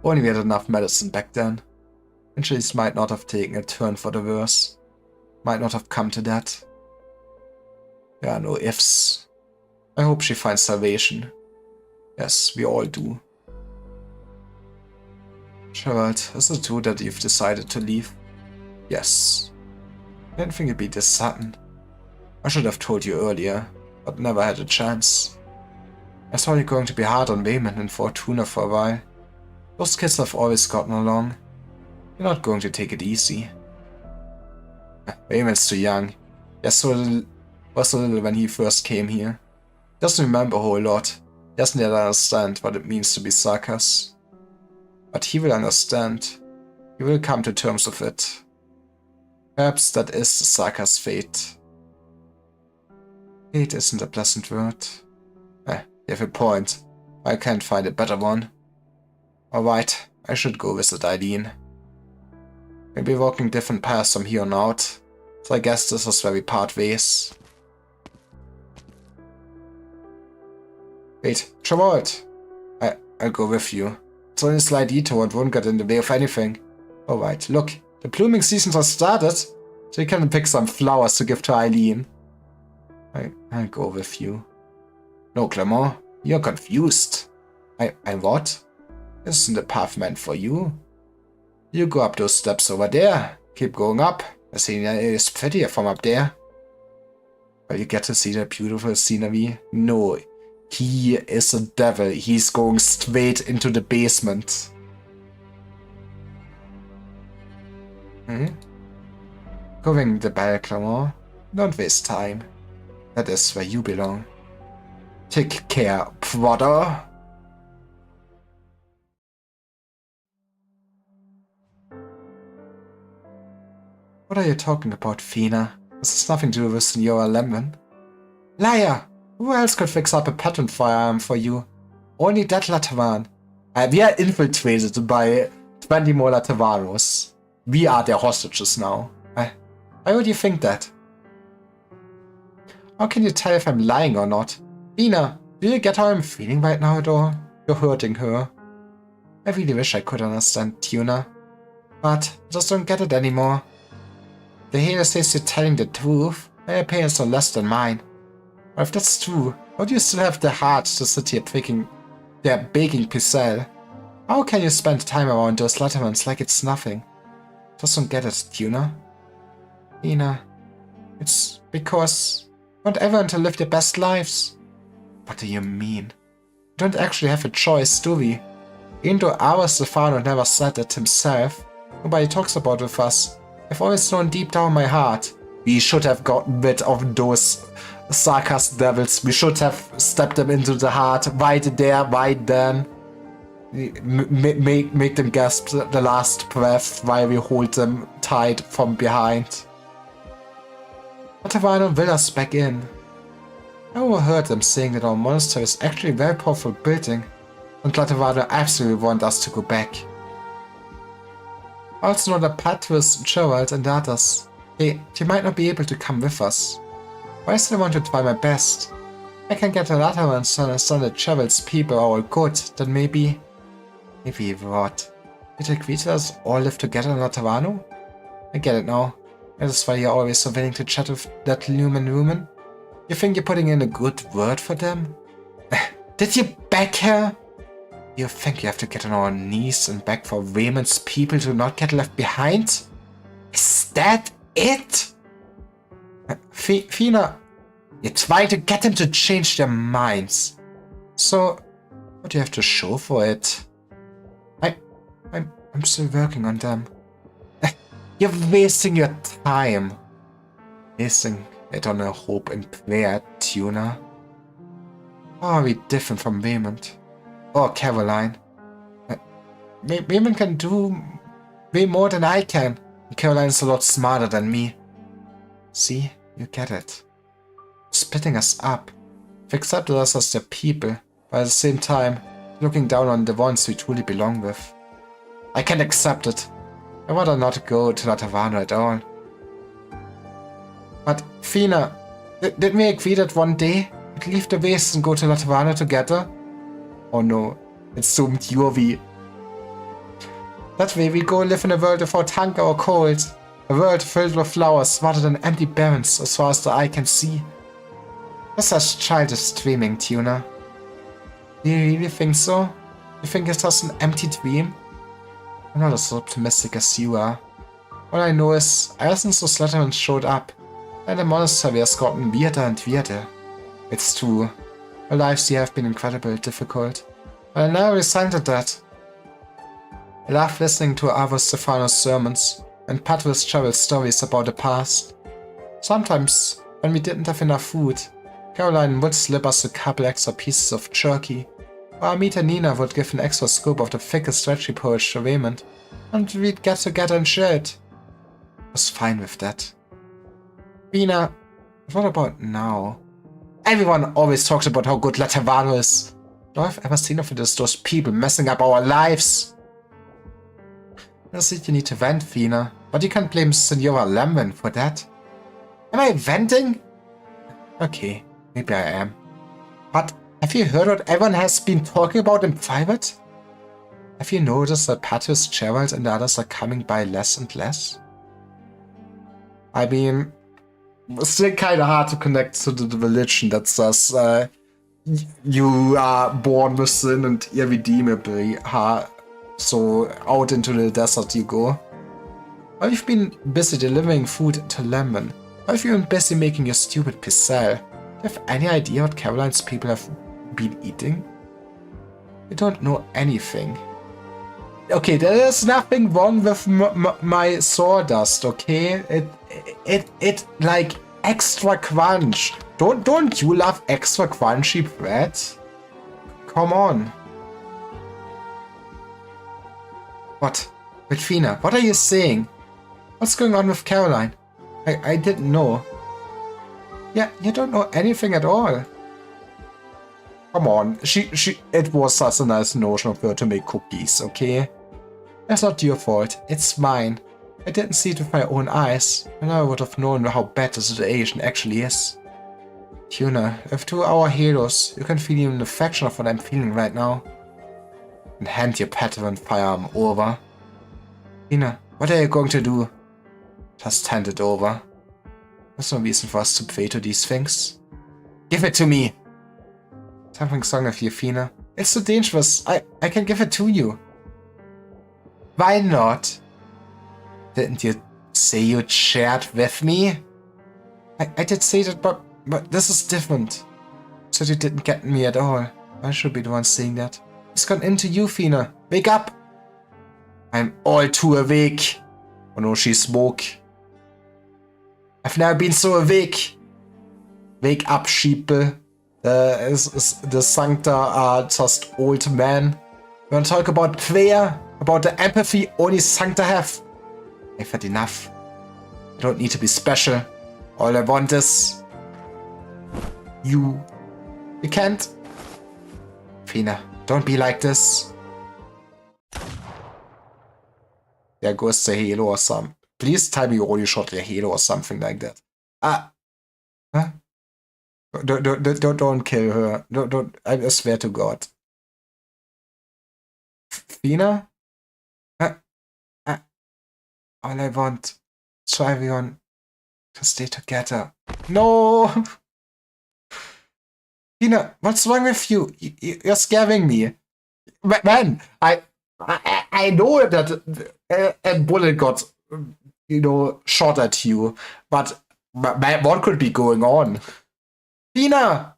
Only we had enough medicine back then. Injuries might not have taken a turn for the worse. Might not have come to that. There are no ifs. I hope she finds salvation. Yes, we all do. Gerald, is it true that you've decided to leave? Yes. I didn't think it'd be this sudden. I should have told you earlier, but never had a chance. I thought you're going to be hard on Raymond and Fortuna for a while. Those kids have always gotten along. You're not going to take it easy. Raymond's too young. Was so little when he first came here. Doesn't remember a whole lot. Doesn't yet understand what it means to be Sarkas. But he will understand. He will come to terms with it. Perhaps that is the Sarkas' fate. Fate isn't a pleasant word. You have a point. I can't find a better one. Alright, I should go visit Eileen. We'll be walking different paths from here on out, so I guess this is where we part ways. Wait, Travolta! I'll go with you. It's only a slight detour and won't get in the way of anything. Alright, look, the blooming season has started, so you can pick some flowers to give to Eileen. I'll go with you. No, Clement, you're confused. I what? This isn't the path meant for you. You go up those steps over there. Keep going up. The scenery is prettier from up there. Well, you get to see the beautiful scenery. No, he is a devil. He's going straight into the basement. Go ring the bell, Clement. Don't waste time. That is where you belong. Take care, brother. What are you talking about, Fina? This has nothing to do with Senora Lemon. Liar! Who else could fix up a pattern firearm for you? Only that Latavan. We are infiltrated by 20 more Latavanos. We are their hostages now. Why would you think that? How can you tell if I'm lying or not? Lena, do you get how I'm feeling right now at all? You're hurting her. I really wish I could understand, Tuna. But I just don't get it anymore. The hero says you're telling the truth. My opinions are less than mine. But if that's true, how do you still have the heart to sit here baking Picel? How can you spend time around those Latavans like it's nothing? Just don't get it, Tuna. Lena, it's because I want everyone to live their best lives. What do you mean? We don't actually have a choice, do we? Even though our Stefano never said it himself, nobody talks about it with us. I've always known deep down in my heart, we should have gotten rid of those sarcastic devils. We should have stepped them into the heart, right there, right then. Make them gasp the last breath while we hold them tight from behind. Latavano will us back in. I overheard them saying that our monastery is actually a very powerful building, and Latavano absolutely want us to go back. I also know that Patrice, Gerald and the others, they might not be able to come with us. But I still want to try my best. I can get the Latavans to understand that Gerald's people are all good, then maybe what? Did they agree to us all live together in Latavano? I get it now. That is why you're always so willing to chat with that human woman. You think you're putting in a good word for them? Did you beg her? You think you have to get on our knees and beg for Raymond's people to not get left behind? Is that it? Fina, you're trying to get them to change their minds. So, what do you have to show for it? I'm still working on them. You're wasting your time. Wasting it on a hope and prayer, Tuna. How are we different from Raymond? Or Caroline? Raymond can do way more than I can. Caroline's a lot smarter than me. See? You get it. Splitting us up. They've accepted us as their people, but at the same time, looking down on the ones we truly belong with. I can't accept it. I'd rather not go to Latavano at all. But, Fina, didn't we agree that one day we'd leave the base and go to Latavano together? Oh no, it's zoomed UV. That way we go live in a world without hunger or cold. A world filled with flowers rather than empty barrens as far as the eye can see. That's such childish dreaming, Tuna. Do you really think so? You think it's just an empty dream? I'm not as optimistic as you are. All I know is, ever since those Latavans showed up, and the monastery has gotten weirder and weirder. It's true. Our lives here have been incredibly difficult, but I never resented that. I love listening to Avo Stefano's sermons and Patrice Gerald's stories about the past. Sometimes, when we didn't have enough food, Caroline would slip us a couple extra pieces of jerky, or Amita Nina would give an extra scoop of the thickest stretchy porridge to Raymond, and we'd get together and share it. I was fine with that. Bina, what about now? Everyone always talks about how good Latavano is. All I've ever seen of it is those people messing up our lives. I see you need to vent, Fina, but you can't blame Senora Lemon for that. Am I venting? Okay, maybe I am. But have you heard what everyone has been talking about in private? Have you noticed that Patrice, Gerald and the others are coming by less and less? I mean, it's still kind of hard to connect to the religion that says you are born with sin and irredeemably, so out into the desert you go. While you've been busy delivering food to Lemon, while you've been busy making your stupid picel, do you have any idea what Caroline's people have been eating? You don't know anything. Okay, there is nothing wrong with my sawdust, okay? It like extra crunch. Don't you love extra crunchy bread? Come on. What? With Fina, what are you saying? What's going on with Caroline? I didn't know. Yeah, you don't know anything at all. Come on, it was such a nice notion of her to make cookies, okay? That's not your fault, it's mine. I didn't see it with my own eyes, and I would have known how bad the situation actually is. Tuna, if 2 our heroes, you can feel even a fraction of what I'm feeling right now. And hand your Padawan firearm over. Tuna, what are you going to do? Just hand it over. There's no reason for us to pray to these things. Give it to me! Something's wrong with you, Fina. It's so dangerous. I can give it to you. Why not? Didn't you say you'd share it with me? I did say that, but this is different. So you didn't get me at all. I should be the one saying that. It's gone into you, Fina. Wake up! I'm all too awake. Oh no, she spoke. I've never been so awake. Wake up, sheeple. The Sancta are just old men. You wanna talk about prayer? About the empathy only Sancta have? I've had enough. I don't need to be special. All I want is... you. You can't. Fina, don't be like this. There goes the halo or something. Please tell me you only shot your halo or something like that. Ah. Huh? Don't kill her. Don't. I swear to God. Fina? All I want is for everyone to stay together. No! Fina, what's wrong with you? You're scaring me. Man, I know that a bullet got, shot at you, but what could be going on? Fina!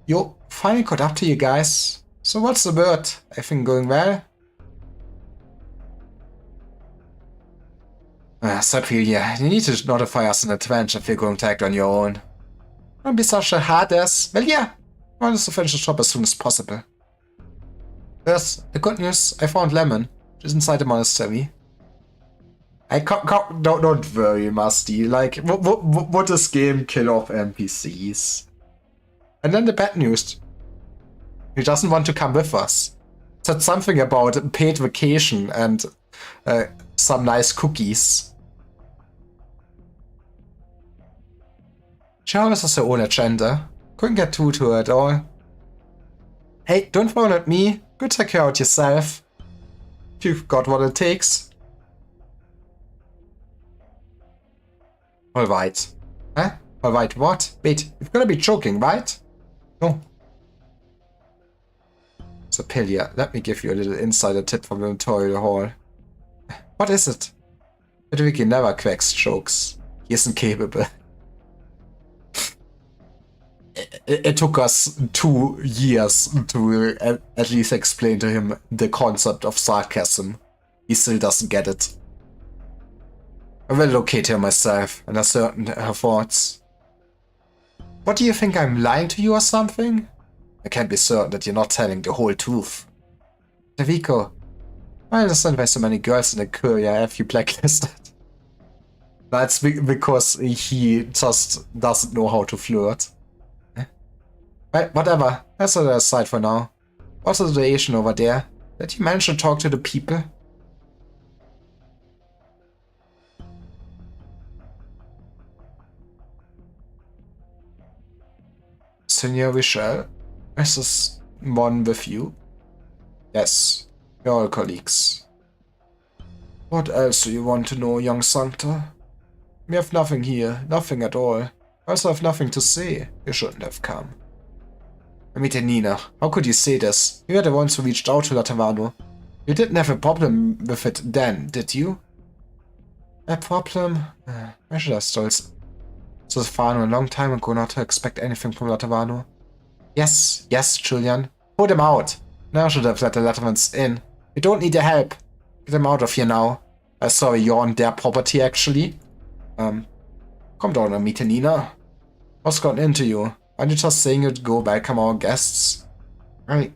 Yo, finally caught up to you guys. So what's the word? Everything going well? Saphilia, you need to notify us in advance if you're going to act on your own. Don't be such a hard ass. Well, yeah. I want us to finish the job as soon as possible. Yes, the good news, I found Lemon. She's inside the monastery. Don't worry, Musty. Like, what does game kill off NPCs? And then the bad news. He doesn't want to come with us. Said something about paid vacation and some nice cookies. She always has her own agenda. Couldn't get through to her at all. Hey, don't frown at me. Go take care out yourself. If you've got what it takes. Alright. Huh? Alright, what? Wait, you've gotta be joking, right? No. So, Pilia, let me give you a little insider tip from the tutorial hall. What is it? Ludwig never cracks jokes. He isn't capable. It took us 2 years to at least explain to him the concept of sarcasm. He still doesn't get it. I will locate her myself and ascertain her thoughts. What do you think, I'm lying to you or something? I can't be certain that you're not telling the whole truth. Daviko, I understand why so many girls in the courier have you blacklisted. That's because he just doesn't know how to flirt. Right, whatever. Let's set that aside for now. What's the situation over there? Did you manage to talk to the people? Senor Michel, is this one with you? Yes, you're all colleagues. What else do you want to know, young Sancta? We have nothing here, nothing at all. I also have nothing to say. You shouldn't have come. Nina, how could you say this? You were the ones who reached out to Latavano. You didn't have a problem with it then, did you? A problem? Why should I stolz? It was Fano a long time ago not to expect anything from Latavano. Yes, Julian. Put him out. Now I should have let the Latavans in. We don't need their help. Get them out of here now. Sorry, you're on their property actually. Come down and meet Nina. What's gotten into you? Aren't you just saying you'd go welcome our guests? I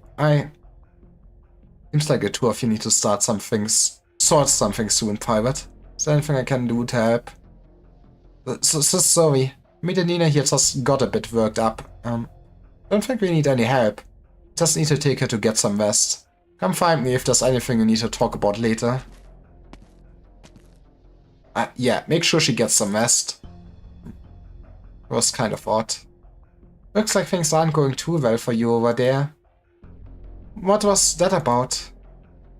Seems like the two of you need to sort something soon, Private. Is there anything I can do to help? So sorry. Me and Nina here just got a bit worked up. Don't think we need any help. Just need to take her to get some rest. Come find me if there's anything you need to talk about later. Yeah, make sure she gets some rest. It was kind of odd. Looks like things aren't going too well for you over there. What was that about?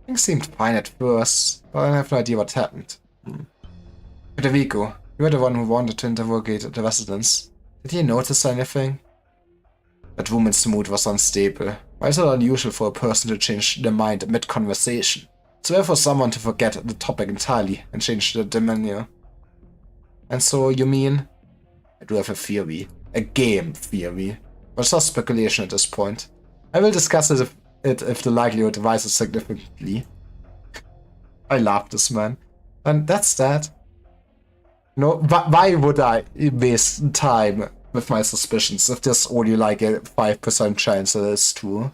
Things seemed fine at first, but I have no idea what happened. Federico, you were the one who wanted to interrogate the residents. Did you notice anything? That woman's mood was unstable. Why is it unusual for a person to change their mind mid-conversation? It's rare for someone to forget the topic entirely and change their demeanor. And so, you mean? I do have a theory. A game theory. But it's just speculation at this point. I will discuss it if the likelihood rises significantly. I love this man. And that's that. No, why would I waste time with my suspicions if there's only like a 5% chance that it's true?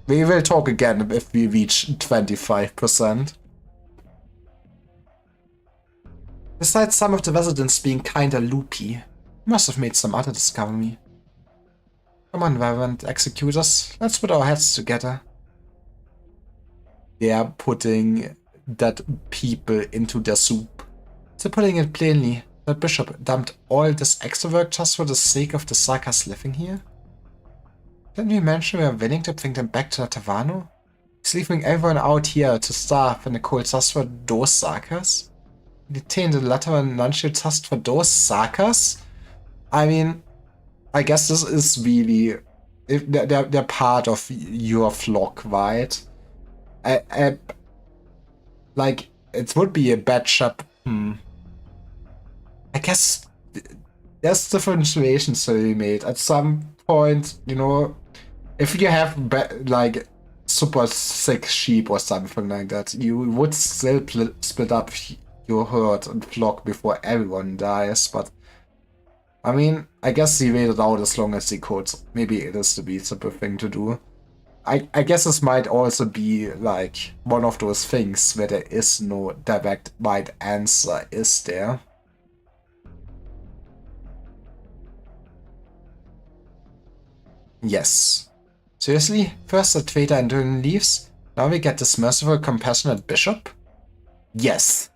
We will talk again if we reach 25%. Besides some of the residents being kinda loopy, you must have made some other discovery. Come on, Reverend Executors, let's put our heads together. They are putting that people into their soup. So putting it plainly, that bishop dumped all this extra work just for the sake of the Sakas living here? Didn't we mention we are willing to bring them back to the Tavano? He's leaving everyone out here to starve in the cold just for those Sakas? Detain the Lateran nuncio just for those Sakas? I mean, I guess this is really... They're part of your flock, right? Like, it would be a bad shop. I guess there's different situations to be made. At some point, you know, if you have like super sick sheep or something like that, you would still split up your herd and flock before everyone dies. But I mean, I guess he waited out as long as he could. Maybe it is the reasonable thing to do. I guess this might also be like one of those things where there is no direct right answer, is there? Yes. Seriously? First the traitor and then leaves? Now we get this merciful, compassionate bishop? Yes.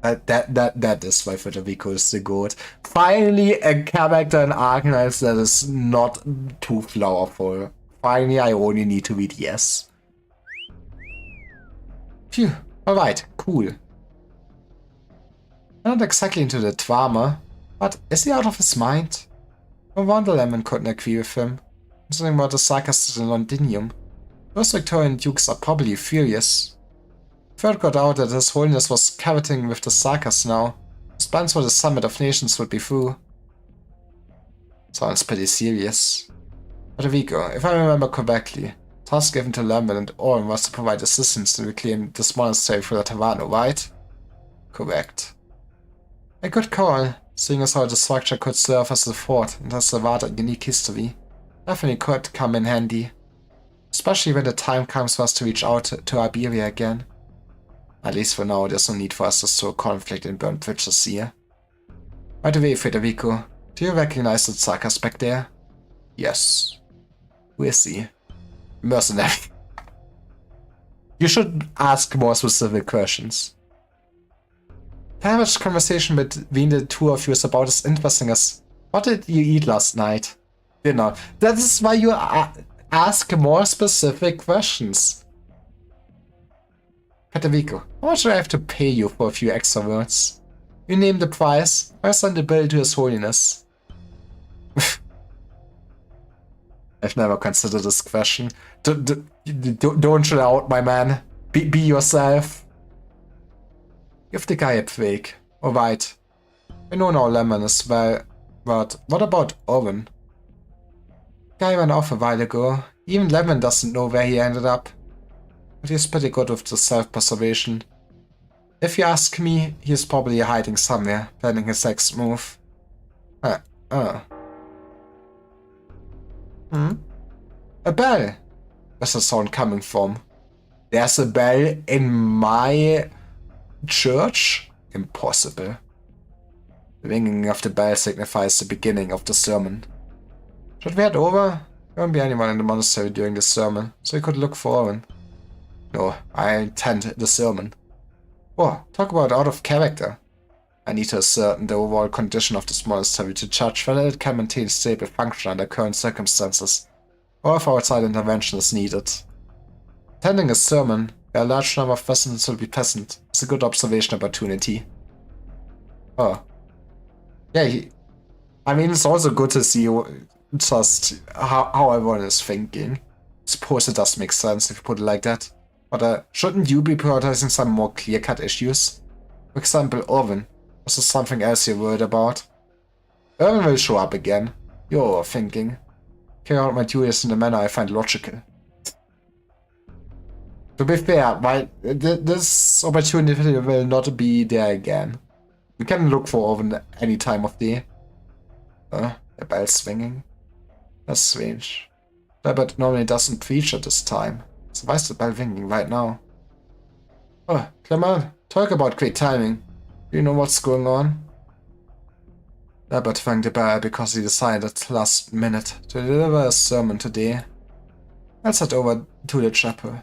That is why Federico is the goat. Finally, a character in Arknights that is not too flowerful. Finally, I only need to read yes. Phew. Alright, cool. Not exactly into the drama, but is he out of his mind? No wonder Lemon couldn't agree with him. Something about the Sakas to the Londinium. Those Victorian dukes are probably furious. Word got out that His Holiness was coveting with the Sakas now. His plans for the Summit of Nations would be through. Sounds pretty serious. Federico, if I remember correctly, the task given to Lambert and Oren was to provide assistance to reclaim this monastery for the Tavano, right? Correct. A good call, seeing as how the structure could serve as a fort and has a rather unique history. Definitely could come in handy. Especially when the time comes for us to reach out to Iberia again. At least for now, there's no need for us to sow conflict and burn bridges here. By the way, Federico, do you recognize the Sakas back there? Yes. Who is he? Mercenary. You should ask more specific questions. The average conversation between the two of you is about as interesting as, what did you eat last night? Dinner. That is why you ask more specific questions. Federico, how much do I have to pay you for a few extra words? You name the price, or send the bill to His Holiness. I've never considered this question. Don't chill out, my man. Be yourself. Give the guy a break. Alright. I know now Lemon as well, but what about Owen? The guy went off a while ago. Even Lemon doesn't know where he ended up. But he's pretty good with the self-preservation. If you ask me, he's probably hiding somewhere, planning his next move. A bell! Where's the sound coming from? There's a bell in my church? Impossible. The ringing of the bell signifies the beginning of the sermon. Should we head over? There won't be anyone in the monastery during the sermon, so we could look for him. No, I intend the sermon. Oh, talk about out of character. I need to ascertain the overall condition of this monastery to judge whether it can maintain stable function under current circumstances, or if outside intervention is needed. Attending a sermon where a large number of residents will be present is a good observation opportunity. Oh. Yeah, I mean, it's also good to see just how everyone is thinking. I suppose it does make sense if you put it like that. But shouldn't you be prioritizing some more clear-cut issues? For example, Irvin. Was there something else you're worried about? Irvin will show up again. You're thinking. Carry out my duties in a manner I find logical. To be fair, this opportunity will not be there again. You can look for Irvin any time of day. The bell's swinging. That's strange. But normally doesn't feature this time. So why is the bell ringing right now? Oh, Clement, talk about great timing. Do you know what's going on? Albert rang the bell because he decided last minute to deliver a sermon today. Let's head over to the chapel.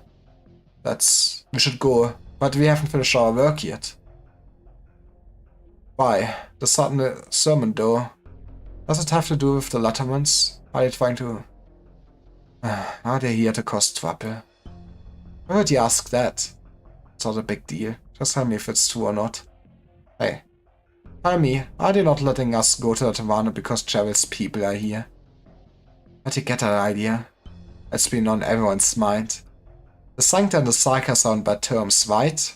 We should go, but we haven't finished our work yet. Why? The sudden sermon though. Does it have to do with the Latermans? Are they trying to... Are they here to cause trouble? Why would you ask that? It's not a big deal. Just tell me if it's true or not. Hey. Tell me, are they not letting us go to the Taverna because Cheryl's people are here? But you get that idea. It's been on everyone's mind. The Sancta and the Psycha sound bad terms, right?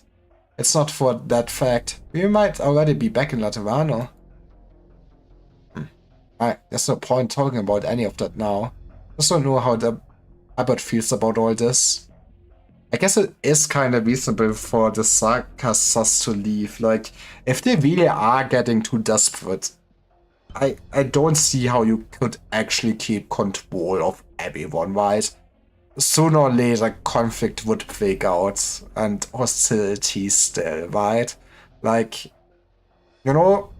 It's not for that fact. We might already be back in Laterano. There's no point talking about any of that now. Just don't know how the Abbot feels about all this. I guess it is kind of reasonable for the Sarkassas to leave. Like, if they really are getting too desperate, I don't see how you could actually keep control of everyone, right? Sooner or later, conflict would break out and hostility still, right? Like, you know,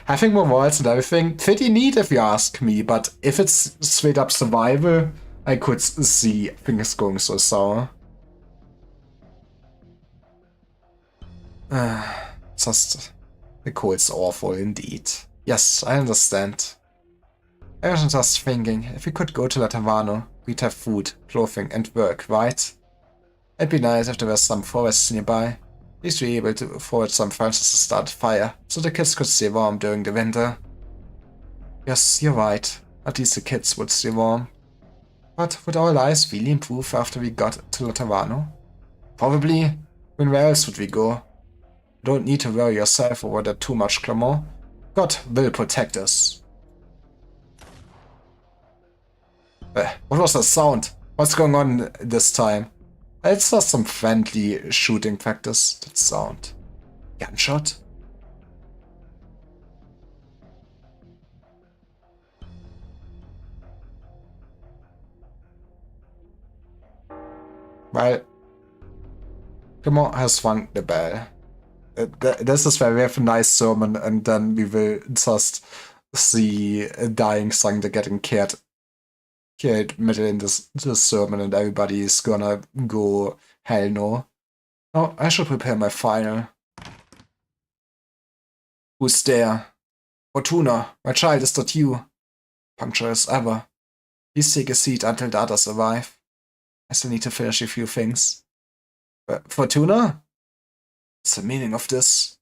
having more walls and everything, pretty neat if you ask me, but if it's straight up survival, I could see things going so sour. Just, the cold's awful indeed. Yes, I understand. I was just thinking, if we could go to La Tavano, we'd have food, clothing, and work, right? It'd be nice if there were some forests nearby. At least we're able to afford some furnaces to start a fire, so the kids could stay warm during the winter. Yes, you're right. At least the kids would stay warm. But would our lives really improve after we got to La Tavano? Probably. When where else would we go? You don't need to worry yourself over that too much, Clement. God will protect us. What was that sound? What's going on this time? It's just some friendly shooting practice. That sound. Gunshot? Well, Clement has rung the bell. This is where we have a nice sermon, and then we will just see a dying Sancta getting killed middle in this sermon, and everybody is gonna go hell no. Oh, I should prepare my final. Who's there? Fortuna, my child, is that you? Punctual as ever. Please take a seat until the others arrive. I still need to finish a few things. Fortuna? What's the meaning of this?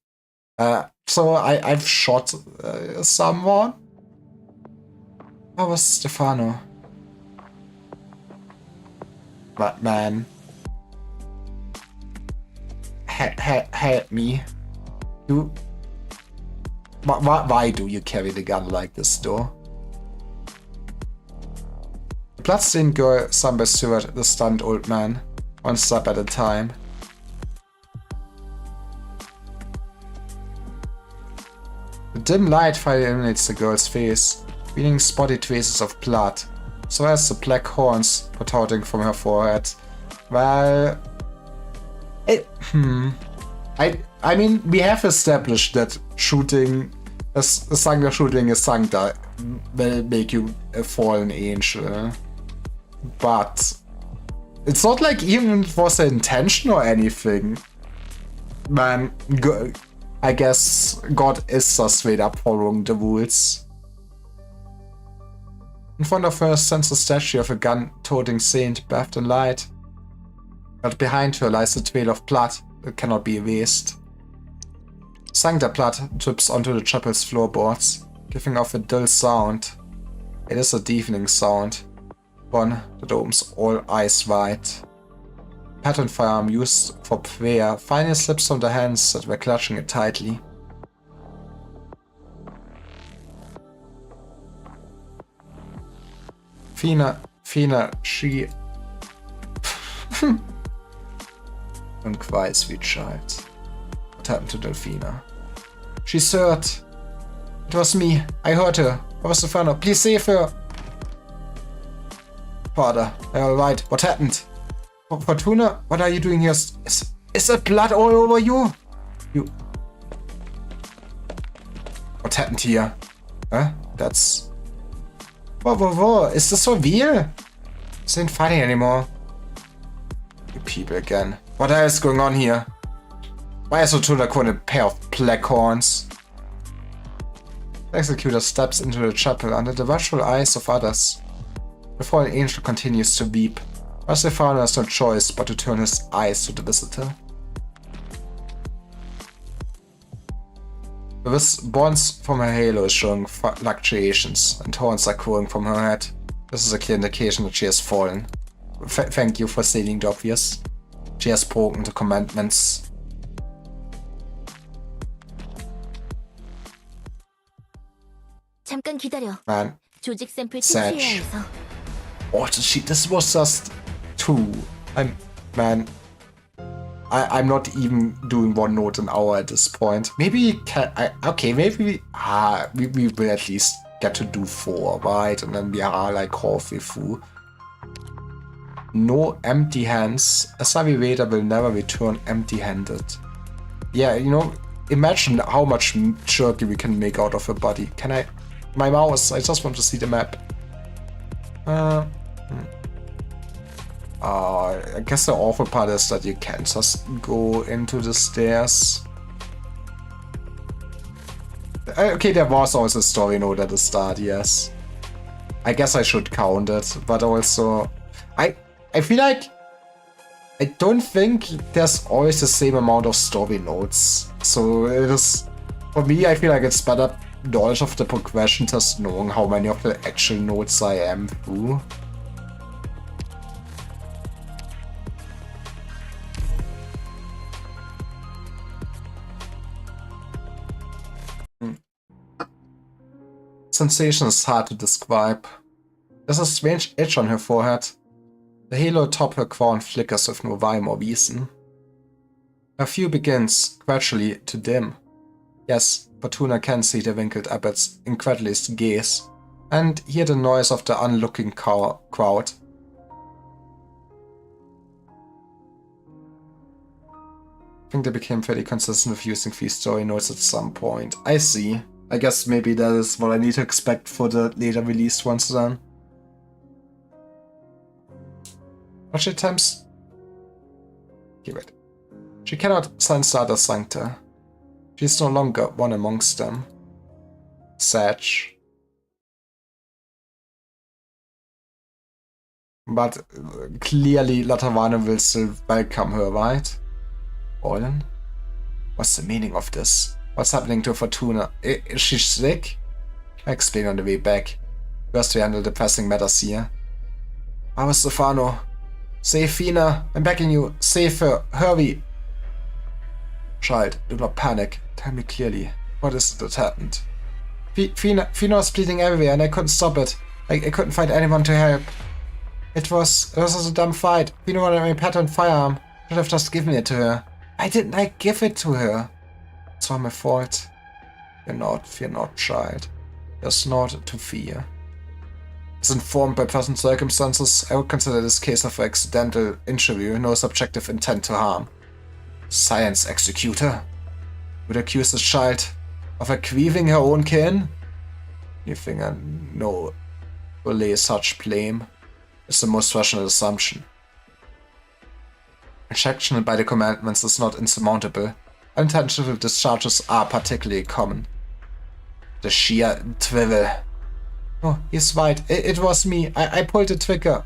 So I've shot someone? How was Stefano? But man, help me. Why do you carry the gun like this, though? The bloodstained girl sunbassured the stunned old man, one step at a time. The dim light finally illuminates the girl's face, revealing spotty traces of blood. So as the black horns protruding from her forehead. Well, I mean, we have established that shooting, a Sancta shooting a Sancta will make you a fallen angel. But it's not like even it was an intention or anything. Man, I guess God is just straight up following the rules. In front of her stands a statue of a gun-toting saint bathed in light. But behind her lies a trail of blood that cannot be erased. Sancta blood drips onto the chapel's floorboards, giving off a dull sound. It is a deafening sound, one that opens all eyes wide. Pattern firearm used for prayer finally slips from the hands that were clutching it tightly. Fina, she... Don't cry, sweet child. What happened to Delphina? She's hurt. It was me. I hurt her. I was Stefano. Please save her. Father, are you alright? What happened? Fortuna, what are you doing here? Is there blood all over you? What happened here? Huh? That's... Whoa. Is this so real? This ain't funny anymore. You people again. What the hell is going on here? Why is Fortuna caught a pair of black horns? The executor steps into the chapel under the watchful eyes of others. The fallen angel continues to weep. But Stefano has no choice but to turn his eyes to the visitor. The bonds from her halo is showing fluctuations, and horns are growing from her head. This is a clear indication that she has fallen. Thank you for stating the obvious. She has broken the commandments. 잠깐 기다려. Man, 조직 샘플 Sag. 채취해야 해서. Oh, this was just two. I'm not even doing one note an hour at this point. Maybe maybe we will at least get to do 4, right? And then we are like halfway through. No empty hands. A Savi Vader will never return empty-handed. Yeah, you know, imagine how much jerky we can make out of a body. Can I... My mouse, I just want to see the map. I guess the awful part is that you can't just go into the stairs. Okay, there was also a story note at the start, yes. I guess I should count it, but also... I feel like... I don't think there's always the same amount of story notes. So it is... For me, I feel like it's better knowledge of the progression, just knowing how many of the actual notes I am through. Sensation is hard to describe. There's a strange itch on her forehead. The halo atop her crown flickers with no rhyme or reason. Her view begins, gradually, to dim. Yes, Fortuna can see the wrinkled abbot's incredulous gaze, and hear the noise of the onlooking crowd. I think they became fairly consistent with using these story notes at some point. I see. I guess maybe that is what I need to expect for the later released ones then. But she attempts... Give it. She cannot sense the other Sancta. She is no longer one amongst them. Sad. But clearly Latavana will still welcome her, right? Olin? What's the meaning of this? What's happening to Fortuna? Is she sick? I explain on the way back. First we handle the pressing matters here. Our Stefano. Save Fina. I'm begging you. Save her. Hurry. Child, do not panic. Tell me clearly. What is it that happened? Fina was bleeding everywhere and I couldn't stop it. I couldn't find anyone to help. It was a dumb fight. Fina wanted my pattern firearm. Should have just given it to her. Why didn't I give it to her? It's all my fault. Fear not, child. There's naught to fear. As informed by present circumstances, I would consider this case of accidental injury no subjective intent to harm. Science executor would accuse the child of aggrieving her own kin? Anything I know will lay such blame is the most rational assumption. Rejection by the commandments is not insurmountable. Unintentional discharges are particularly common. The sheer twivel. Oh, he's right. It was me. I pulled the trigger.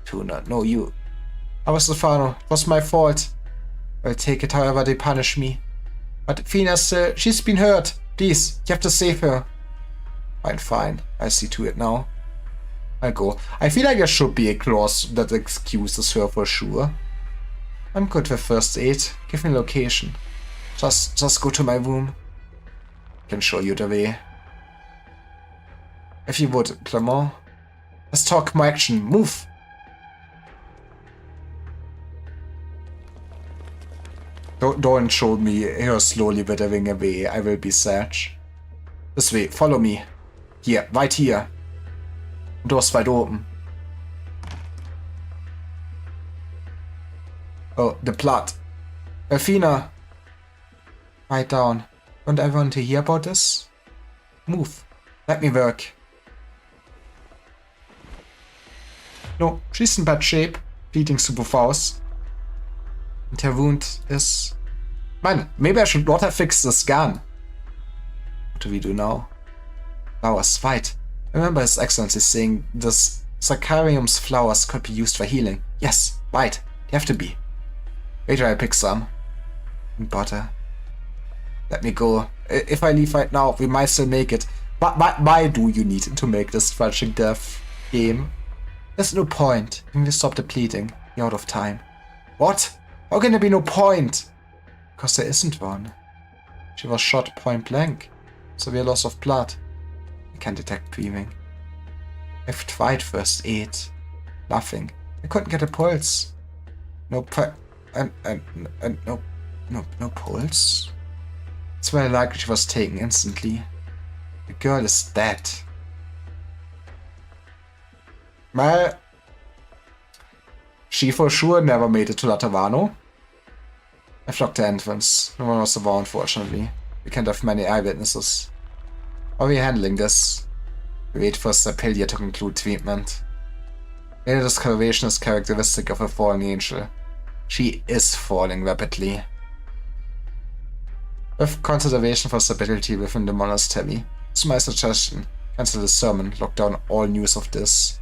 Tuna, no, you. I was the final. It was my fault. I'll take it however they punish me. But Fina still, she's been hurt. Please, you have to save her. Fine. I see to it now. I'll go. I feel like there should be a clause that excuses her for sure. I'm good with first aid. Give me location. Just go to my room. I can show you the way. If you would, Clement. Let's talk more action. Move! Don't show me her slowly withering away. I will be sad. This way, follow me. Hier, right here. Door's wide open. Oh, the plot. Elfina! Write down. Don't I want to hear about this? Move. Let me work. No, she's in bad shape. Bleeding super fast. And her wound is... Man, maybe I should not have fixed this gun. What do we do now? Flowers, right. Remember His Excellency saying this Sacarium's flowers could be used for healing. Yes, right. They have to be. Wait till I pick some. And butter. Let me go. If I leave right now, we might still make it. But why do you need to make this tragic death game? There's no point. When we stop the bleeding, you're out of time. What? How can there be no point? Because there isn't one. She was shot point blank. Severe loss of blood. I can't detect breathing. I've tried first aid. Nothing. I couldn't get a pulse. No pulse. It's very likely she was taken instantly. The girl is dead. Well, she for sure never made it to Latavano. I've locked the entrance. No one was around, unfortunately. We can't have many eyewitnesses. How are we handling this? We wait for Sapilia to conclude treatment. Later discoloration is characteristic of a fallen angel. She is falling rapidly. With consideration for stability within the monastery, it's my suggestion. Cancel the sermon, lock down all news of this.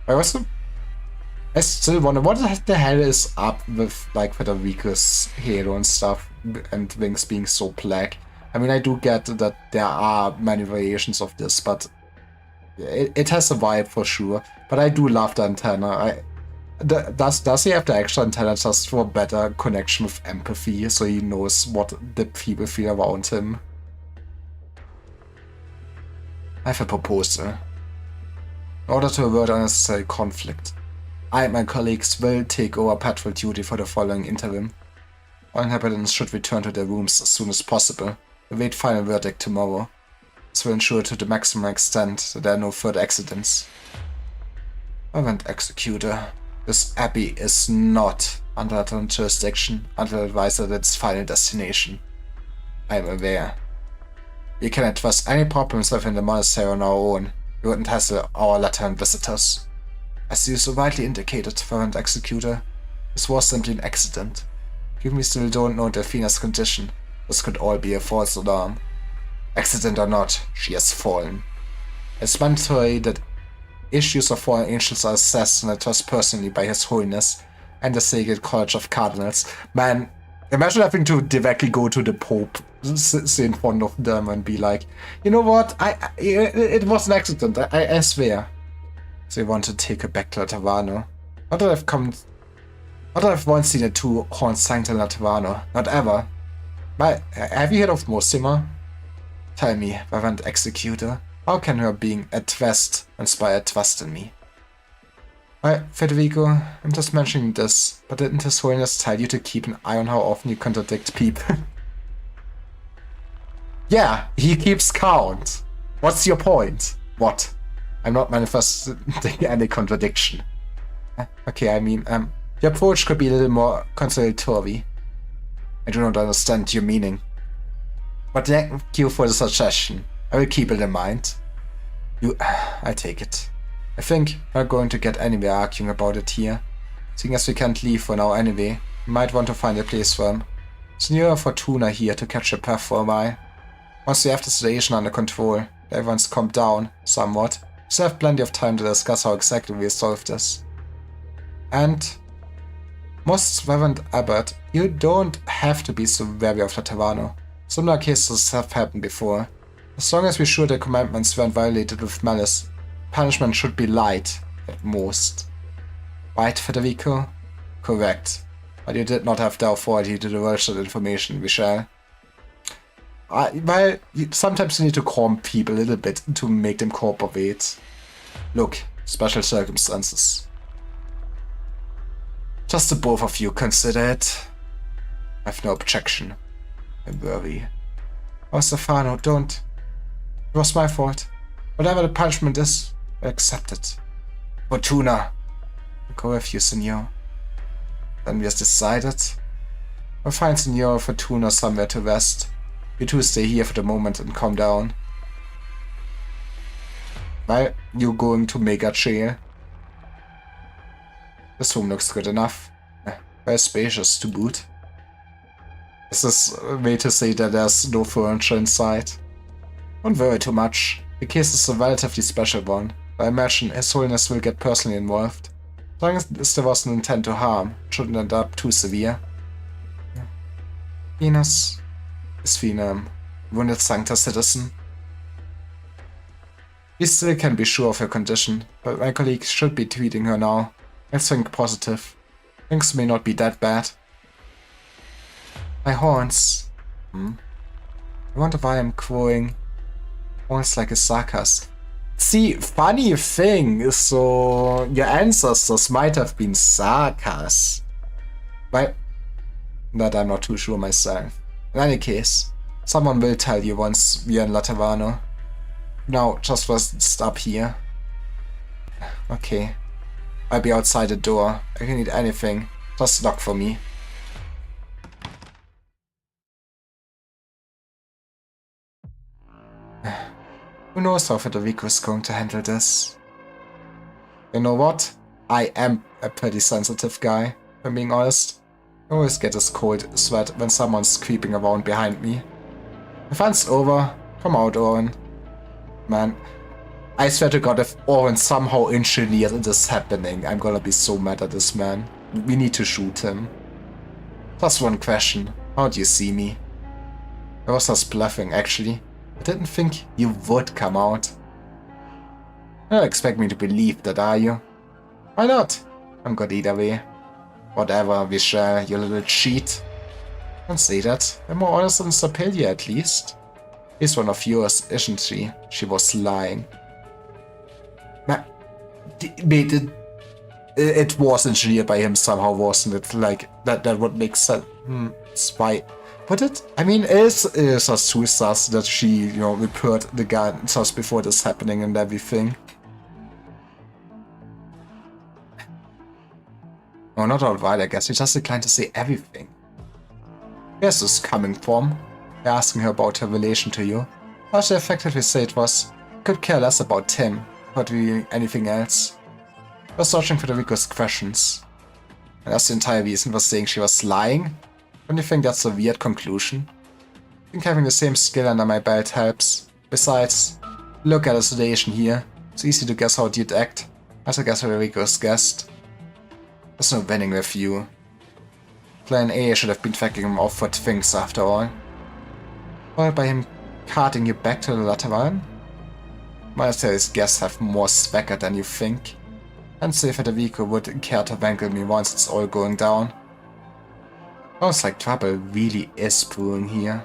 I still wonder what the hell is up with like Federico's halo and stuff and things being so black. I mean, I do get that there are many variations of this, but it has a vibe for sure. But I do love the antenna. Does he have the extra antenna just for a better connection with empathy, so he knows what the people feel around him? I have a proposal. In order to avert unnecessary conflict, I and my colleagues will take over patrol duty for the following interim. All inhabitants should return to their rooms as soon as possible. We await final verdict tomorrow. This will ensure to the maximum extent that there are no further accidents. Reverend Executor, this abbey is not under Lateran jurisdiction until advised at its final destination. I am aware. We can address any problems within the monastery on our own. We wouldn't hassle our Lateran visitors. As you so rightly indicated, Reverend Executor, this was simply an accident. Given we still don't know Delphina's condition, this could all be a false alarm. Accident or not, she has fallen. It's mandatory that issues of fallen angels are assessed and addressed personally by His Holiness and the Sacred College of Cardinals. Man, imagine having to directly go to the Pope, sit in front of them and be like, you know what, it was an accident, I swear. So you want to take her back to Latavano. Not that I've once seen a two-horned saint in Latavano, not ever. But have you heard of Mosima? Tell me, Reverend Executor, how can her being at West inspire trust in me? Well, Federico, I'm just mentioning this, but didn't His Holiness tell you to keep an eye on how often you contradict people? Yeah, he keeps count. What's your point? What? I'm not manifesting any contradiction. Okay, I mean, your approach could be a little more conciliatory. I do not understand your meaning. But thank you for the suggestion. I will keep it in mind. I take it. I think we're going to get anywhere arguing about it here. Seeing as we can't leave for now anyway, we might want to find a place for him. Senora Fortuna here to catch a breath for a while. Once we have the situation under control, everyone's calmed down somewhat, we still have plenty of time to discuss how exactly we solve this. And, most Reverend Abbot, you don't have to be so wary of the Terrano. Similar cases have happened before. As long as we're sure the commandments weren't violated with malice, punishment should be light, at most. Right, Federico? Correct. But you did not have the authority to divulge that information, Michelle. Well, sometimes you need to calm people a little bit to make them cooperate. Look, special circumstances. Just the both of you consider it. I have no objection. I worry. Oh, Stefano, don't. It was my fault. Whatever the punishment is, I accept it. Fortuna. I'll go with you, Senor. Then we have decided. I'll find Senor Fortuna somewhere to rest. You two stay here for the moment and calm down. Well, you're going to Mega Jail. This room looks good enough. Very spacious to boot. This is a way to say that there's no furniture inside. Don't worry too much. The case is a relatively special one. I imagine His Holiness will get personally involved. As long as there was an intent to harm, it shouldn't end up too severe. Venus is Phenom, wounded Sancta citizen. We still can't be sure of her condition, but my colleague should be treating her now. Let's think positive. Things may not be that bad. My horns. I wonder why I'm crowing. Almost like a sarcasm. See, funny thing, so your ancestors might have been sarcasm. But that I'm not too sure myself. In any case, someone will tell you once we're in Laterano. Now, just rest up here. Okay. I'll be outside the door. If you need anything, just knock for me. Who knows how Federico is going to handle this? You know what? I am a pretty sensitive guy, if I'm being honest. I always get this cold sweat when someone's creeping around behind me. The fun's over. Come out, Owen. Man, I swear to God, if Owen somehow engineered this happening, I'm gonna be so mad at this man. We need to shoot him. Just one question. How do you see me? I was just bluffing, actually. I didn't think you would come out. You don't expect me to believe that, are you? Why not? I'm good either way. Whatever, Vishal, you little cheat. Don't say that. I'm more honest than Sapelia, at least. He's one of yours, isn't she? She was lying. Wait, it was engineered by him somehow, wasn't it? Like, that would make sense. Spy. But I mean, it is just too sus that she, you know, repaired the gun just before this happening and everything. Oh, not alright, I guess. She just declined to say everything. Where's this coming from? You're asking her about her relation to you. What she effectively said was, could care less about Tim, but really anything else. I was searching for Federico's questions. And that's the entire reason for saying she was lying? Don't you think that's a weird conclusion? I think having the same skill under my belt helps. Besides, look at the sedation here. It's easy to guess how you'd act, as I guess Federico's guessed. There's no winning with you. Plan A should have been tracking him off for things after all. Followed by him carting you back to the Lateran? Monastery's guests have more swagger than you think. And say Federico would care to wrangle me once it's all going down. Sounds like trouble really is brewing here.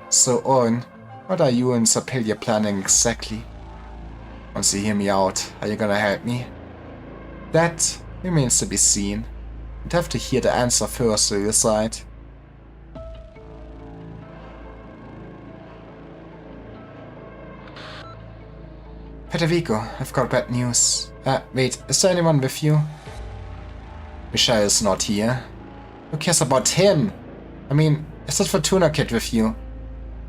So Owen, what are you and Sapelia planning exactly? Once you hear me out, are you gonna help me? That remains to be seen. You'd have to hear the answer first to decide. Federico, I've got bad news. Wait, is there anyone with you? Michelle is not here. Who cares about him? I mean, is that Fortuna kid with you?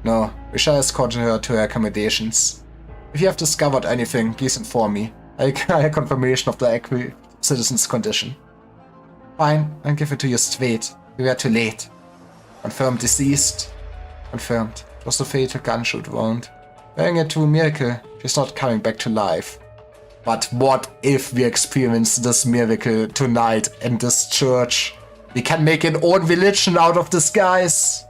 No, Michelle has called her to her accommodations. If you have discovered anything, please inform me. I require confirmation of the citizen's condition. Fine, I'll give it to you straight. We were too late. Confirmed deceased. Confirmed. It was a fatal gunshot wound. Bearing it to a miracle, she's not coming back to life. But what if we experience this miracle tonight in this church? We can make an own religion out of this, guys.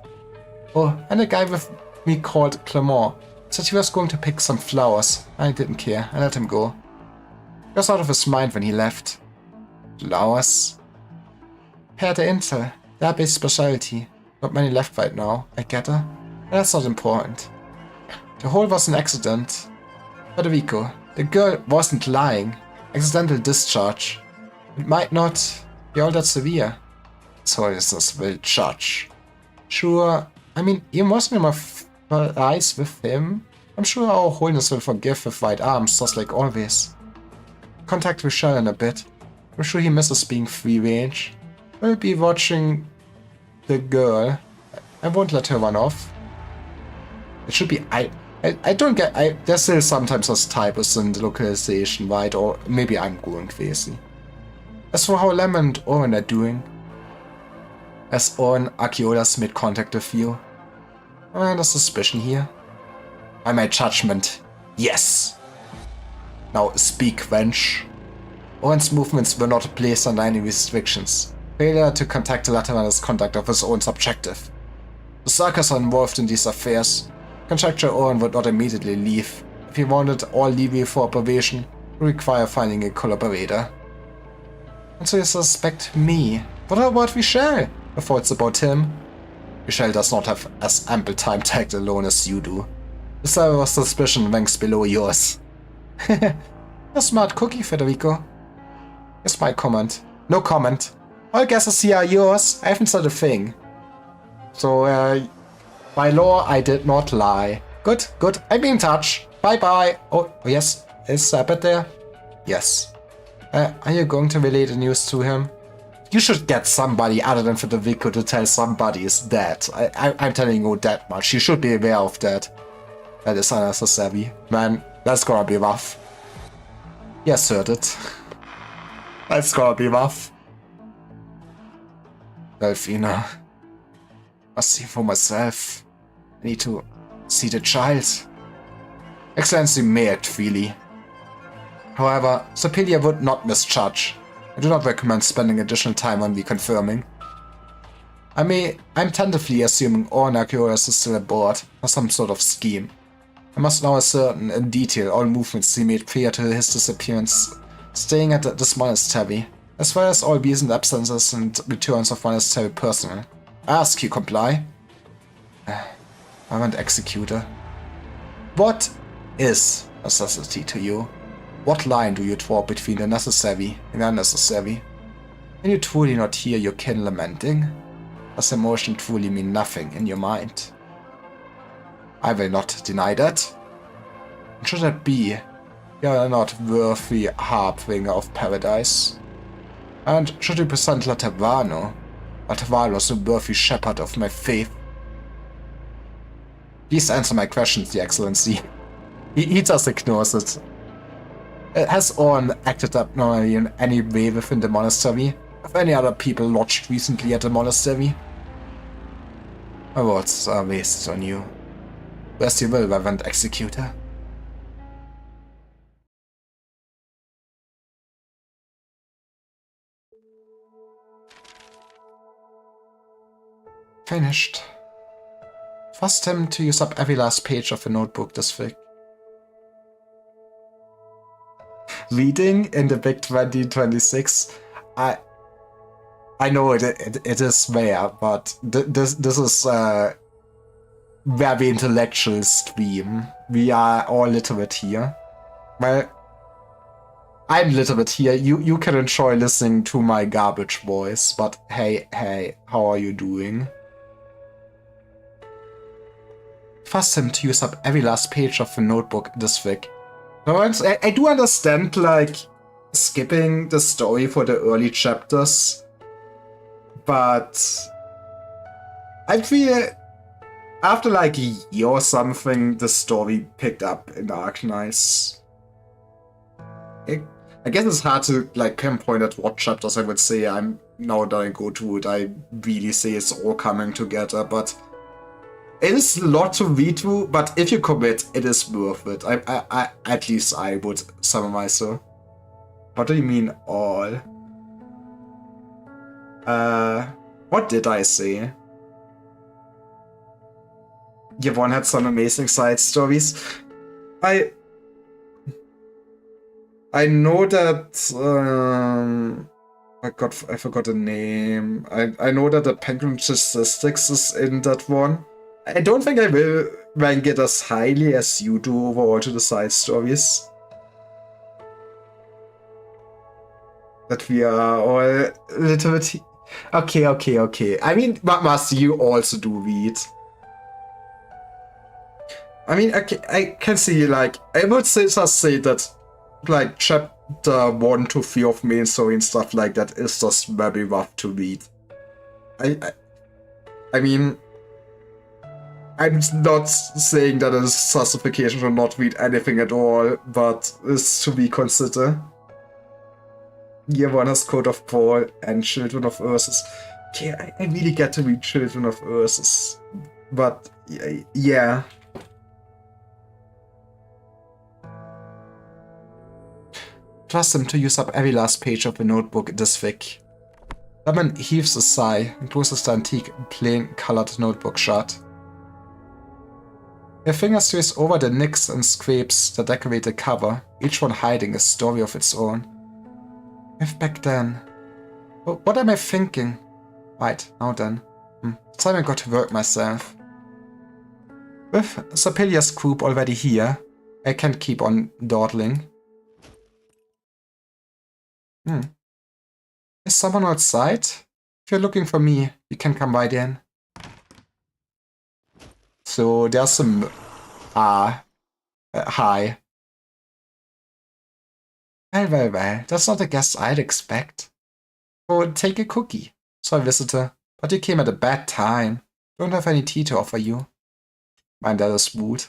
Oh, and a guy with me called Clement said he was going to pick some flowers. I didn't care. I let him go. He was out of his mind when he left. Flowers? Pair the intel. Their base specialty. Not many left right now. I gather. That's not important. The whole was an accident. Federico, the girl wasn't lying. Accidental discharge. It might not be all that severe. Solicitors will judge. Sure, I mean, you must eyes with him. I'm sure our Holiness will forgive with wide arms, just like always. Contact Michelle in a bit. I'm sure he misses being free range. We'll be watching the girl. I won't let her run off. It should be I don't get there's still sometimes those typos in the localization, right? Or maybe I'm going crazy. As for how Lemon and Oren are doing, as Oren Archeolas made contact with you, I had a suspicion here. I made judgment. Yes. Now speak, wench. Oren's movements were not placed under any restrictions. Failure to contact the latter is conduct of his own subjective. The circus are involved in these affairs. Conjecture Oren would not immediately leave. If he wanted all leeway for operation, it would require finding a collaborator. And so you suspect me. What about Michelle? Before it's about him. Michelle does not have as ample time to act alone as you do. This level of suspicion ranks below yours. A smart cookie, Federico. Here's my comment. No comment. All guesses here are yours. I haven't said a thing. So, by law, I did not lie. Good, good. I'll be in touch. Bye-bye. Oh, yes. Is Sabbath there? Yes. Are you going to relay the news to him? You should get somebody other than Federico to tell somebody is dead. I'm telling you that much. You should be aware of that. That is unnecessary. Man, that's gonna be rough. Yes, heard it. That's gonna be rough. Delphina. Must see for myself. I need to see the child. Excellency may act freely. However, Sopelia would not misjudge. I do not recommend spending additional time on reconfirming. I'm tentatively assuming Oren Archeolas is still aboard for some sort of scheme. I must now ascertain in detail all movements he made prior to his disappearance, staying at this monastery, as well as all recent absences and returns of monastery personnel. I ask you comply. I want executor. What is necessity to you? What line do you draw between the necessary and unnecessary? Can you truly not hear your kin lamenting? Does emotion truly mean nothing in your mind? I will not deny that. And should that be, you are not worthy harbinger of paradise. And should you present Latavano is a worthy shepherd of my faith. Please answer my questions, Your Excellency. He just ignores it. Has Oren acted abnormally in any way within the monastery? Have any other people lodged recently at the monastery? My words are wasted on you. Rest your will, Reverend Executor. Finished. Trust him to use up every last page of the notebook this week. Reading in the big 2026. I know it is rare, but this is a very intellectual stream. We are all literate here. Well, I'm literate here. You can enjoy listening to my garbage voice, but hey, how are you doing? Trust him to use up every last page of the notebook this week. No, I do understand, like, skipping the story for the early chapters, but I feel after like a year or something, the story picked up in Arknights. I guess it's hard to like pinpoint at what chapters I would say I'm now that I go to it. I really say it's all coming together, but it is a lot to read through. But if you commit, it is worth it. I at least I would summarize so. What do you mean all? What did I say? Yvonne had some amazing side stories. I know that I forgot the name. I know that the Penguin Statistics is in that one. I don't think I will rank it as highly as you do overall to the side stories. That we are all a little bit... Okay. I mean, what must you also do read? I mean, I can see, like, I would just say that, like, chapter 1 to 3 of main story and stuff like that is just very rough to read. I mean, I'm not saying that it's justification to not read anything at all, but it's to be considered. Year 1 has Code of Paul and Children of Ursus. Okay, I really get to read Children of Ursus. But, yeah. Trust him to use up every last page of the notebook this thick. Lemon heaves a sigh and closes the antique, plain-colored notebook shut. Her fingers trace over the nicks and scrapes that decorate the cover, each one hiding a story of its own. If back then... What am I thinking? Right, now then. It's time I got to work myself. With Sapelia's group already here, I can't keep on dawdling. Is someone outside? If you're looking for me, you can come right in. So there's some hi. Well, that's not a guest I'd expect. Oh, take a cookie. Sorry, visitor, but you came at a bad time. Don't have any tea to offer you. Mind that is rude.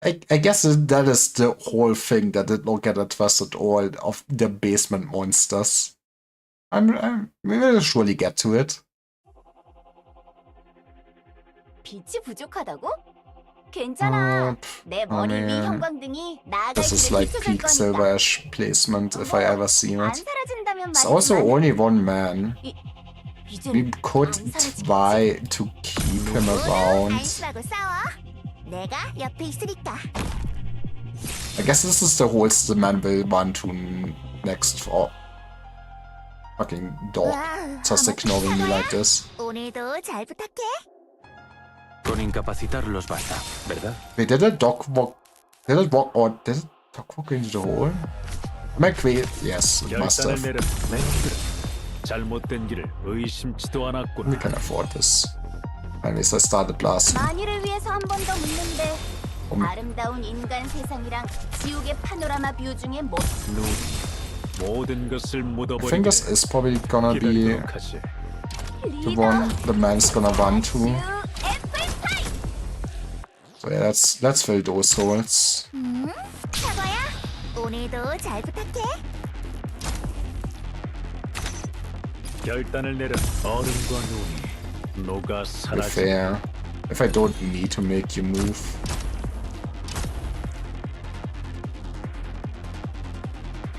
I guess that is the whole thing, that it don't get addressed at all of the basement monsters. We will surely get to it. 빛이 부족하다고? 괜찮아. 내 머리 위 형광등이 This is like peak silverish placement if I ever seen 안 it. 사라진다면 It's also only one man. 이젠 We could try to keep him around. 안심하고 싸워. 내가 옆에 있으니까. I guess this is the holes the man will want to next for. Fucking dog. Just ignoring me like this. 오늘도 잘 부탁해. Con incapacitarlos basta, ¿verdad? Wait, did the dog walk? Did it walk or did the dog walk into the hole? Am I crazy? Yes, it must have. 잘못된 길을 의심치도 We 않았구나. can afford this. At least I started blasting. 만일을 위해서 한 번 더 묻는데 아름다운 인간 세상이랑 지옥의 파노라마 뷰 중에 뭐? 모든 것을 I think 묻어버리게 this is probably gonna be 기다리도록 하지. the one the man's gonna run to. So yeah, let's fill those holes. 사과야, 오늘도 잘 부탁해. 결단을 내려 얼음과 눈이 녹아 To be 사라지. fair, if I don't need to make you move.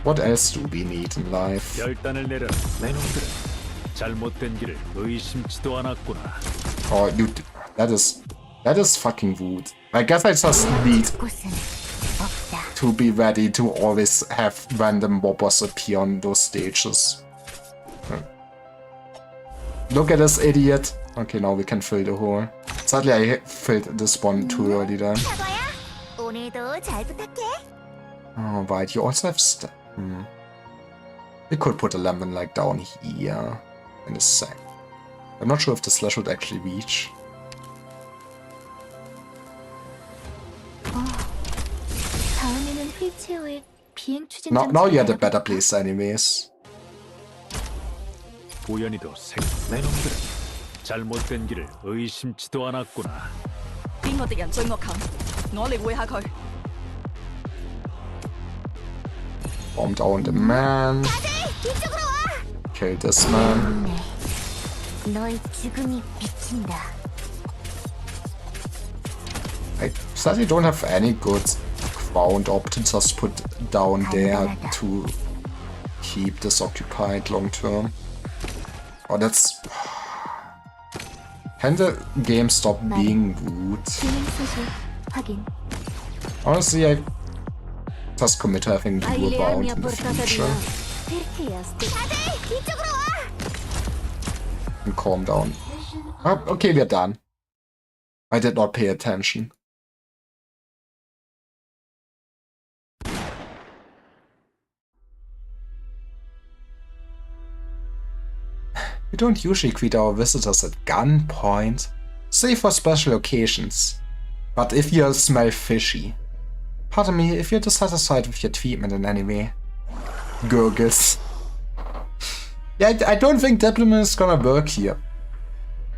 What else do we need in life? 결단을 내려 내 놈들은 잘못된 길을 의심치도 않았구나. Oh, that is fucking rude. I guess I just need 곳은 없다. to be ready to always have random mobbers appear on those stages. Look at this idiot. Okay, now we can fill the hole. Sadly, I filled this one too early then. 사과야, 오늘도 잘 부탁해. Oh, right, you also have We could put a lemon like down here in a sec. I'm not sure if the slash would actually reach. 체어의 비행 추진 Now you're the 장치를 better 알아볼까? place anyways. 우연히도 내 놈들은 잘못된 길을 의심치도 않았구나. 邊個敵人追我近，我嚟會下佢。 Bomb down the man. 이쪽으로 와! Kill this man. 네, 너의 죽음이 비친다. I sadly don't have any good ground options just put down there to keep this occupied long term. Oh, that's... Can the game stop being rude? 비행 소식 확인. Honestly, I just commit to having to do about in the future 다들 이쪽으로 와! and calm down. Okay, we're done. I did not pay attention. We don't usually greet our visitors at gunpoint, save for special occasions. But if you smell fishy. Pardon me if you're dissatisfied with your treatment in any way. Gurgles. Yeah, I don't think diplomacy is gonna work here.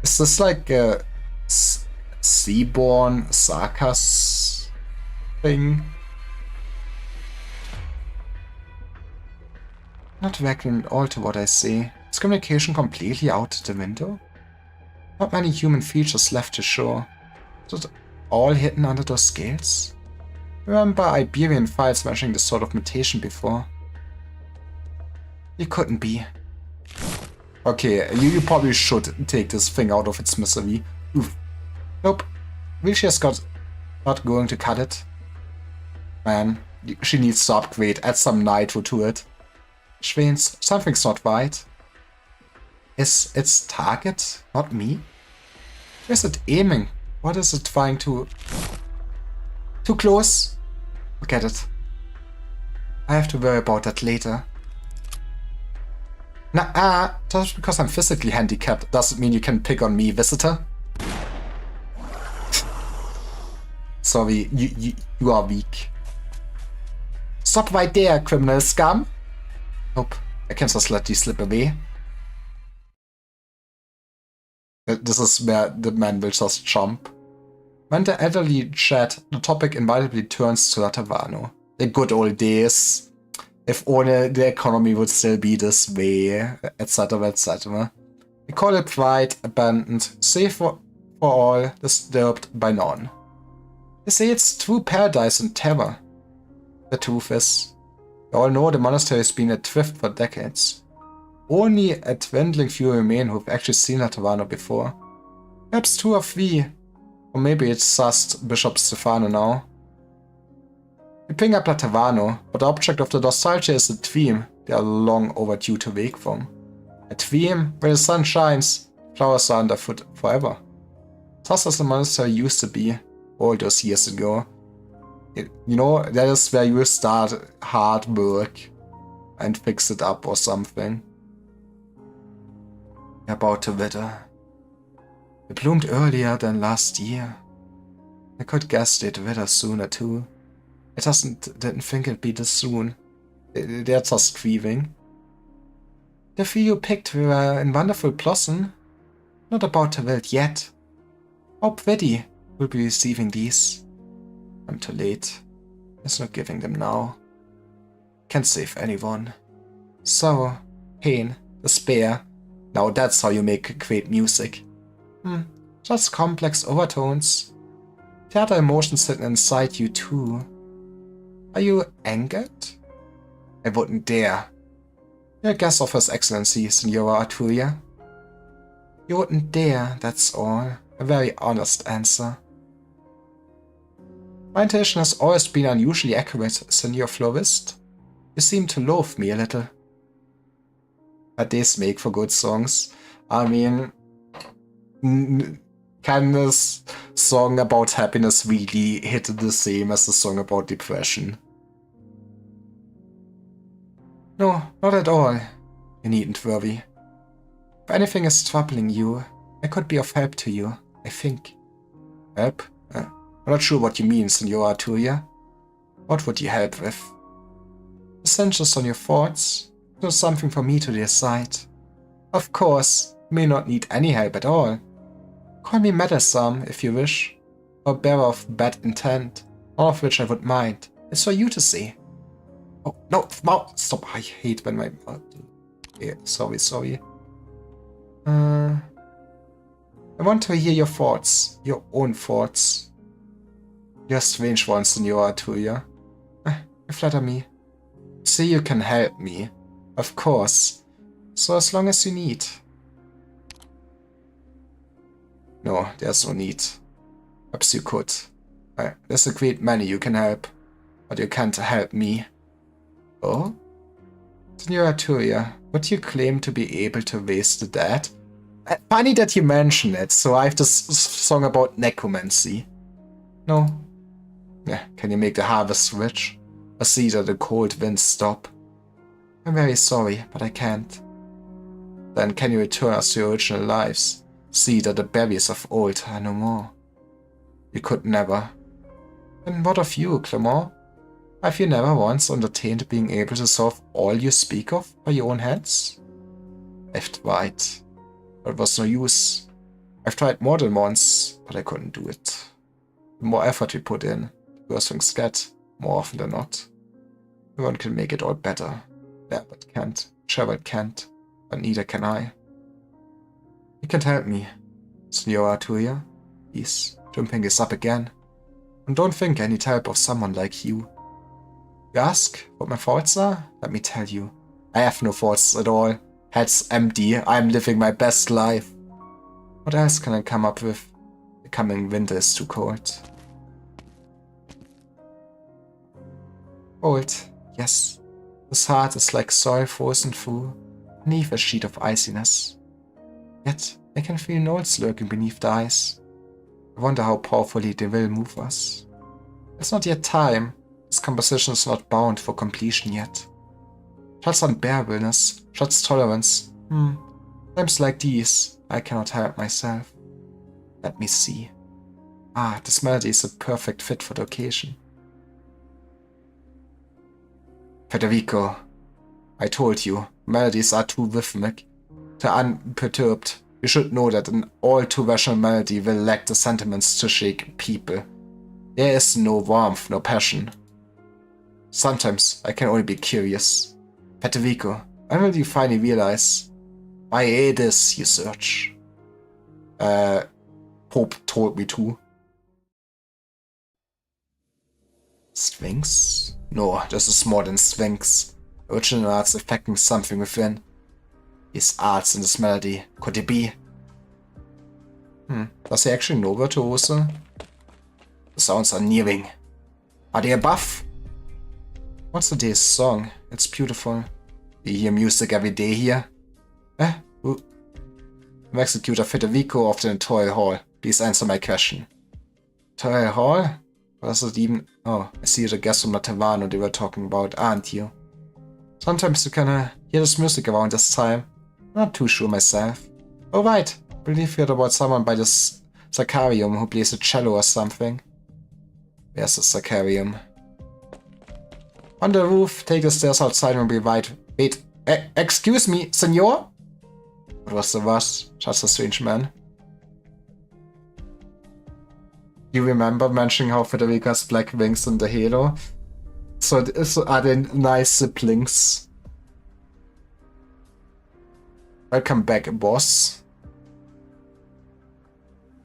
Is this like a seaborn sarcas thing? Not reckon all to what I say. Is communication completely out the window? Not many human features left to show. Is it all hidden under those scales? Remember Iberian files smashing this sort of mutation before? You couldn't be. Okay, you probably should take this thing out of its misery. Oof. Nope. Vilcia's not going to cut it. Man, she needs to upgrade, add some nitro to it. Schwens, something's not right. Is its target not me? Where's it aiming? What is it trying to... Too close? Forget it. I have to worry about that later. Nah, just because I'm physically handicapped doesn't mean you can pick on me, visitor. Sorry, you are weak. Stop right there, criminal scum! Nope, I can just let you slip away. This is where the man will just jump. When the elderly chat, the topic inevitably turns to Latavano. The good old days. If only the economy would still be this way, etc, etc. We call it pride, abandoned, safe for all, disturbed by none. They say it's true paradise and terror. The truth is, we all know the monastery has been adrift for decades. Only a dwindling few remain who've actually seen Latavano before. Perhaps 2 or 3. Or maybe it's just Bishop Stefano now. We bring up Latavano, but the object of the nostalgia is a dream they are long overdue to wake from. A dream where the sun shines, flowers are underfoot forever. Just as the monastery used to be all those years ago. You know, that is where you start hard work and fix it up or something. About to wither. It bloomed earlier than last year. I could guess they'd wither sooner too. I didn't think it'd be this soon. They're just grieving. The few you picked were in wonderful blossom. Not about to wilt yet. Hope Veddy will be receiving these. I'm too late. There's no giving them now. Can't save anyone. Sorrow, pain, despair. Now that's how you make great music. Just complex overtones. The other emotions hidden inside you too. Are you angered? I wouldn't dare. You're a guest of His Excellency, Signora Arturia. You wouldn't dare, that's all. A very honest answer. My intuition has always been unusually accurate, Senor Florist. You seem to loathe me a little. But these make for good songs. I mean, can this song about happiness really hit the same as the song about depression? No, not at all. You needn't worry. If anything is troubling you, I could be of help to you, I think. Help? I'm not sure what you mean, Senora Arturia. What would you help with? Essentials on your thoughts? There's something for me to decide. Of course, you may not need any help at all. Call me meddlesome, if you wish, or bearer of bad intent, all of which I would mind. It's for you to see. Oh, no, stop. I hate when my... Yeah, sorry. I want to hear your thoughts, your own thoughts. You're strange ones, Senora Arturia. You flatter me. See, you can help me. Of course. So as long as you need. No, there's no need. Perhaps you could. There's a great many you can help, but you can't help me. Oh? Senora Arturia, would you claim to be able to raise the dead? Funny that you mention it, so I have this song about necromancy. No. Yeah, can you make the harvest rich? Or see that the cold winds stop? I'm very sorry, but I can't. Then can you return us to your original lives? See that the berries of old are no more. You could never. And what of you, Clement? Have you never once entertained being able to solve all you speak of by your own hands? I've tried, but it was no use. I've tried more than once, but I couldn't do it. The more effort we put in, the worse things get, more often than not. No one can make it all better. Lambert can't, Gerald can't, but neither can I. You can't help me, Senora Arturia. Please, don't bring this up again. And don't think I need help of someone like you. You ask what my thoughts are? Let me tell you. I have no thoughts at all. Head's empty. I'm living my best life. What else can I come up with? The coming winter is too cold. Cold, yes. This heart is like soil frozen through, beneath a sheet of iciness. Yet, I can feel notes lurking beneath the ice. I wonder how powerfully they will move us. It's not yet time. This composition is not bound for completion yet. Shuts unbearableness, shuts tolerance. Times like these, I cannot help myself. Let me see. Ah, this melody is a perfect fit for the occasion. Federico, I told you, melodies are too rhythmic, too unperturbed. You should know that an all too rational melody will lack the sentiments to shake people. There is no warmth, no passion. Sometimes I can only be curious. Federico, when will you finally realize why it is you search? Pope told me to. Sphinx? No, this is more than Sphinx. Original arts affecting something within. These arts in this melody, could it be? Does he actually know virtuoso? The sounds are nearing. Are they above? What's today's song? It's beautiful. You hear music every day here? I'm Executor Federico of the Toy Hall. Please answer my question. Toy Hall? What does it even... Oh, I see the guest from the Tavano they were talking about, aren't you? Sometimes you can hear this music around this time. Not too sure myself. Oh right, I believe you heard about someone by this Sacarium who plays a cello or something. Where's the Sacarium? On the roof, take the stairs outside and be right. Wait, excuse me, senor? What was the rush? Just a strange man. You remember mentioning how Federico has black wings in the Halo? So are they nice siblings? Welcome back, boss.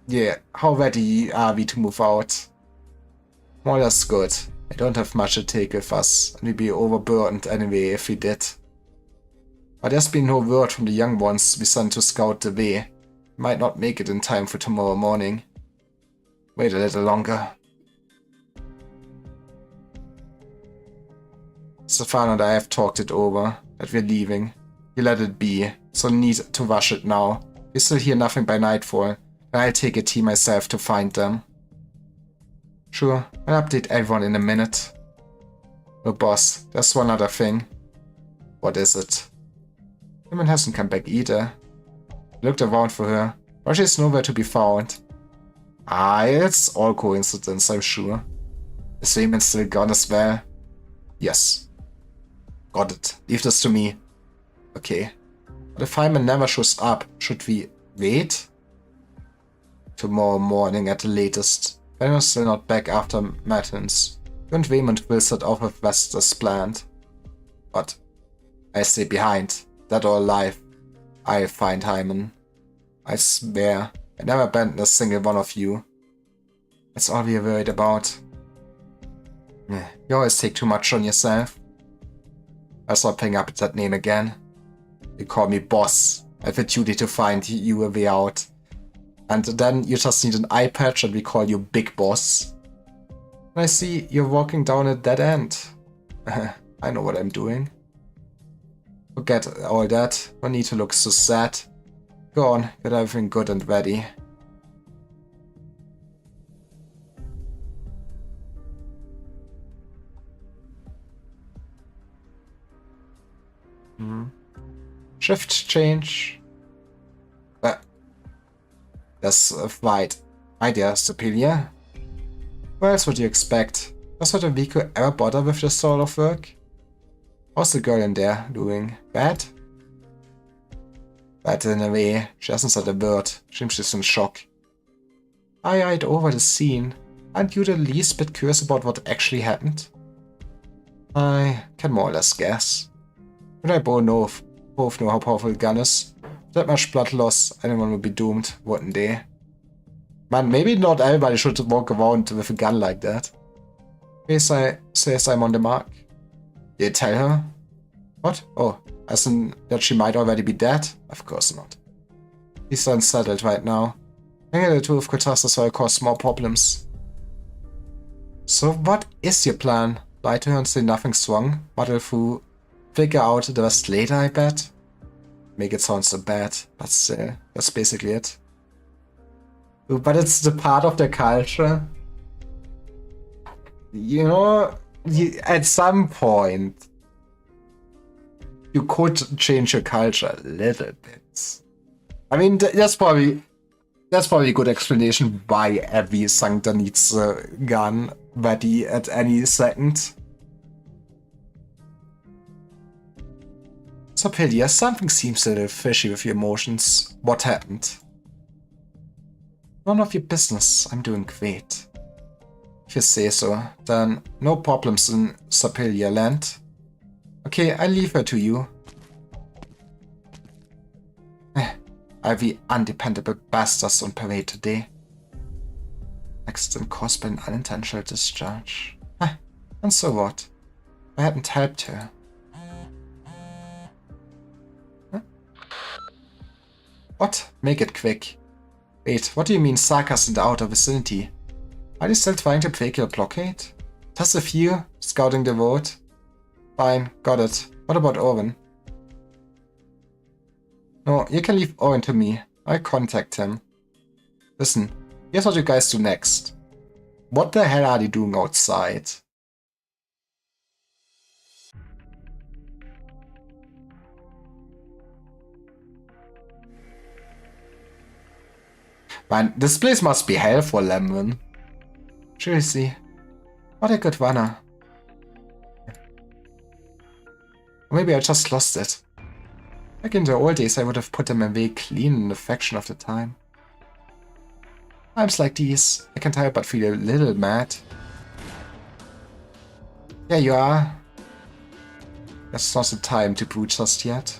Yeah, how ready are we to move out? Well, that's good. I don't have much to take with us, and we'd be overburdened anyway if we did. But there's been no word from the young ones we sent to scout the way. Might not make it in time for tomorrow morning. Wait a little longer. Stefan and I have talked it over, that we're leaving. You let it be, so need to rush it now. We still hear nothing by nightfall, and I'll take a team myself to find them. Sure, I'll update everyone in a minute. Oh boss, there's one other thing. What is it? Woman hasn't come back either. I looked around for her, but she's nowhere to be found. Ah, it's all coincidence, I'm sure. Is Raymond still gone as well? Yes. Got it. Leave this to me. Okay. But if Hyman never shows up, should we wait? Tomorrow morning at the latest. Benno's still not back after Matins. You and Raymond will set off with West as planned. But I stay behind. Dead or alive. I'll find Hyman. I swear, I never abandoned a single one of you. That's all we're worried about. You always take too much on yourself. I'll stop picking up that name again. You call me boss. I have a duty to find you a way out. And then you just need an eye patch and we call you Big Boss. And I see you're walking down a dead end. I know what I'm doing. Forget all that. No need to look so sad. Go on, get everything good and ready. Shift change. That's a flight. Idea, superior. What else would you expect? Does not Enrico ever bother with this sort of work? How's the girl in there doing? Bad? Bad in a way. She hasn't said a word. Seems she's in shock. I eyed over the scene. Aren't you the least bit curious about what actually happened? I can more or less guess. But I both know how powerful a gun is. With that much blood loss, anyone would be doomed, wouldn't they? Man, maybe not everybody should walk around with a gun like that. Says I'm on the mark. Did you tell her? What? Oh, as in that she might already be dead? Of course not. He's unsettled right now. Hanging the two of Cortázar will cause more problems. So what is your plan? Lie to her and say nothing's wrong? Muddle through, figure out the rest later, I bet? Make it sound so bad, but still, that's basically it. But it's the part of the culture. You know, at some point, you could change your culture a little bit. I mean, that's probably a good explanation why every Sancta needs a gun ready at any second. So, Pilia, something seems a little fishy with your emotions. What happened? None of your business. I'm doing great. If you say so, then no problems in Sapilia land. Okay, I'll leave her to you. I'll be undependable bastards on parade today. Accident caused by an unintentional discharge. And so what? I hadn't helped her. What? Make it quick. Wait, what do you mean Sarkas in the outer vicinity? Are you still trying to break your blockade? Just a few, scouting the road. Fine, got it. What about Owen? No, you can leave Owen to me. I'll contact him. Listen, here's what you guys do next. What the hell are they doing outside? Man, this place must be hell for Lemon. Seriously, what a good runner. Or maybe I just lost it. Back in the old days I would have put him away clean in a fraction of the time. Times like these, I can't help but feel a little mad. Yeah, you are. That's not the time to boot just yet.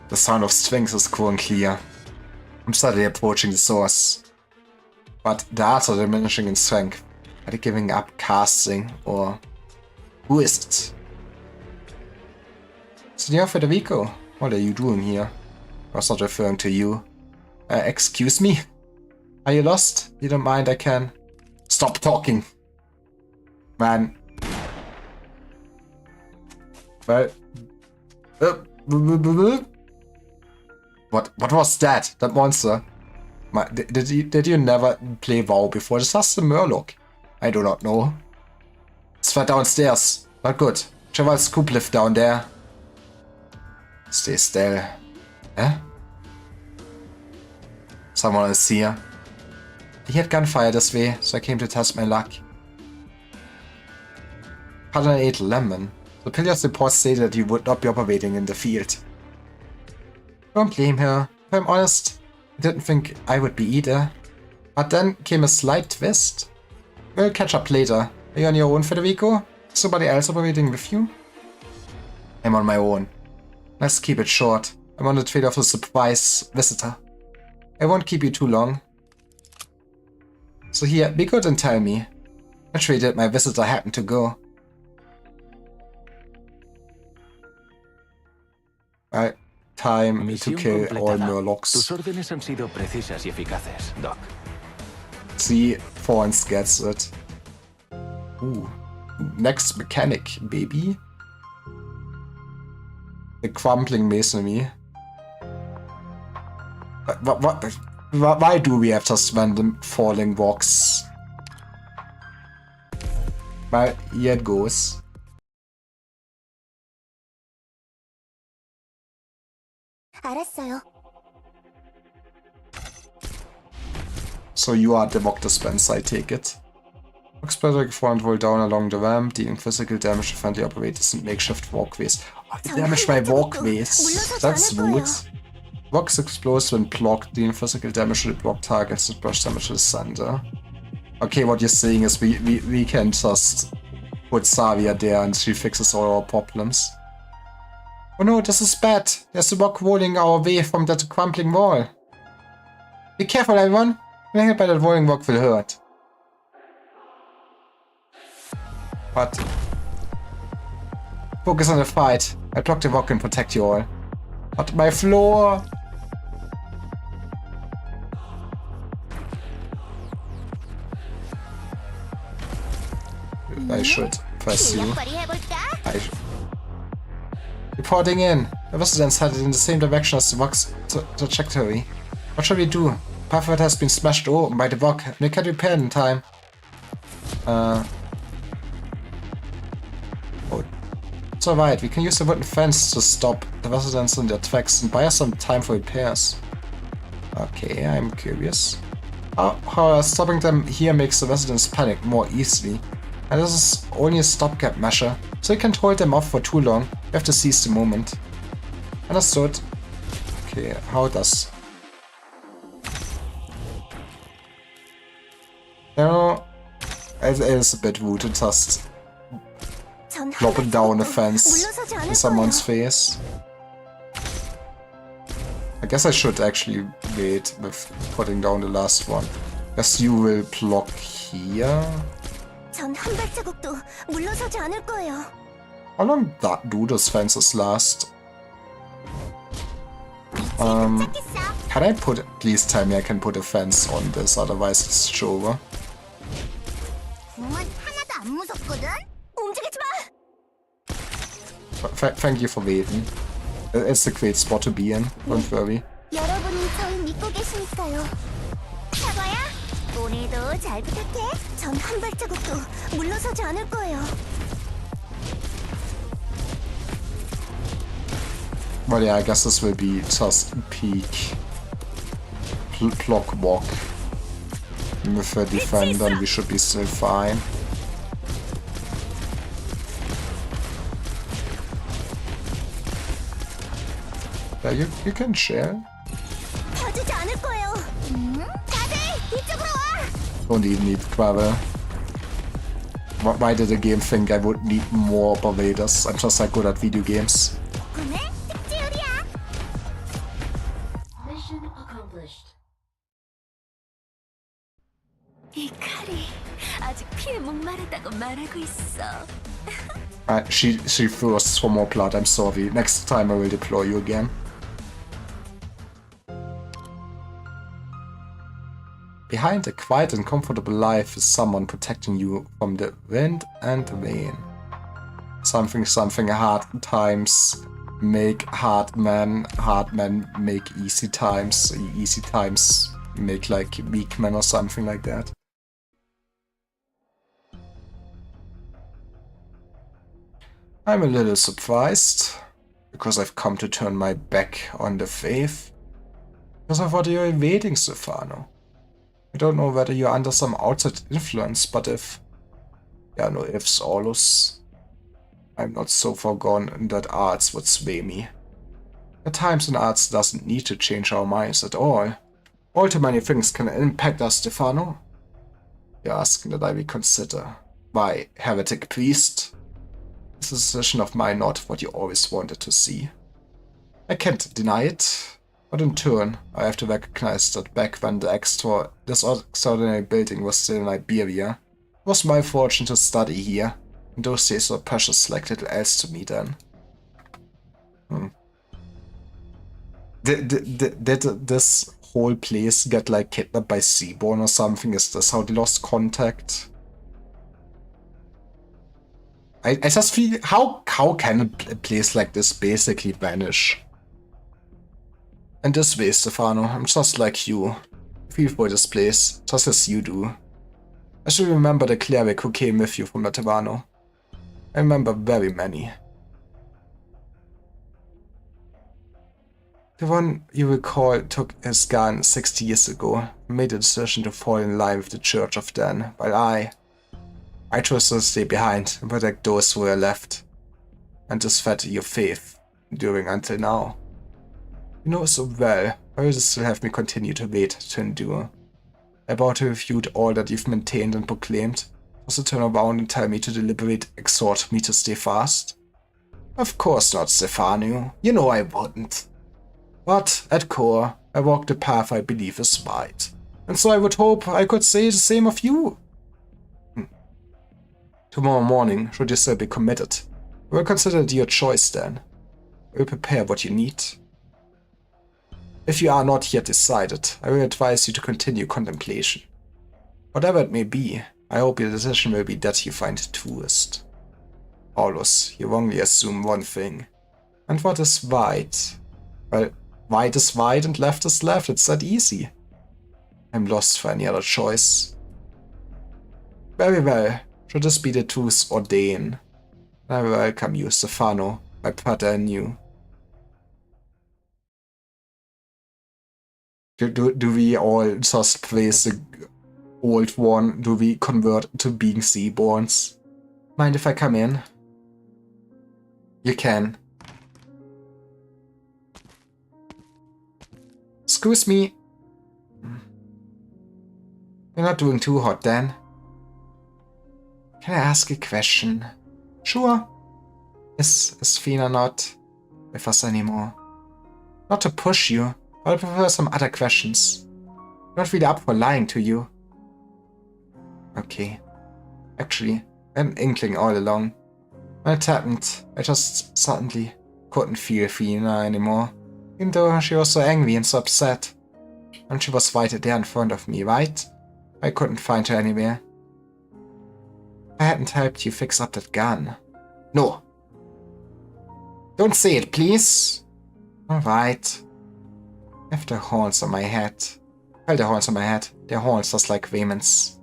The sound of strings is growing clear. I'm steadily approaching the source. But the odds are diminishing in strength. Are they giving up casting, or who is it? Senor Federico, what are you doing here? I was not referring to you. Excuse me? Are you lost? You don't mind, I can. Stop talking! Man. Well. What was that? That monster? Did you never play WoW before? This has the Murloc. I do not know. It's far downstairs. Not good. Cheval scoop lift down there. Stay still. Eh? Someone is here. He had gunfire this way, so I came to test my luck. 108 lemon. The Pillar's report stated that he would not be operating in the field. Don't blame her. If I'm honest, I didn't think I would be either. But then came a slight twist. We'll catch up later. Are you on your own, Federico? Is somebody else operating with you? I'm on my own. Let's keep it short. I'm on the trail of a surprise visitor. I won't keep you too long. So here, be good and tell me. Which way did my visitor happen to go? Right. Time to Misión kill all completada. Murlocs. Tus órdenes han sido precisas y eficaces, Doc. See, Thorns gets it. Ooh. Next mechanic, baby. The crumbling masonry. Why do we have just random falling rocks? Well, here it goes. 알았어요. So you are the rock dispenser, I take it. Rock spreader front roll down along the ramp, dealing physical damage to friendly operators and makeshift walkways. Oh, the damage by walkways. That's rude. Rocks explode when blocked, dealing physical damage to the blocked targets and splash damage to the center. Okay, what you're saying is we can just put Savia there and she fixes all our problems. Oh no, this is bad. There's a rock rolling our way from that crumbling wall. Be careful, everyone. Being hit by that rolling rock will hurt. But focus on the fight. I block the rock and protect you all. But my floor. I should press you. Reporting in. The residents headed in the same direction as the rock's trajectory. What shall we do? Pathway has been smashed open by the rock, and we can't repair it in time. Oh. It's alright, we can use the wooden fence to stop the residents in their tracks and buy us some time for repairs. Okay, I'm curious. How stopping them here makes the residents panic more easily. And this is only a stopgap measure, so you can't hold them off for too long. You have to seize the moment. Understood. Okay, how does... You know, it is a bit rude to just plop it down a fence in someone's face. I guess I should actually wait with putting down the last one. Guess you will block here. How long do those fences last? Can I put... Please tell me I can put a fence on this, otherwise it's over. Thank you for waiting. It's a great spot to be in, don't worry. 여러분이 절 믿고 계시니까요. 사과야, 오늘도 잘 부탁해. 전 한 발자국도 물러서지 않을 거예요. Well, yeah, I guess this will be just peak block walk. With a defender, we should be still fine. Yeah, you can share. 펴주지 않을 거예요. 다들 이쪽으로 와. Don't even need gravel. Why did the game think I would need more operators? I'm just that good at video games. 오늘 특지율이야. Mission accomplished. 이 칼이 아직 피에 목마르다고 말하고 있어. She thirsts for more blood, I'm sorry. Next time I will deploy you again. Behind a quiet and comfortable life is someone protecting you from the wind and the rain. Something hard times make hard men make easy times make like weak men or something like that. I'm a little surprised. Because I've come to turn my back on the faith? Because of what you're evading, Stefano? I don't know whether you're under some outside influence, but if... Yeah, no ifs, Aulus. I'm not so forgone that arts would sway me. At times, an arts doesn't need to change our minds at all. All too many things can impact us, Stefano. You're asking that I reconsider. Why, heretic priest? It's a decision of mine, not what you always wanted to see. I can't deny it, but in turn, I have to recognize that back when this extraordinary building was still in Iberia, it was my fortune to study here, and those days were precious like little else to me then. Did this whole place get like kidnapped by Seaborn or something? Is this how they lost contact? I just feel, how can a place like this basically vanish? And this way, Stefano, I'm just like you. I feel for this place, just as you do. I should remember the cleric who came with you from Latavano. I remember very many. The one you recall took his gun 60 years ago and made the decision to fall in line with the church of then, while I chose to stay behind and protect those who were left. And this fed your faith, enduring until now. You know so well, why would you still have me continue to wait, to endure? I vow to refute all that you've maintained and proclaimed, just to turn around and tell me to deliberate, exhort me to stay fast? Of course not, Stefano. You know I wouldn't. But, at core, I walk the path I believe is right. And so I would hope I could say the same of you. Tomorrow morning, should you still be committed, I will consider it your choice then. I will prepare what you need. If you are not yet decided, I will advise you to continue contemplation. Whatever it may be, I hope your decision will be that you find truest. Aulus, you wrongly assume one thing. And what is right? Well, right is right and left is left, it's that easy. I'm lost for any other choice. Very well, should this be the truth's ordain, I welcome you, Stefano, my brother and you. Do we all just praise the old one? Do we convert to being Seaborns? Mind if I come in? You can. Excuse me. You're not doing too hot then. Can I ask a question? Sure. Is Fina not with us anymore? Not to push you, but I prefer some other questions. Not really up for lying to you. Okay. Actually, an inkling all along. When it happened, I just suddenly couldn't feel Fina anymore. Even though she was so angry and so upset. And she was right there in front of me, right? I couldn't find her anywhere. I hadn't helped you fix up that gun. No. Don't say it, please. Alright. I have the horns on my head. Well, the horns on my head. They're horns just like Raymond's.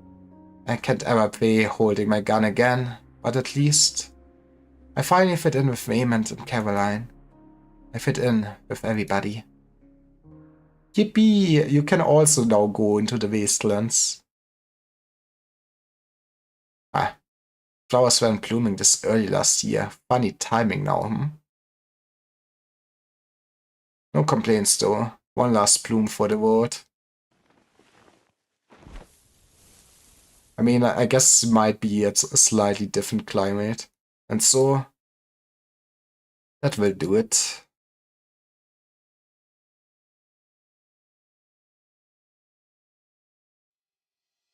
I can't ever play holding my gun again, but at least I finally fit in with Raymond and Caroline. I fit in with everybody. Yippee! You can also now go into the wastelands. Ah. Flowers weren't blooming this early last year. Funny timing now, hmm? No complaints though. One last bloom for the world. I mean, I guess it might be at a slightly different climate. And so, that will do it.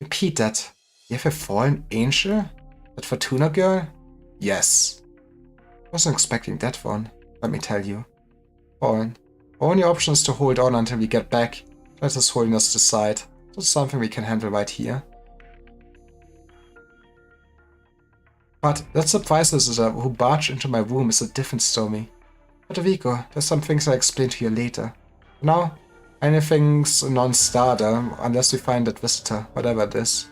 Repeat that. You have a fallen angel? That Fortuna girl? Yes. Wasn't expecting that one, let me tell you. Fallen. Our only option is to hold on until we get back. Let His Holiness decide. That's something we can handle right here. But that surprise visitor who barged into my room is a different story. Federico, there's some things I'll explain to you later. For now, anything's a non-starter unless we find that visitor, whatever it is.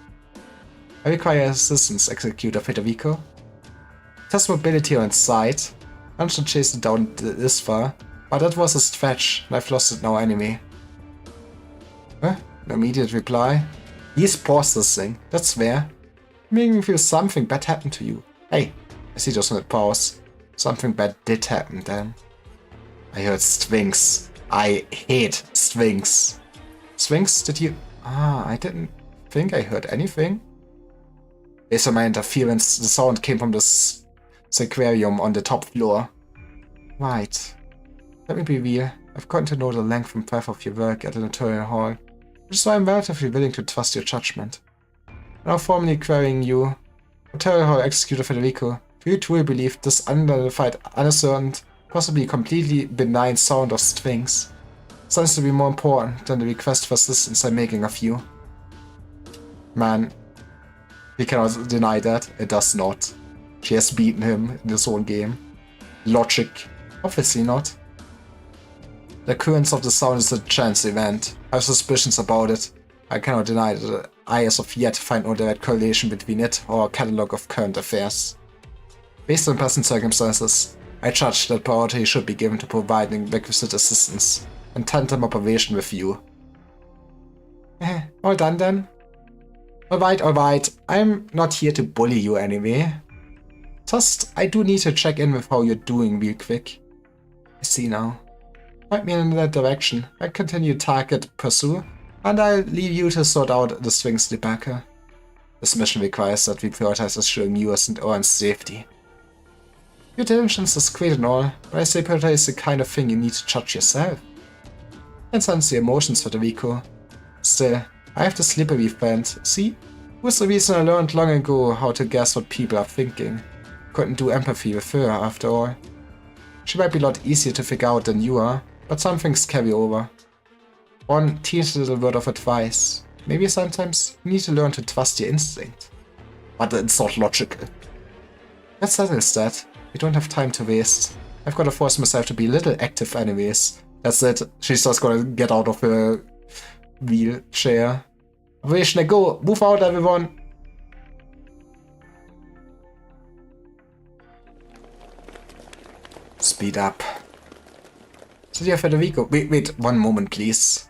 I require assistance, Executor Federico. Test mobility on site. I should chase it down this far, but that was a stretch, and I've lost it now anyway. Huh? No immediate reply. He's paused this thing, that's fair. Making me feel something bad happened to you. Hey, I see just not pause. Something bad did happen then. I heard Sphinx. I hate Sphinx. Sphinx, did you... I didn't think I heard anything. Based on my interference, the sound came from this aquarium on the top floor. Right. Let me be real. I've gotten to know the length and breadth of your work at the notarial hall, which is why I'm relatively willing to trust your judgment. Now formally querying you, Notarial Hall Executor Federico, do you truly believe this unidentified, uncertain, possibly completely benign sound of Sphinx sounds to be more important than the request for assistance I'm making of you? Man, he cannot deny that. It does not. She has beaten him in this whole game. Logic? Obviously not. The occurrence of the sound is a chance event. I have suspicions about it. I cannot deny that I as of yet find no direct correlation between it or a catalogue of current affairs. Based on present circumstances, I judge that priority should be given to providing requisite assistance and tandem operation with you. All done then? Alright, I'm not here to bully you anyway. Just, I do need to check in with how you're doing real quick. I see now. Point me in that direction. I continue target pursue, and I'll leave you to sort out the Sphinx debacle. This mission requires that we prioritize assuring yours and Oren's safety. Your diligence is great and all, but I say prioritize the kind of thing you need to judge yourself. And sense the emotions, Federico. Still, I have the slippery friend, see? Who's the reason I learned long ago how to guess what people are thinking. Couldn't do empathy with her, after all. She might be a lot easier to figure out than you are, but some things carry over. One teeny little word of advice. Maybe sometimes you need to learn to trust your instinct. But it's not logical. That settles that. We don't have time to waste. I've got to force myself to be a little active anyways. That's it. She's just gonna get out of her wheelchair. Operation go! Move out, everyone! Speed up. So yeah, Federico. Wait, one moment, please.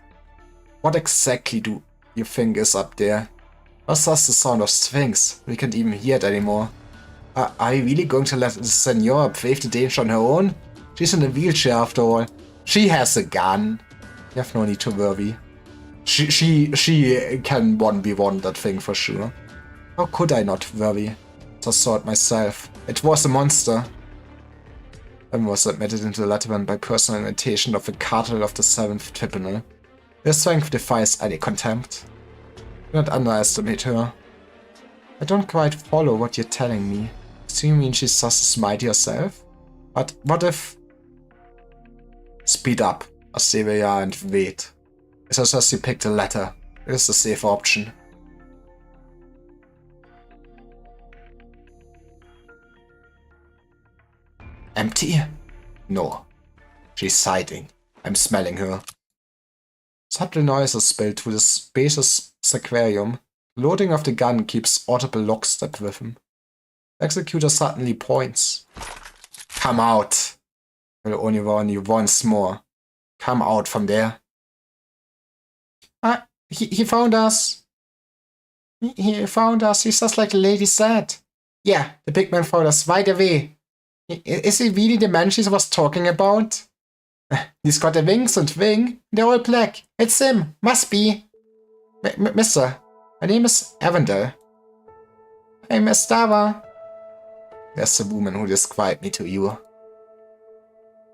What exactly do you think is up there? What's the sound of Sphinx? We can't even hear it anymore. Are you really going to let the Senora brave the danger on her own? She's in a wheelchair after all. She has a gun. You have no need to worry. She can 1v1 that thing for sure. How could I not worry? Just saw it myself. It was a monster. And was admitted into Lateran by personal invitation of the Cardinal of the 7th Tribunal. Her strength defies any contempt. Do not underestimate her. I don't quite follow what you're telling me. Do you mean she's just as mighty herself? But what if... Speed up, Asteria, and wait. I suggest you pick the latter. It is the safe option. Empty? No. She's hiding. I'm smelling her. Subtle noises spill through the spacious aquarium. Loading of the gun keeps audible lockstep with him. The executor suddenly points. Come out! I will only warn you once more. Come out from there. He found us. He found us. He's just like the lady said. Yeah, the big man found us right away. Is he really the man she was talking about? He's got the wings and wing. They're all black. It's him. Must be. Mister, my name is Avondale. I'm Estava. There's the woman who described me to you.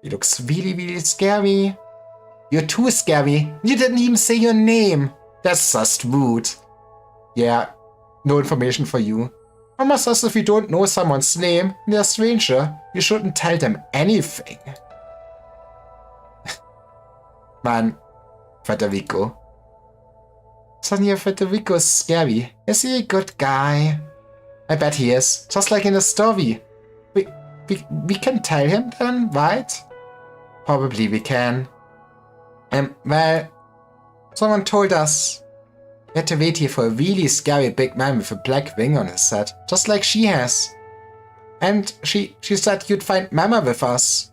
He looks really scary. You're too scary. You didn't even say your name. That's just rude. Yeah, no information for you. Almost as if you don't know someone's name and they're a stranger, you shouldn't tell them anything. Man, Federico. Suddenly Federico's scary. Is he a good guy? I bet he is, just like in the story. We can tell him then, right? Probably we can. Well, someone told us we had to wait here for a really scary big man with a black wing on his head, just like she has. And she said you'd find Mama with us.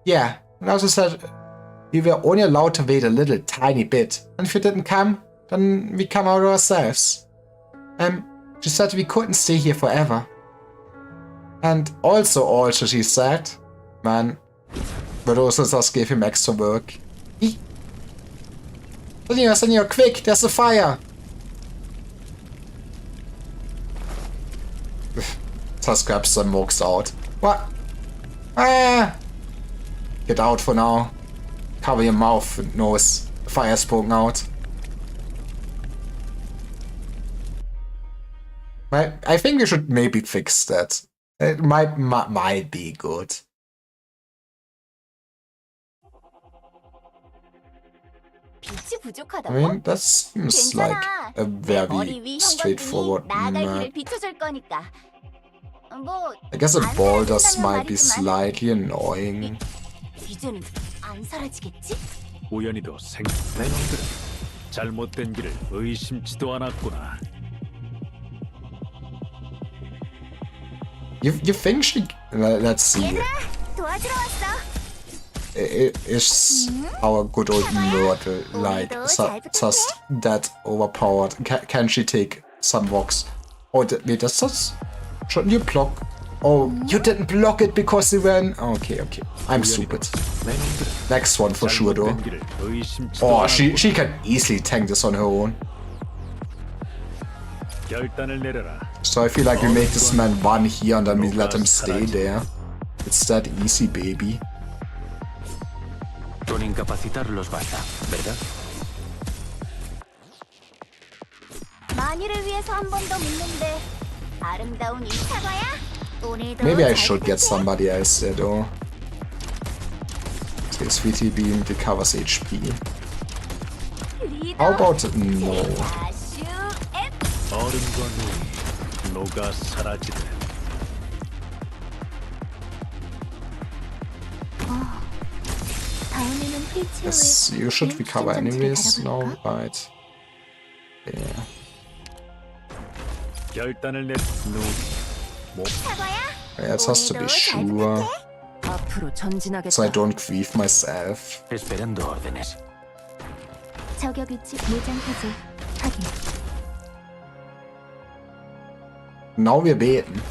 Yeah, and also said we were only allowed to wait a little tiny bit. And if you didn't come, then we come out ourselves. She said we couldn't stay here forever. And also she said, man, but also just gave him extra work. Senor, quick, there's a fire! Just grabs them, walks out. What? Ah! Get out for now. Cover your mouth and nose. The fire's broken out. I think we should maybe fix that. It might be good. I mean, that seems like a very straightforward map. I guess the boulders might be slightly annoying. 우연히도 내 놈들은 잘못된 길을 의심치도 않았구나. You think she... Let's see. Is our good old Myrtle like just that overpowered? Can she take some rocks? Oh, wait, that's just... Shouldn't you block? Oh, you didn't block it because you ran... Okay. I'm stupid. Next one for sure though. Oh, she can easily tank this on her own. So I feel like we make this man one here and then we let him stay there. It's that easy, baby. Con incapacitarlos basta, ¿verdad? Maybe I should get somebody else there though. So Sweetie Beam recovers HP. How about no? Yes, you should recover anyways. No, right. Yeah. It has to be sure. So I don't grieve myself. Esperando órdenes. Now we're waiting.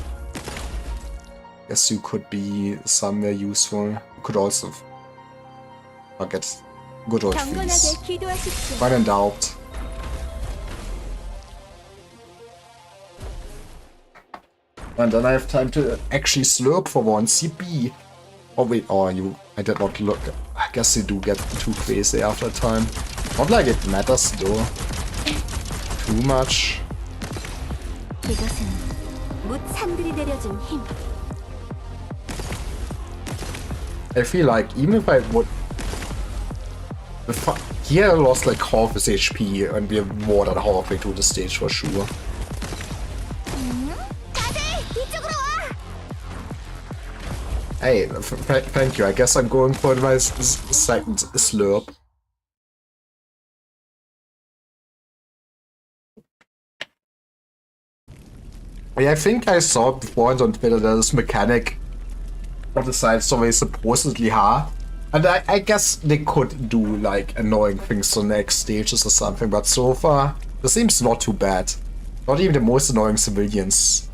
Guess you could be somewhere useful. You could also get good old fees. When in doubt. And then I have time to actually slurp for once. Yippee! Oh wait, I did not look. I guess you do get too crazy after a time. Not like it matters though. Too much. I feel like even if I would... Here I lost like half his HP and we're more than halfway through the stage for sure. Hey, thank you. I guess I'm going for my second slurp. I think I saw before on Twitter that this mechanic of the side story is supposedly hard. And I guess they could do like annoying things to next stages or something, but so far, this seems not too bad. Not even the most annoying civilians.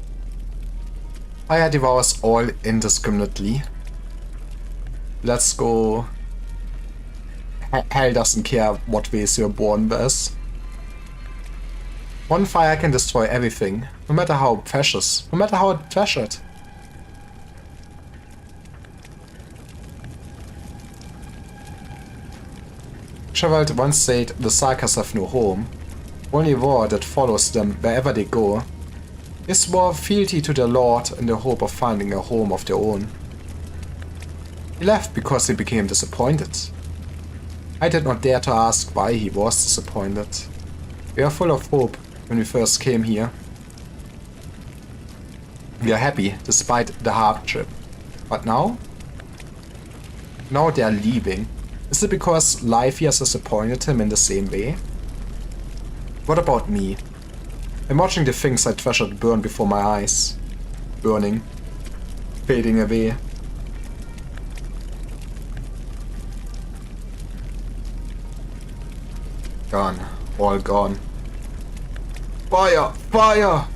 Fire devours all indiscriminately. Let's go. Hell doesn't care what ways you're born with. One fire can destroy everything, no matter how precious, no matter how treasured. Chevald once said the Sarkas have no home, only war that follows them wherever they go. They swore fealty to their lord in the hope of finding a home of their own. He left because he became disappointed. I did not dare to ask why he was disappointed. We were full of hope when we first came here. We are happy despite the hardship. But now? Now they are leaving. Is it because life here has disappointed him in the same way? What about me? I'm watching the things I treasured burn before my eyes. Burning. Fading away. Gone. All gone. Fire! Fire!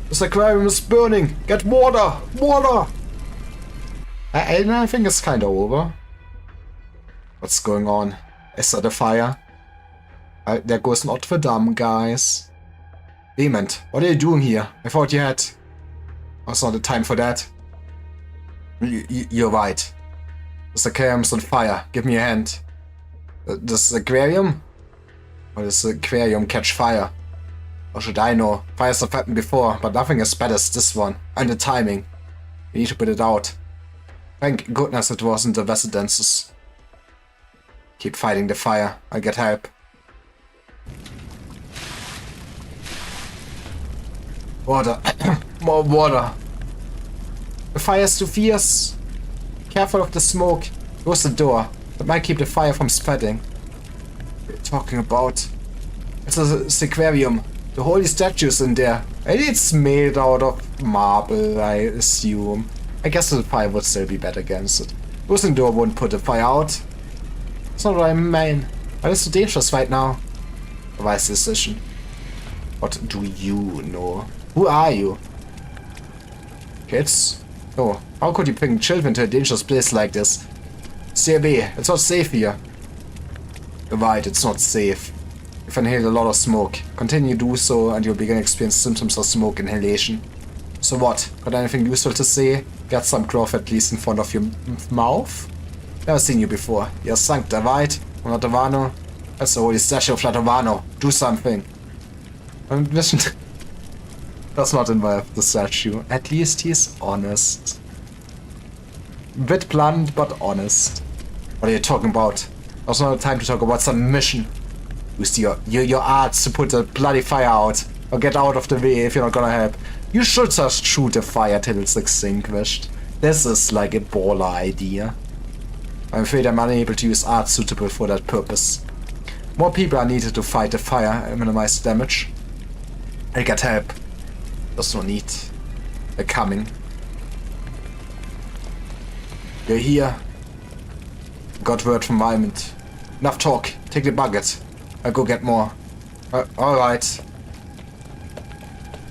This aquarium is burning! Get water! Water! I think it's kinda over. What's going on? Is that a fire? There goes Notre Dame, guys. Vehement, what are you doing here? I thought you had... Oh, it's not the time for that. You're right. This aquarium's on fire. Give me a hand. This aquarium? Or does the aquarium catch fire? Or should I know? Fires have happened before, but nothing as bad as this one. And the timing. We need to put it out. Thank goodness it wasn't the residences. Keep fighting the fire. I'll get help. Water. More water. The fire's too fierce. Careful of the smoke. Close the door. That might keep the fire from spreading. What are you talking about? It's a aquarium. The holy statue's in there. And it's made out of marble, I assume. I guess the fire would still be bad against it. Closing the door won't put the fire out. That's not what I mean. Why is it so dangerous right now? A wise decision. What do you know? Who are you? Kids? Oh, how could you bring children to a dangerous place like this? Stay away, it's not safe here. You're right, it's not safe. You've inhaled a lot of smoke. Continue to do so and you'll begin to experience symptoms of smoke inhalation. So what? Got anything useful to say? Got some cloth at least in front of your mouth? Never seen you before. You're Sancta, right? Latovano? That's the holy statue of Latovano. Do something. Mission does not involve the statue. At least he's honest. Bit blunt, but honest. What are you talking about? There's not time to talk about some mission. Use your arts to put the bloody fire out. Or get out of the way if you're not gonna help. You should just shoot the fire till it's extinguished. This is like a baller idea. I'm afraid I'm unable to use art suitable for that purpose. More people are needed to fight the fire and minimize damage. I'll get help. There's no need. They're coming. You're here. Got word from Wyman. Enough talk. Take the bucket. I'll go get more. Alright.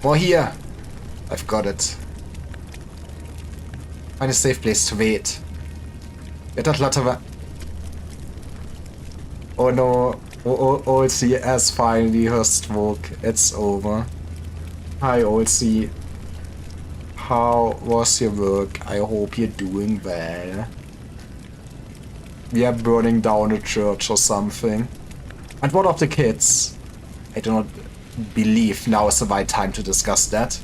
More here. I've got it. Find a safe place to wait. Get that letter. Oh no. Old C has finally her stroke. It's over. Hi Old C. How was your work? I hope you're doing well. We are burning down a church or something. And what of the kids? I do not believe now is the right time to discuss that.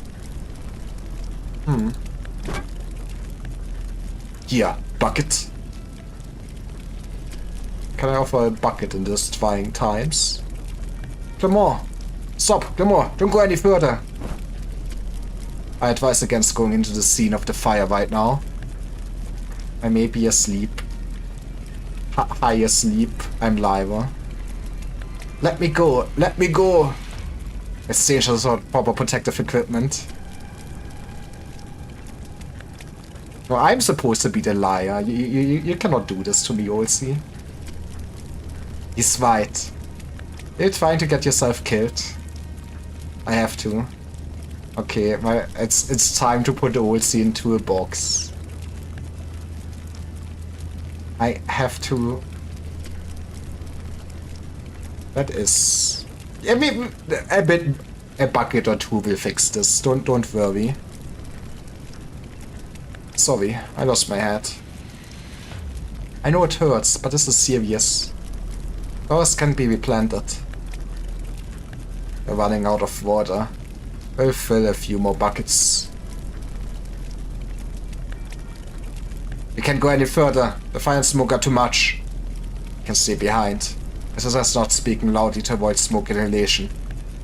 Here, bucket. Can I offer a bucket in these trying times? Clement! Stop! Clement! Don't go any further! I advise against going into the scene of the fire right now. I may be asleep. High asleep. I'm liver. Let me go! Let me go! It's dangerous without proper protective equipment. No, I'm supposed to be the liar. You cannot do this to me, Olsey. He's right. You're trying to get yourself killed. I have to. Okay, it's time to put the Olsey into a box. I have to. That is. I mean, a bucket or two will fix this. Don't worry. Sorry, I lost my head. I know it hurts, but this is serious. Flowers can be replanted. We're running out of water. We'll fill a few more buckets. We can't go any further. The fire and smoke are too much. We can stay behind. This is not speaking loudly to avoid smoke inhalation.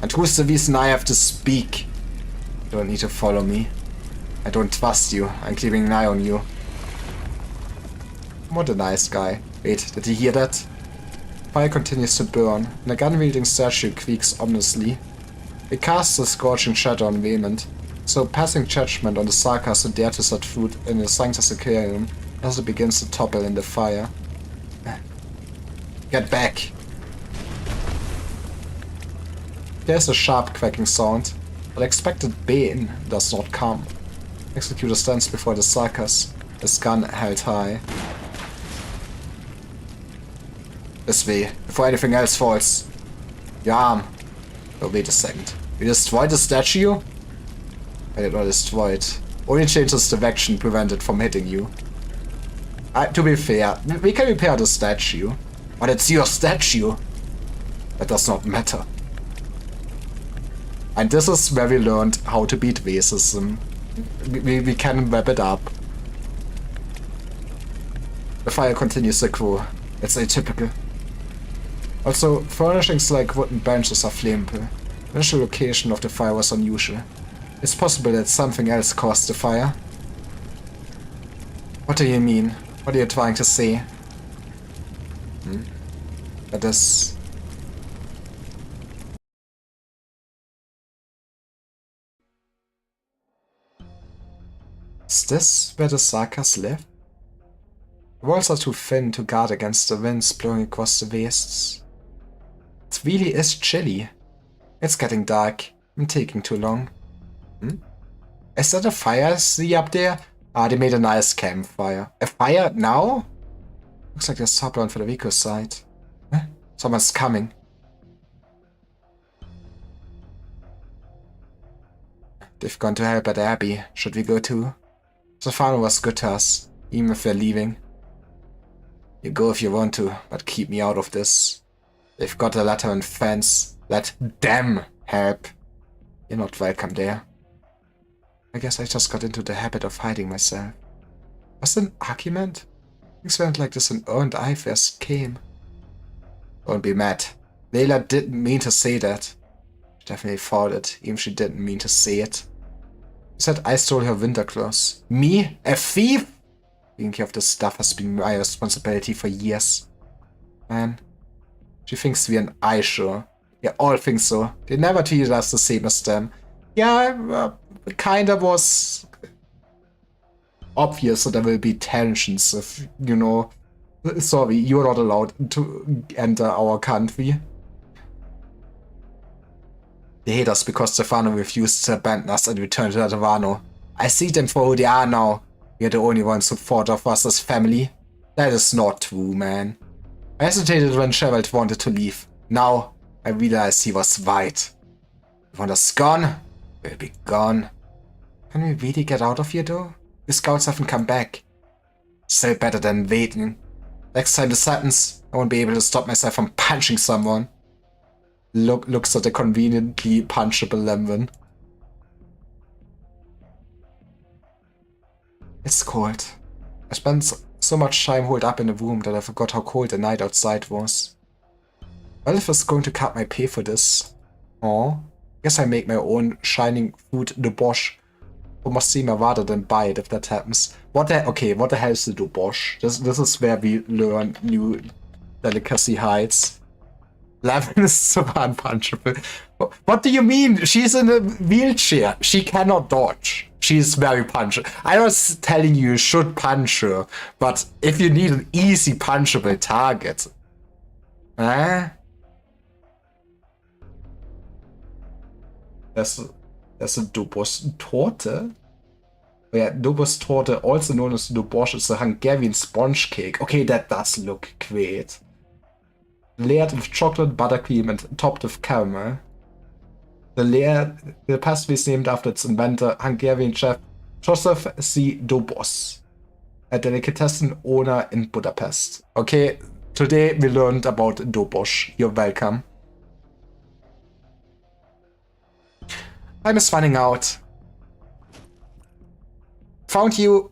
And who's the reason I have to speak? You don't need to follow me. I don't trust you. I'm keeping an eye on you. What a nice guy. Wait, did he hear that? Fire continues to burn, and a gun-wielding statue creaks ominously. It casts a scorching shadow on Raymond. So, passing judgment on the Sarkas who dare to set foot in the Sanctus Aquarium as it begins to topple in the fire. Get back! There's a sharp quacking sound, but expected bane does not come. Executor stands before the Sarkas, his gun held high. This way, before anything else falls. Your arm. Oh, wait a second. You destroyed the statue? I did not destroy it. Only changed its direction, prevent it from hitting you. To be fair, we can repair the statue. But it's your statue. That does not matter. And this is where we learned how to beat racism. We can wrap it up. The fire continues to grow. It's atypical. Also, furnishings like wooden benches are flammable. The initial location of the fire was unusual. It's possible that something else caused the fire. What do you mean? What are you trying to say? That is... Is this where the Sarkas live? The walls are too thin to guard against the winds blowing across the wastes. It really is chilly. It's getting dark. I'm taking too long. Is that a fire I see up there? Ah, they made a nice campfire. A fire now? Looks like there's top on Federico's side. Huh? Someone's coming. They've gone to help at the Abbey. Should we go too? Stefano was good to us, even if we're leaving. You go if you want to, but keep me out of this. They've got a letter and fence. Let them help. You're not welcome there. I guess I just got into the habit of hiding myself. Was it an argument? Things went like this and earned I first came. Don't be mad. Layla didn't mean to say that. She definitely thought it, even if she didn't mean to say it. She said I stole her winter clothes. Me? A thief? Taking care of this stuff has been my responsibility for years. Man. She thinks we're an eye show. Yeah, all think so. They never treated us the same as them. Yeah, it kinda was obvious that there will be tensions if, you know, sorry, you're not allowed to enter our country. They hate us because Stefano refused to abandon us and return to Latavano. I see them for who they are now. We're the only ones who thought of us as family. That is not true, man. I hesitated when Gerald wanted to leave. Now, I realized he was right. You want us gone? We'll be gone. Can we really get out of here, though? The scouts haven't come back. Still better than waiting. Next time this happens, I won't be able to stop myself from punching someone. Looks at the conveniently punchable Lemon. It's cold. I spent so much time holed up in the room that I forgot how cold the night outside was. Olive is going to cut my pay for this. Aw. Guess I make my own shining food debauch for Massima rather than buy it if that happens. What the hell is the debauch? This is where we learn new delicacy heights. Lemon is so unpunchable. What do you mean? She's in a wheelchair. She cannot dodge. She's very punchable. I was telling you should punch her, but if you need an easy punchable target. There's a Dobos Torte. Yeah, Dobos Torte, also known as Dobosh, is a Hungarian sponge cake. Okay, that does look great. Layered with chocolate, buttercream, and topped with caramel. The pastry is named after its inventor, Hungarian chef Joseph C. Dobos, a delicatessen owner in Budapest. Okay, today we learned about Dobos. You're welcome. Time is running out. Found you.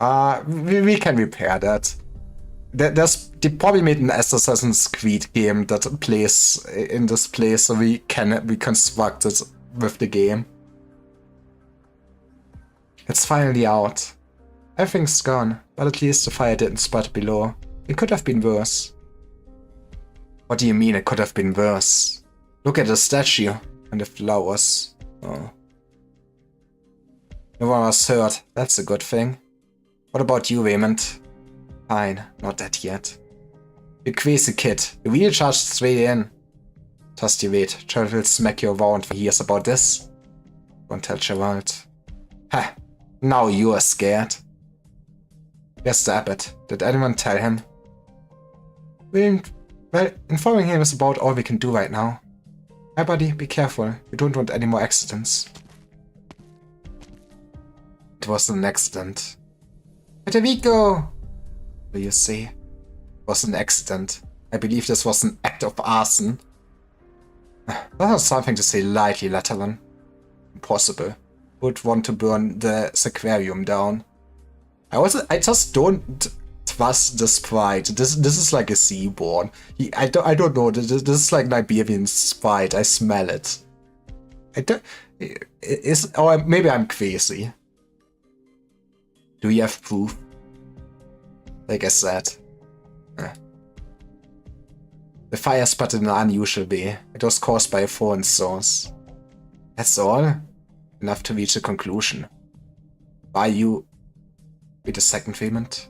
We can repair that. They probably made an Assassin's Creed game that plays in this place, so we can reconstruct it with the game. It's finally out. Everything's gone, but at least the fire didn't spread below. It could have been worse. What do you mean it could have been worse? Look at the statue and the flowers. Oh. No one was hurt. That's a good thing. What about you, Raymond? Fine, not that yet. You crazy kid. The wheel charged straight in. Just you wait. Gerald will smack you around when he hears about this. Don't tell Gerald. Ha! Now you are scared. Where's the abbot? Did anyone tell him? Well, informing him is about all we can do right now. Hi buddy, be careful. We don't want any more accidents. It was an accident. Federico! What do you say? It was an accident. I believe this was an act of arson. That was something to say lightly, Lateran. Impossible. Would want to burn the aquarium down. I just don't trust the sprite. This is like a seaborn. I don't know. This is like an Iberian sprite. I smell it. Or maybe I'm crazy. Do we have proof? Like I said. The fire sputtered in an unusual way. It was caused by a foreign source. That's all? Enough to reach a conclusion. Why you... Wait a second, Raymond.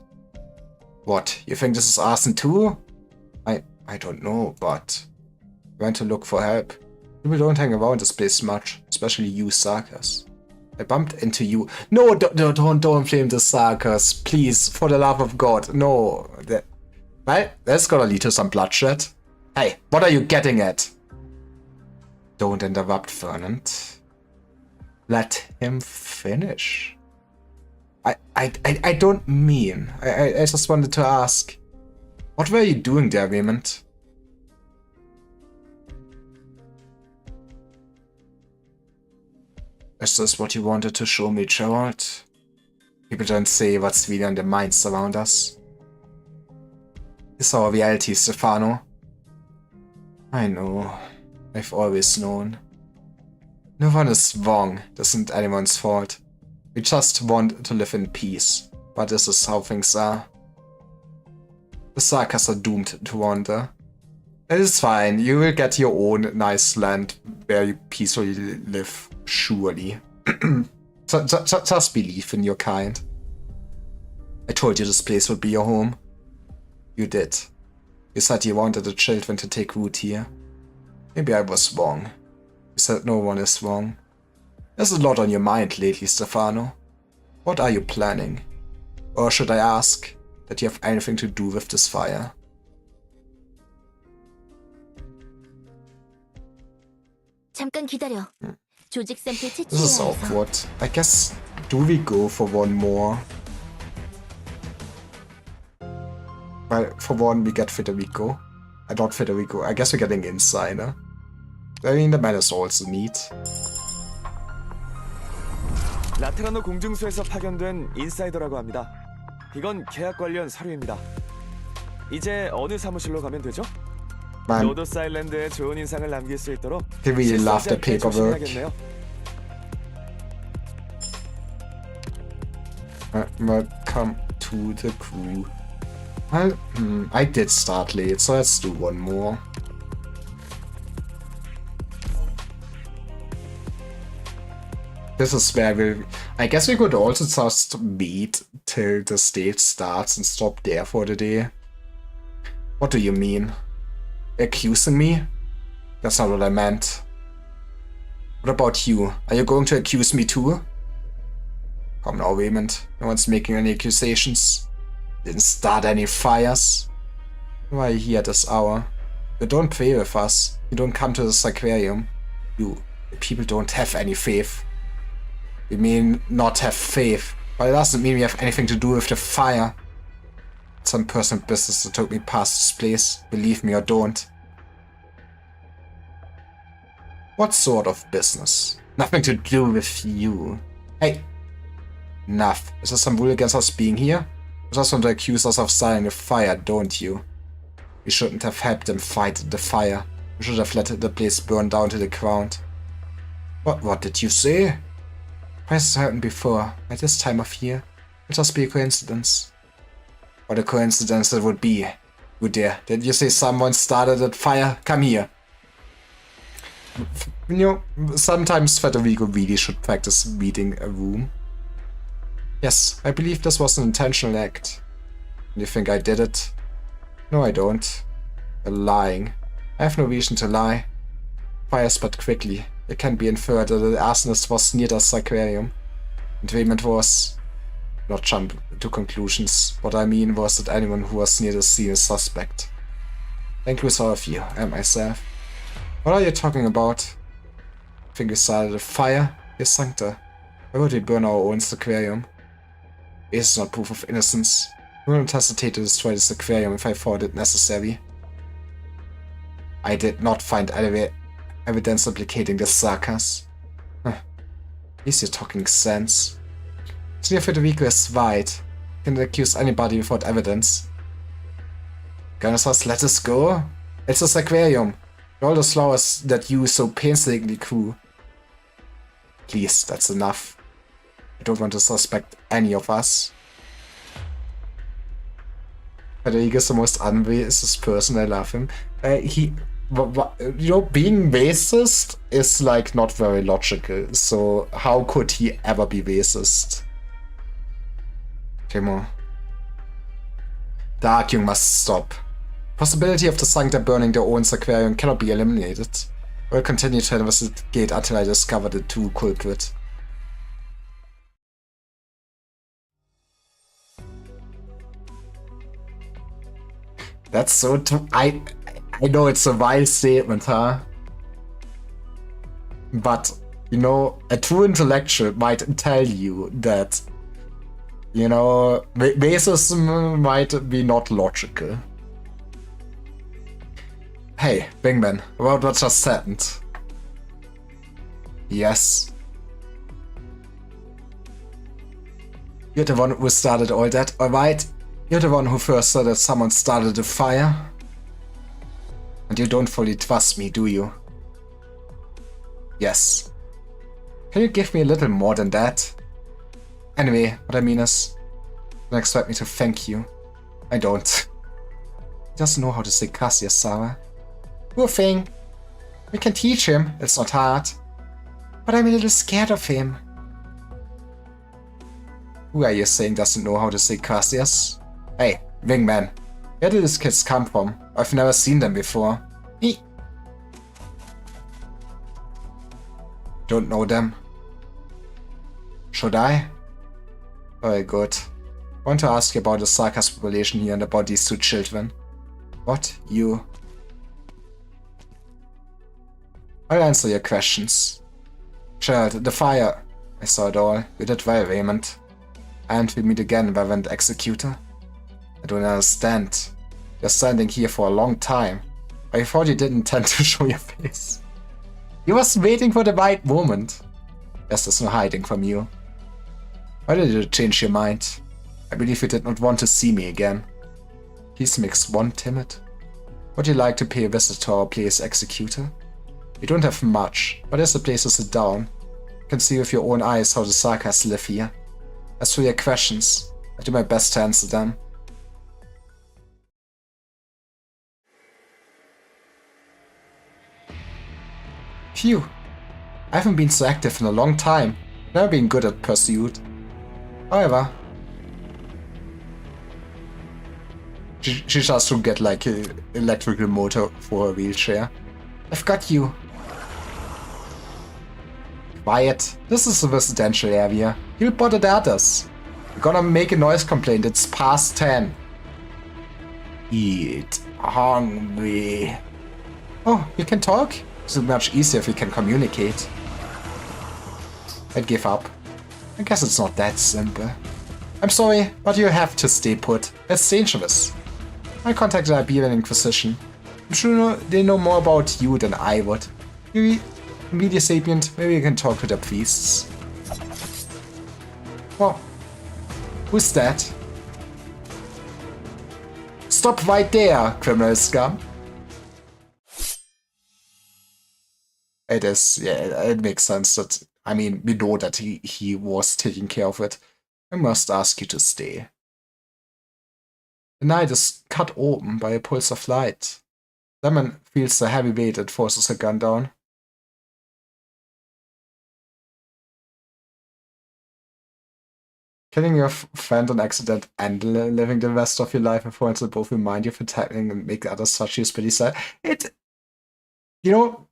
What? You think this is arson too? I don't know, but... I went to look for help. People don't hang around this place much, especially you, Sarkas. I bumped into you. No, don't flame the Sarkas, please, for the love of God, no. Well, that's gonna lead to some bloodshed. Hey, what are you getting at? Don't interrupt, Fernand. Let him finish. I don't mean. I just wanted to ask. What were you doing there, Raymond? Is this what you wanted to show me, Gerald? People don't say what's really on their minds around us. It's our reality, Stefano. I know. I've always known. No one is wrong. This isn't anyone's fault. We just want to live in peace. But this is how things are. The Sarkas are doomed to wander. It is fine. You will get your own nice land where you peacefully live. Surely. Just believe in your kind. I told you this place would be your home. You did. You said you wanted the children to take root here. Maybe I was wrong. You said no one is wrong. There's a lot on your mind lately, Stefano. What are you planning? Or should I ask that you have anything to do with this fire? 잠깐 기다려. 조직 샘플 This is 채취해야 해서. awkward. I guess, do we go for one more? Well, for one we get Federico. Not Federico, I guess we're getting Insider. I mean, the man is also neat. 라테라노 공증소에서 파견된 인사이더라고 합니다. 이건 계약 관련 서류입니다. 이제 어느 사무실로 가면 되죠? Man, 로도스 아일랜드에 좋은 인상을 남길 수 있도록 they really love the 실수하지 않게 paperwork. 조심해야겠네요. Welcome to the crew. Well, I did start late, so let's do one more. This is where I guess we could also just wait till the stage starts and stop there for the day. What do you mean? Accusing me? That's not what I meant. What about you? Are you going to accuse me too? Come now, Raymond. No one's making any accusations. Didn't start any fires. Why are you here at this hour? You don't pray with us. You don't come to this aquarium. You people don't have any faith. We mean not have faith. But it doesn't mean we have anything to do with the fire. It's some personal business that took me past this place. Believe me or don't. What sort of business? Nothing to do with you. Hey. Enough. Is there some rule against us being here? You just want to accuse us of starting a fire, don't you? We shouldn't have helped them fight the fire. We should have let the place burn down to the ground. What did you say? This happened before, at this time of year. It must be a coincidence. What a coincidence it would be. Good dear. Did you say someone started that fire? Come here. You know, sometimes Federico really should practice reading a room. Yes, I believe this was an intentional act. You think I did it? No, I don't. You're lying. I have no reason to lie. Fire spread quickly. It can be inferred that the arsonist was near the aquarium. And Raymond was... Not jump to conclusions. What I mean was that anyone who was near the scene is suspect. That includes all of you, and myself. What are you talking about? I think we started a fire? You sancta. Why would we burn our own aquarium? It is not proof of innocence. I wouldn't hesitate to destroy this aquarium if I thought it necessary. I did not find any evidence implicating the Sarkas. At least you're talking sense. Senior Federico is white. Can accuse anybody without evidence. Gunner's, let us go. It's a aquarium. All those flowers that you so painstakingly grew. Please, that's enough. I don't want to suspect any of us. Federico is the most unracist person. I love him. You know, being racist is like not very logical. So how could he ever be racist? Come on. The arguing must stop. Possibility of the Sancta burning their own aquarium cannot be eliminated. I will continue to investigate until I discover the true culprit. That's so I know it's a wild statement, huh? But, you know, a true intellectual might tell you that, you know, racism might be not logical. Hey, Bingman, about what just happened? Yes. You're the one who started all that, alright? You're the one who first said that someone started a fire? And you don't fully trust me, do you? Yes. Can you give me a little more than that? Anyway, what I mean is, don't expect me to thank you. I don't. He doesn't know how to say gracias, Sarah. Poor thing. We can teach him, it's not hard. But I'm a little scared of him. Who are you saying doesn't know how to say gracias? Hey, Wingman. Where did these kids come from? I've never seen them before. Don't know them. Should I? Very good. I want to ask you about the Sarkas population here and about these two children. What? You? I'll answer your questions. Child, the fire. I saw it all. You did well, Raymond. And we meet again, Reverend Executor. I don't understand. You're standing here for a long time. I thought you didn't intend to show your face. You was waiting for the right moment. Yes, there's no hiding from you. Why did you change your mind? I believe you did not want to see me again. Please makes one timid. Would you like to pay a visit to our place, Executor? We don't have much, but there's a place to sit down. You can see with your own eyes how the Sarkas live here. As for your questions, I do my best to answer them. Phew. I haven't been so active in a long time. Never been good at pursuit. However, she just should get like an electrical motor for her wheelchair. I've got you. Quiet. This is a residential area. You'll bother the others. You're gonna make a noise complaint. It's past 10. Eat. Hungry. Oh, you can talk? It's much easier if we can communicate. I'd give up. I guess it's not that simple. I'm sorry, but you have to stay put. It's dangerous. I contacted the Iberian Inquisition. I'm sure they know more about you than I would. Maybe, media sapient, maybe you can talk to the priests. Oh. Who's that? Stop right there, criminal scum. It is, yeah, it makes sense that, I mean, we know that he was taking care of it. I must ask you to stay. The night is cut open by a pulse of light. Lemon feels the heavy weight and forces her gun down. Killing your friend on accident and living the rest of your life in Florence will both remind you of attacking and make others touch you is pretty sad. You know,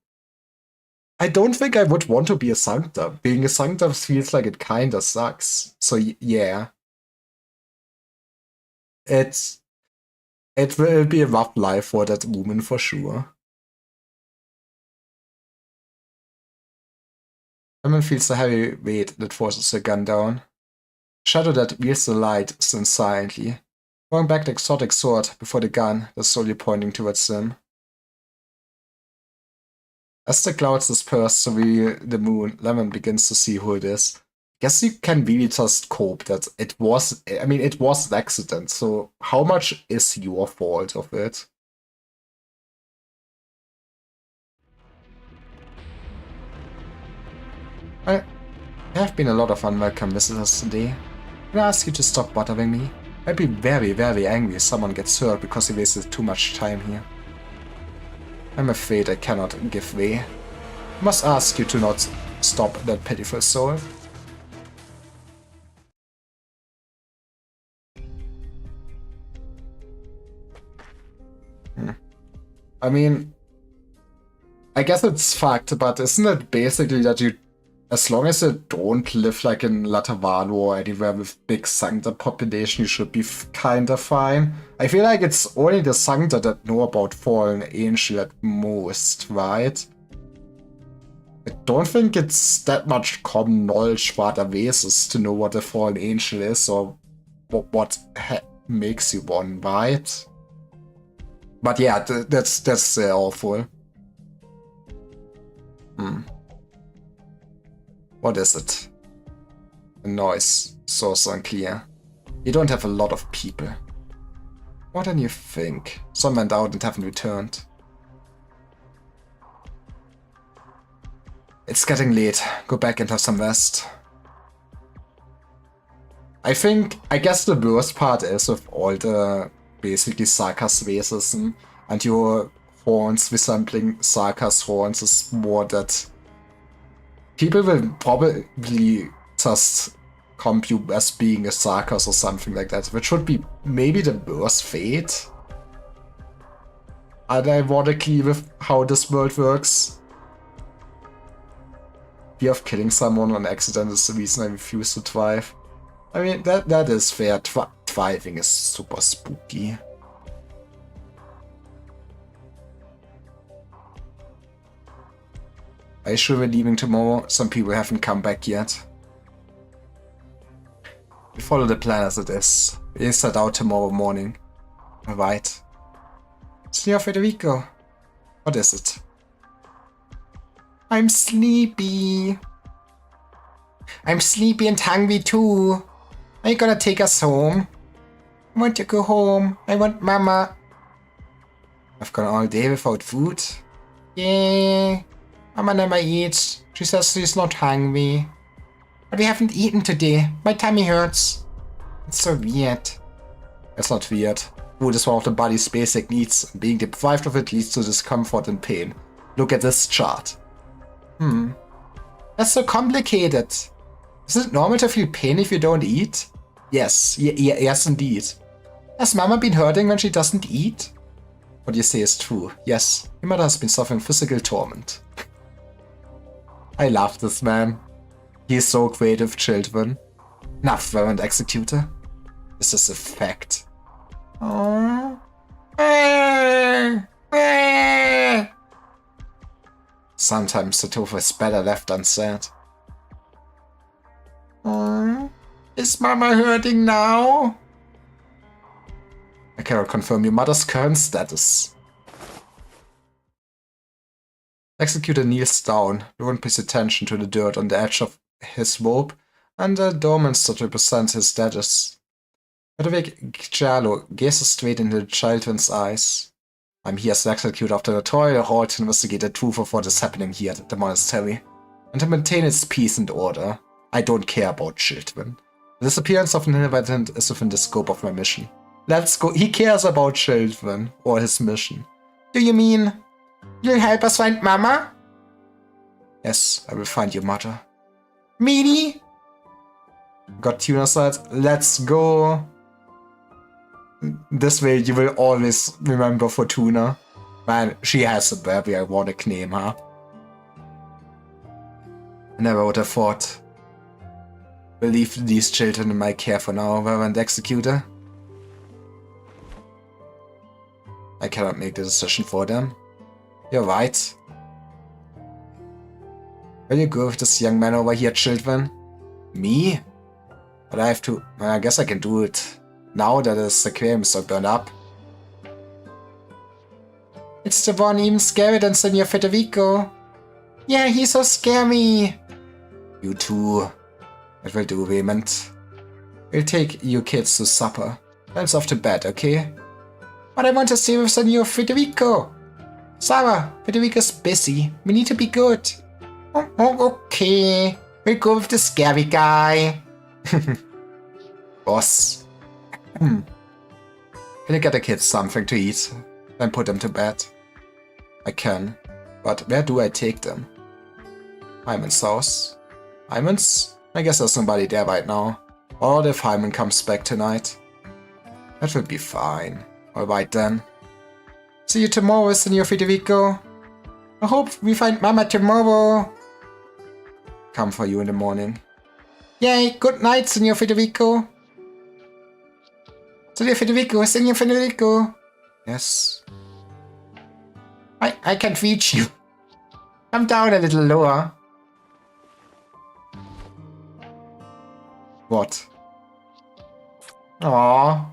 I don't think I would want to be a Sancta. Being a Sancta feels like it kinda sucks. So yeah. It will be a rough life for that woman for sure. Lemon feels the heavy weight that forces her gun down. Shadow that wields the light stands silently, throwing back the exotic sword before the gun that's slowly pointing towards him. As the clouds disperse to reveal the moon, Lemon begins to see who it is. Guess you can really just cope that it was an accident, so how much is your fault of it? There have been a lot of unwelcome visitors today. Can I ask you to stop bothering me? I'd be very, very angry if someone gets hurt because he wasted too much time here. I'm afraid I cannot give way. I must ask you to not stop that pitiful soul. I mean, I guess it's fact, but isn't it basically that you, as long as you don't live like in Latavalo or anywhere with big Sancta population, you should be kinda fine? I feel like it's only the Sancta that know about Fallen Angel at most, right? I don't think it's that much common knowledge for other races to know what a Fallen Angel is or what makes you one, right? But yeah, that's awful. What is it? A noise. Source unclear. You don't have a lot of people. More than you think. Some went out and haven't returned. It's getting late. Go back and have some rest. I guess the worst part is with all the basically Sarkaz racism and your horns resembling Sarkaz horns is more that people will probably just comp you as being a Sarkaz or something like that, which would be maybe the worst fate. Ironically, with how this world works. Fear of killing someone on accident is the reason I refuse to drive. I mean, that is fair. Driving is super spooky. Are you sure we're leaving tomorrow? Some people haven't come back yet. We follow the plan as it is. We set out tomorrow morning. Alright. Signor Federico. What is it? I'm sleepy. I'm sleepy and hungry too. Are you gonna take us home? I want to go home. I want Mama. I've gone all day without food. Yeah. Mama never eats. She says she's not hungry. But we haven't eaten today. My tummy hurts. It's so weird. It's not weird. Food is one of the body's basic needs, and being deprived of it leads to discomfort and pain. Look at this chart. That's so complicated. Is it normal to feel pain if you don't eat? Yes. Yes, indeed. Has Mama been hurting when she doesn't eat? What you say is true. Yes, your mother has been suffering physical torment. I love this man. He is so great with children. Enough, Reverend Executor. This is a fact. Aww. Sometimes the truth is better left unsaid. Is Mama hurting now? I cannot confirm your mother's current status. Executor kneels down. No one pays attention to the dirt on the edge of his robe and the dormants that represent his status. Frederick Giallo gazes straight into the children's eyes. I'm here as the executor of the notorious hall to investigate the truth of what is happening here at the monastery, and to maintain its peace and order. I don't care about children. The disappearance of an inhabitant is within the scope of my mission. Let's go. He cares about children or his mission. Do you mean you'll help us find Mama? Yes, I will find your mother. Meanie? Got Tuna said, let's go. This way you will always remember Fortuna. Man, she has a baby, I want to name her. I never would have thought. We'll leave these children in my care for now, Reverend Executor. I cannot make the decision for them. You're right. Will you go with this young man over here, children? Me? But I have to... I guess I can do it now that this aquarium is so burned up. It's the one even scarier than Senor Federico. Yeah, he's so scary. You too. It will do, Raymond. We'll take you kids to supper. Let's off to bed, okay? But I want to stay with Senor Federico. Sarah, Federico's busy. We need to be good. Oh, okay. We'll go with the scary guy. Boss. Can you get the kids something to eat? Then put them to bed? I can. But where do I take them? Hyman's house. Hyman's? I guess there's nobody there right now. Or if Hyman comes back tonight. That will be fine. Alright then. See you tomorrow, Senor Federico. I hope we find Mama tomorrow. Come for you in the morning. Yay, good night, Senor Federico. Senor Federico, Senor Federico. Yes. I can't reach you. Come down a little lower. What? Aww.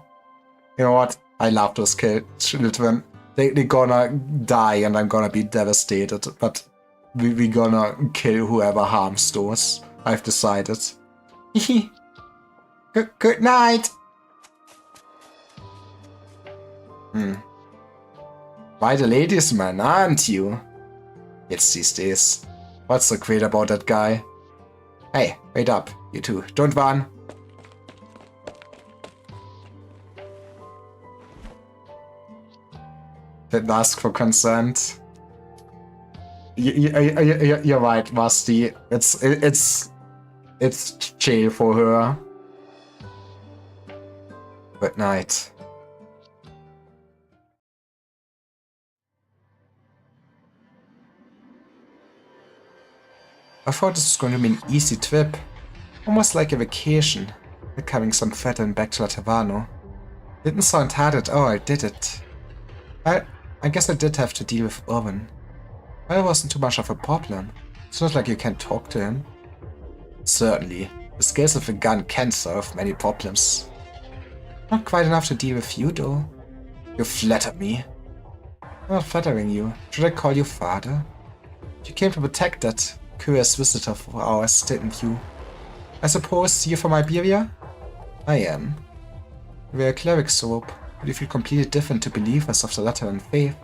You know what? I love those children. They're gonna die and I'm gonna be devastated, but we gonna kill whoever harms those. I've decided. Good night! Why the ladies, man, aren't you? It's these days. What's so great about that guy? Hey, wait up, you two. Don't run. Didn't ask for consent. You're right, Rusty. It's jail for her. Good night. I thought this was going to be an easy trip, almost like a vacation, like having some feta and back to La Tavano. Didn't sound hard at all, did it? I guess I did have to deal with Irwin. But it wasn't too much of a problem. It's not like you can't talk to him. Certainly, the skills of a gun can solve many problems. Not quite enough to deal with you, though. You flattered me. I'm not flattering you. Should I call you father? You came to protect that curious visitor of ours, didn't you? I suppose you're from Iberia? I am. We're clerics, Soap, but you feel completely different to believers of the Lateran faith.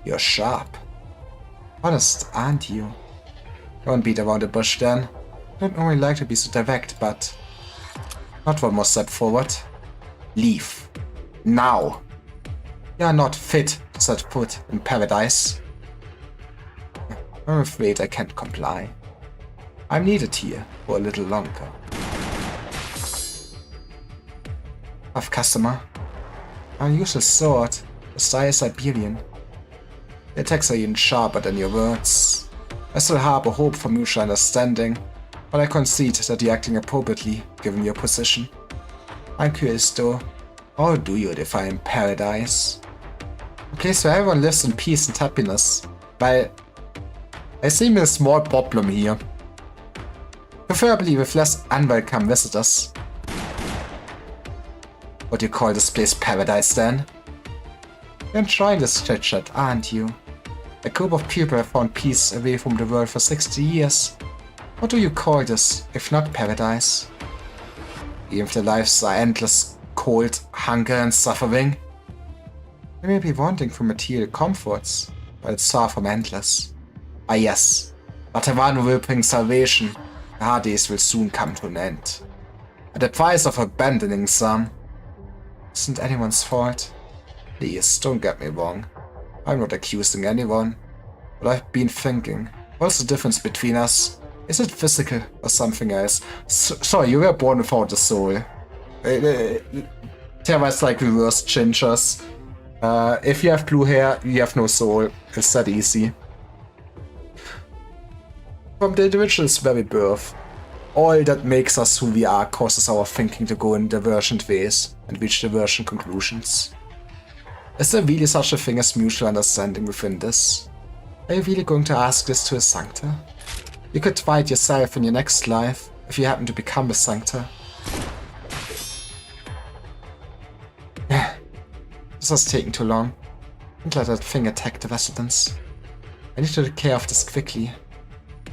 You're sharp. Honest, aren't you? Don't beat around the bush then. I don't normally like to be so direct, but... Not one more step forward. Leave. Now! You are not fit to set foot in paradise. I'm afraid I can't comply. I'm needed here for a little longer. Tough customer. Unusual sword. The style is Siberian. The attacks are even sharper than your words. I still harbor hope for mutual understanding, but I concede that you're acting appropriately given your position. I'm curious though, how do you define paradise? A place where everyone lives in peace and happiness. Well, I see a small problem here. Preferably with less unwelcome visitors. What do you call this place paradise then? You're enjoying this chit-chat, aren't you? A group of people have found peace away from the world for 60 years. What do you call this, if not paradise? Even if their lives are endless cold, hunger and suffering. They may be wanting for material comforts, but it's far from endless. Ah yes, Latavano will bring salvation. The hard days will soon come to an end. At the price of abandoning some. isn't anyone's fault. Please, don't get me wrong. I'm not accusing anyone. But I've been thinking, what's the difference between us? Is it physical or something else? Sorry, you were born without a soul. Terra's like reverse gingers. If you have blue hair, you have no soul. It's that easy. From the individual's very birth, all that makes us who we are causes our thinking to go in divergent ways and reach divergent conclusions. Is there really such a thing as mutual understanding within this? Are you really going to ask this to a Sancta? You could fight yourself in your next life if you happen to become a Sancta. This has taken too long. Don't let that thing attack the residents. I need to take care of this quickly.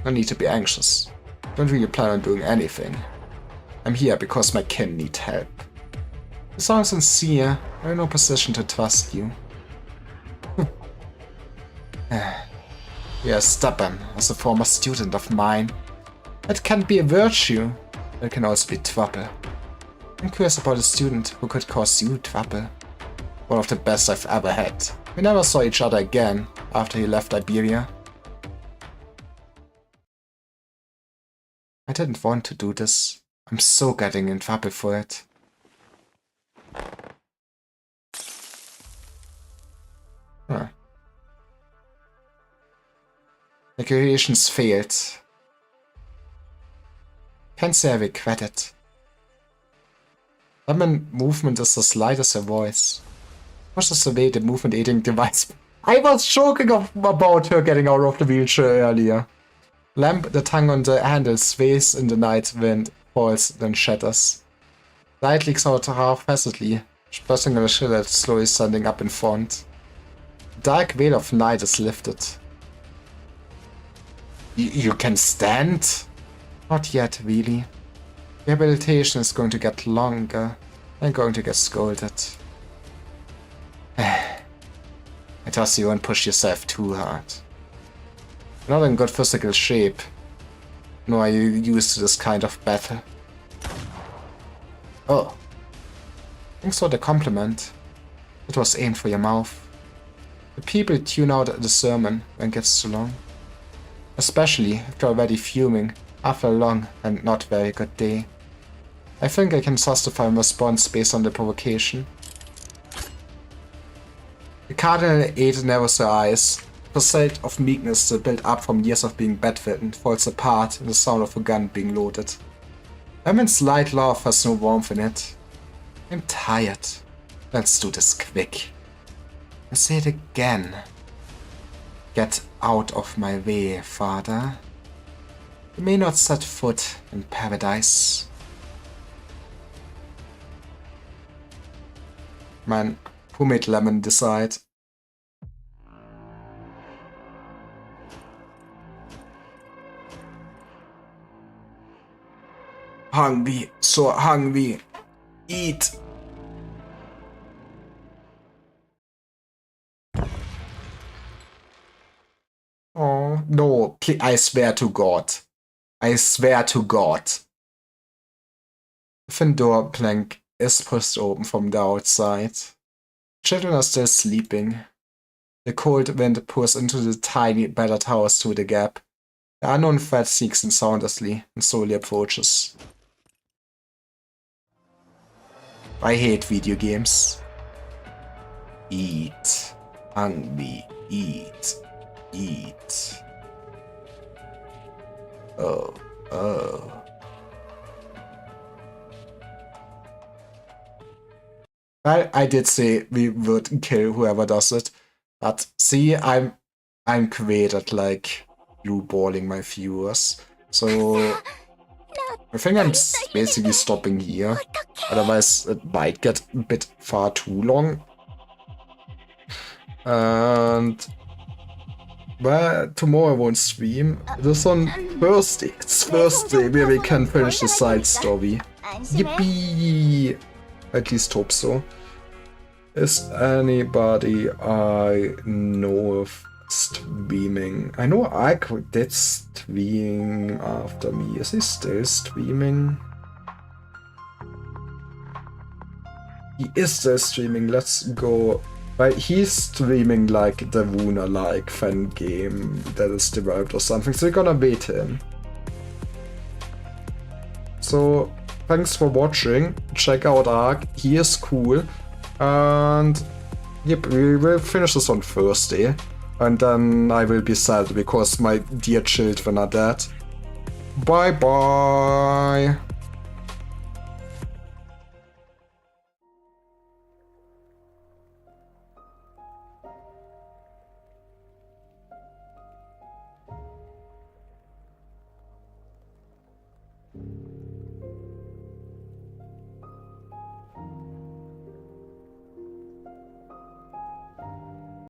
No need to be anxious. Don't really plan on doing anything. I'm here because my kin need help. As long as I'm sincere, I'm in no position to trust you. You're stubborn, as a former student of mine. That can be a virtue, but it can also be trouble. I'm curious about a student who could cause you trouble. One of the best I've ever had. We never saw each other again after he left Iberia. I didn't want to do this. I'm so getting in trouble for it. Huh. Negotiations failed. Can't say I regret it. Lemon movement is as light as her voice. Much as the way the movement aiding device. I was joking about her getting out of the wheelchair earlier. Lamp, the tongue on the handle, sways in the night wind, falls, then shatters. Light leaks out half-facedly, splashing on a silhouette slowly standing up in front. The dark veil of night is lifted. You can stand? Not yet, really. Rehabilitation is going to get longer. I'm going to get scolded. I trust you won't push yourself too hard. You're not in good physical shape. Nor are you used to this kind of battle. Oh. Thanks for the compliment. It was aimed for your mouth. The people tune out the sermon when it gets too long. Especially if they're already fuming after a long and not very good day. I think I can justify my response based on the provocation. The Cardinal ate narrows her eyes. The facade of meekness that built up from years of being bedridden falls apart in the sound of a gun being loaded. Emin's light laugh has no warmth in it. I'm tired. Let's do this quick. I say it again. Get out of my way, father. You may not set foot in paradise. Man, who made Lemon decide? Hungry, so hungry. Eat. Oh, no, please, I swear to God. I swear to God. The thin door plank is pushed open from the outside. Children are still sleeping. The cold wind pours into the tiny, battered house through the gap. The unknown threat seeks in soundlessly and slowly approaches. I hate video games. Eat. Hungry. Eat. Eat. Oh. Oh. Well, I did say we would kill whoever does it, but see, I'm great at like blue balling my viewers, so I think I'm basically stopping here. Otherwise, it might get a bit far too long. And well, tomorrow I won't stream. It is on Thursday. It's Thursday where we can finish the side story. Yippee! At least hope so. Is anybody I know of streaming? I know Ike did stream after me. Is he still streaming? He is still streaming. Let's go. Right, he's streaming like the Wuna-like fan game that is developed or something, so we're gonna beat him. So, thanks for watching. Check out Ark. He is cool. And yep, we will finish this on Thursday. And then I will be sad because my dear children are dead. Bye bye.